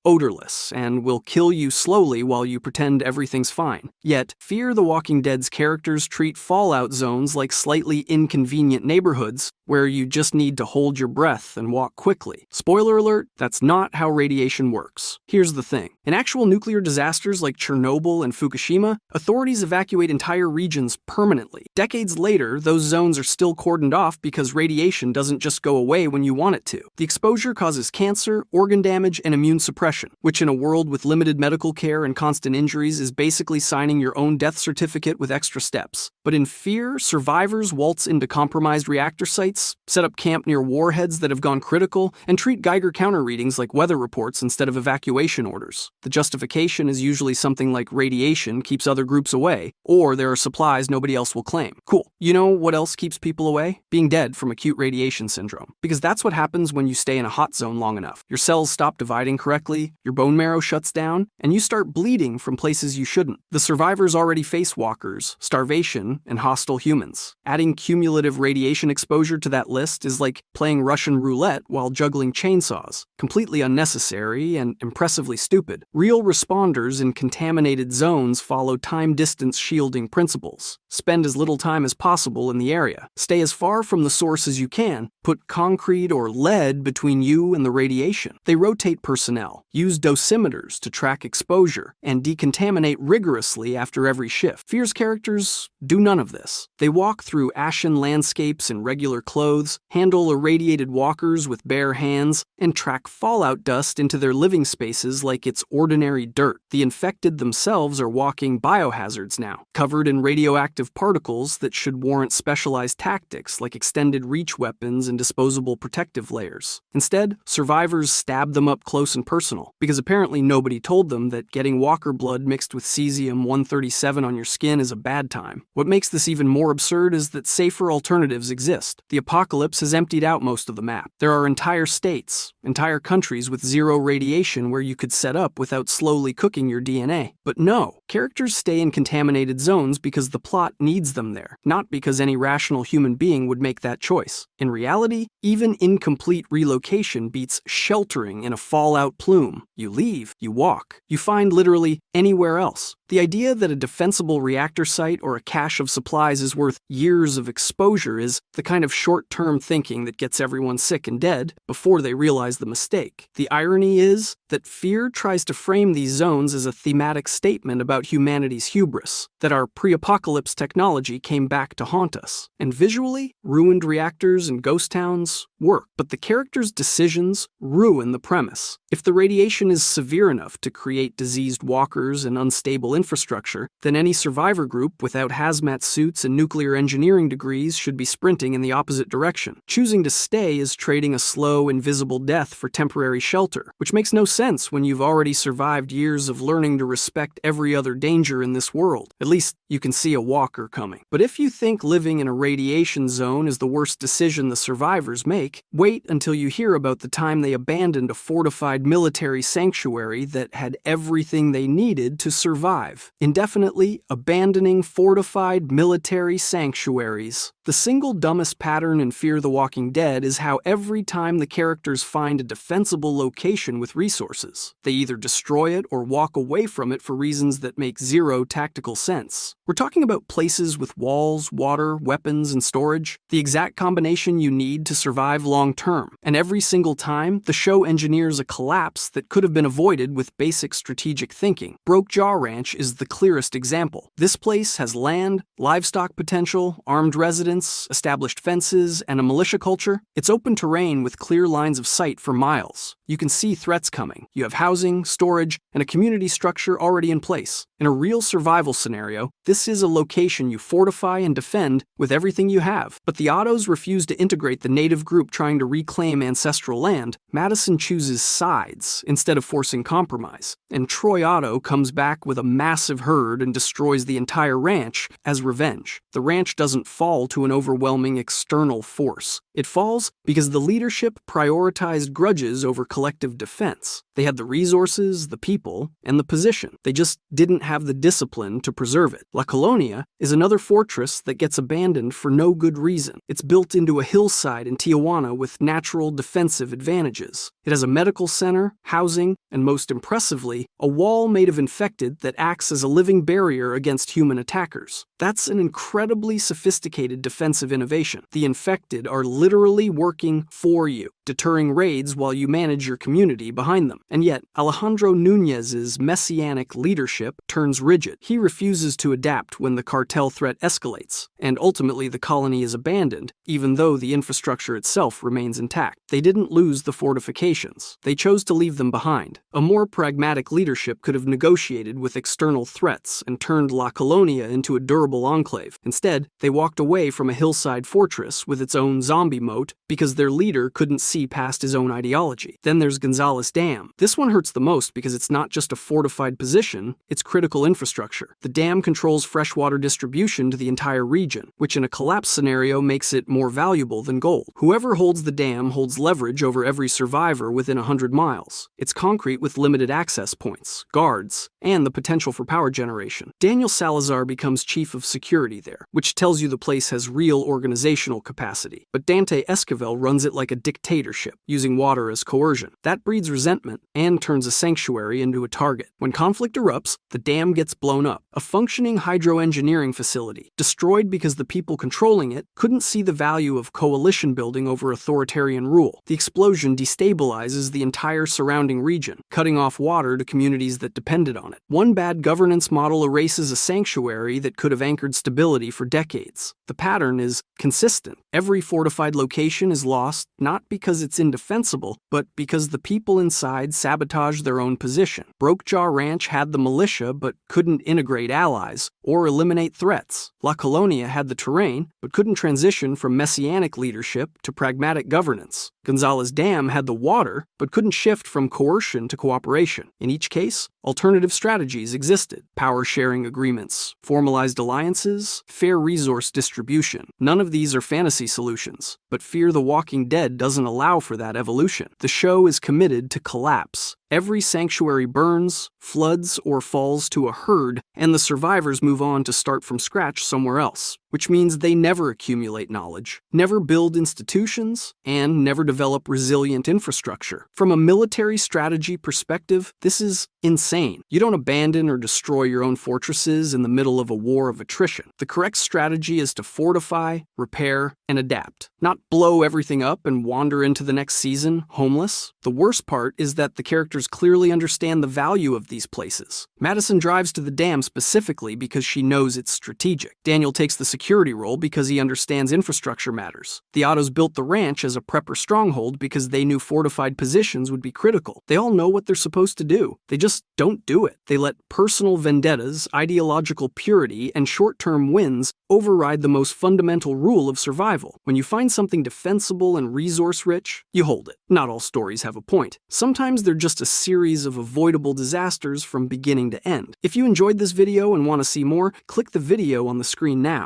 odorless, and will kill you slowly while you pretend everything's fine. Yet, Fear the Walking Dead's characters treat fallout zones like slightly inconvenient neighborhoods where you just need to hold your breath and walk quickly. Spoiler alert, that's not how radiation works. Here's the thing. In actual nuclear disasters like Chernobyl and Fukushima, authorities evacuate entire regions permanently. Decades later, those zones are still cordoned off because radiation doesn't just go away when you want it to. The exposure causes cancer, organ damage, and immune suppression, which in a world with limited medical care and constant injuries is basically signing your own death certificate with extra steps. But in Fear, survivors waltz into compromised reactor sites, set up camp near warheads that have gone critical, and treat Geiger counter readings like weather reports instead of evacuation orders. The justification is usually something like radiation keeps other groups away, or there are supplies nobody else will claim. Cool. You know what else keeps people away? Being dead from acute radiation syndrome. Because that's what happens when you stay in a hot zone long enough. Your cells stop dividing correctly, your bone marrow shuts down, and you start bleeding from places you shouldn't. The survivors already face walkers, starvation, and hostile humans. Adding cumulative radiation exposure to that list is like playing Russian roulette while juggling chainsaws. Completely unnecessary and impressively stupid. Real responders in contaminated zones follow time-distance shielding principles. Spend as little time as possible in the area. Stay as far from the source as you can. Put concrete or lead between you and the radiation. They rotate personnel, use dosimeters to track exposure, and decontaminate rigorously after every shift. Fear's characters do none of this. They walk through ashen landscapes in regular clothes, handle irradiated walkers with bare hands, and track fallout dust into their living spaces like it's ordinary dirt. The infected themselves are walking biohazards now, covered in radioactive particles that should warrant specialized tactics like extended reach weapons and disposable protective layers. Instead, survivors stab them up close and personal, because apparently nobody told them that getting walker blood mixed with cesium-137 on your skin is a bad time. What makes this even more absurd is that safer alternatives exist. The apocalypse has emptied out most of the map. There are entire states, entire countries with zero radiation where you could set up without slowly cooking your DNA. But no, characters stay in contaminated zones because the plot needs them there, not because any rational human being would make that choice. In reality, even incomplete relocation beats sheltering in a fallout plume. You leave, you walk, you find literally anywhere else. The idea that a defensible reactor site or a cache of supplies is worth years of exposure is the kind of short-term thinking that gets everyone sick and dead before they realize the mistake. The irony is that fear tries to frame these zones as a thematic statement about humanity's hubris, that our pre-apocalypse technology came back to haunt us. And visually, ruined reactors and ghost towns work, but the characters' decisions ruin the premise. If the radiation is severe enough to create diseased walkers and unstable infrastructure, then any survivor group without hazmat suits and nuclear engineering degrees should be sprinting in the opposite direction. Choosing to stay is trading a slow, invisible death for temporary shelter, which makes no sense when you've already survived years of learning to respect every other danger in this world. At least you can see a walker coming. But if you think living in a radiation zone is the worst decision the survivors make, wait until you hear about the time they abandoned a fortified military sanctuary that had everything they needed to survive. Indefinitely abandoning fortified military sanctuaries. The single dumbest pattern in Fear the Walking Dead is how every time the characters find a defensible location with resources, they either destroy it or walk away from it for reasons that make zero tactical sense. We're talking about places with walls, water, weapons, and storage, the exact combination you need to survive long term. And every single time, the show engineers a collapse that could have been avoided with basic strategic thinking. Broke Jaw Ranch is the clearest example. This place has land, livestock potential, armed residents, established fences, and a militia culture. It's open terrain with clear lines of sight for miles. You can see threats coming. You have housing, storage, and a community structure already in place. In a real survival scenario, this is a location you fortify and defend with everything you have. But the Ottos refuse to integrate the native group trying to reclaim ancestral land. Madison chooses sides instead of forcing compromise. And Troy Otto comes back with a massive herd and destroys the entire ranch as revenge. The ranch doesn't fall to an overwhelming external force. It falls because the leadership prioritized grudges over collective defense. They had the resources, the people, and the position. They just didn't have the discipline to preserve it. La Colonia is another fortress that gets abandoned for no good reason. It's built into a hillside in Tijuana with natural defensive advantages. It has a medical center, housing, and most impressively, a wall made of infected that acts as a living barrier against human attackers. That's an incredibly sophisticated defensive innovation. The infected are literally working for you, deterring raids while you manage your community behind them. And yet, Alejandro Nunez's messianic leadership turns rigid. He refuses to adapt when the cartel threat escalates, and ultimately the colony is abandoned, even though the infrastructure itself remains intact. They didn't lose the fortifications. They chose to leave them behind. A more pragmatic leadership could have negotiated with external threats and turned La Colonia into a durable enclave. Instead, they walked away from a hillside fortress with its own zombie moat because their leader couldn't see past his own ideology. Then there's Gonzales Dam. This one hurts the most because it's not just a fortified position, it's critical infrastructure. The dam controls freshwater distribution to the entire region, which in a collapse scenario makes it more valuable than gold. Whoever holds the dam holds leverage over every survivor within 100 miles. It's concrete with limited access points, guards, and the potential for power generation. Daniel Salazar becomes chief of security there, which tells you the place has real organizational capacity. But Dante Esquivel runs it like a dictatorship, using water as coercion. That breeds resentment and turns a sanctuary into a target. When conflict erupts, the dam gets blown up. A functioning hydroengineering facility, destroyed because the people controlling it couldn't see the value of coalition building over authoritarian rule. The explosion destabilizes the entire surrounding region, cutting off water to communities that depended on it. One bad governance model erases a sanctuary that could have anchored stability for decades. The pattern is consistent. Every fortified location is lost not because it's indefensible, but because the people inside sabotage their own position. Broke Jaw Ranch had the militia but couldn't integrate allies or eliminate threats. La Colonia had the terrain but couldn't transition from messianic leadership to pragmatic governance. Gonzales Dam had the water but couldn't shift from coercion to cooperation. In each case, alternative strategies existed: power sharing agreements, formalized alliances, fair resource distribution. None of these are fantasy solutions, but Fear the Walking Dead doesn't allow for that evolution. The show is committed to collapse, Every sanctuary burns, floods, or falls to a herd, and the survivors move on to start from scratch somewhere else, which means they never accumulate knowledge, never build institutions, and never develop resilient infrastructure. From a military strategy perspective, this is insane. You don't abandon or destroy your own fortresses in the middle of a war of attrition. The correct strategy is to fortify, repair, and adapt, not blow everything up and wander into the next season homeless. The worst part is that the characters clearly understand the value of these places. Madison drives to the dam specifically because she knows it's strategic. Daniel takes the security role because he understands infrastructure matters. The Ottos built the ranch as a prepper stronghold because they knew fortified positions would be critical. They all know what they're supposed to do. They just don't do it. They let personal vendettas, ideological purity, and short-term wins override the most fundamental rule of survival. When you find something defensible and resource-rich, you hold it. Not all stories have a point. Sometimes they're just a series of avoidable disasters from beginning to end. If you enjoyed this video and want to see more, click the video on the screen now.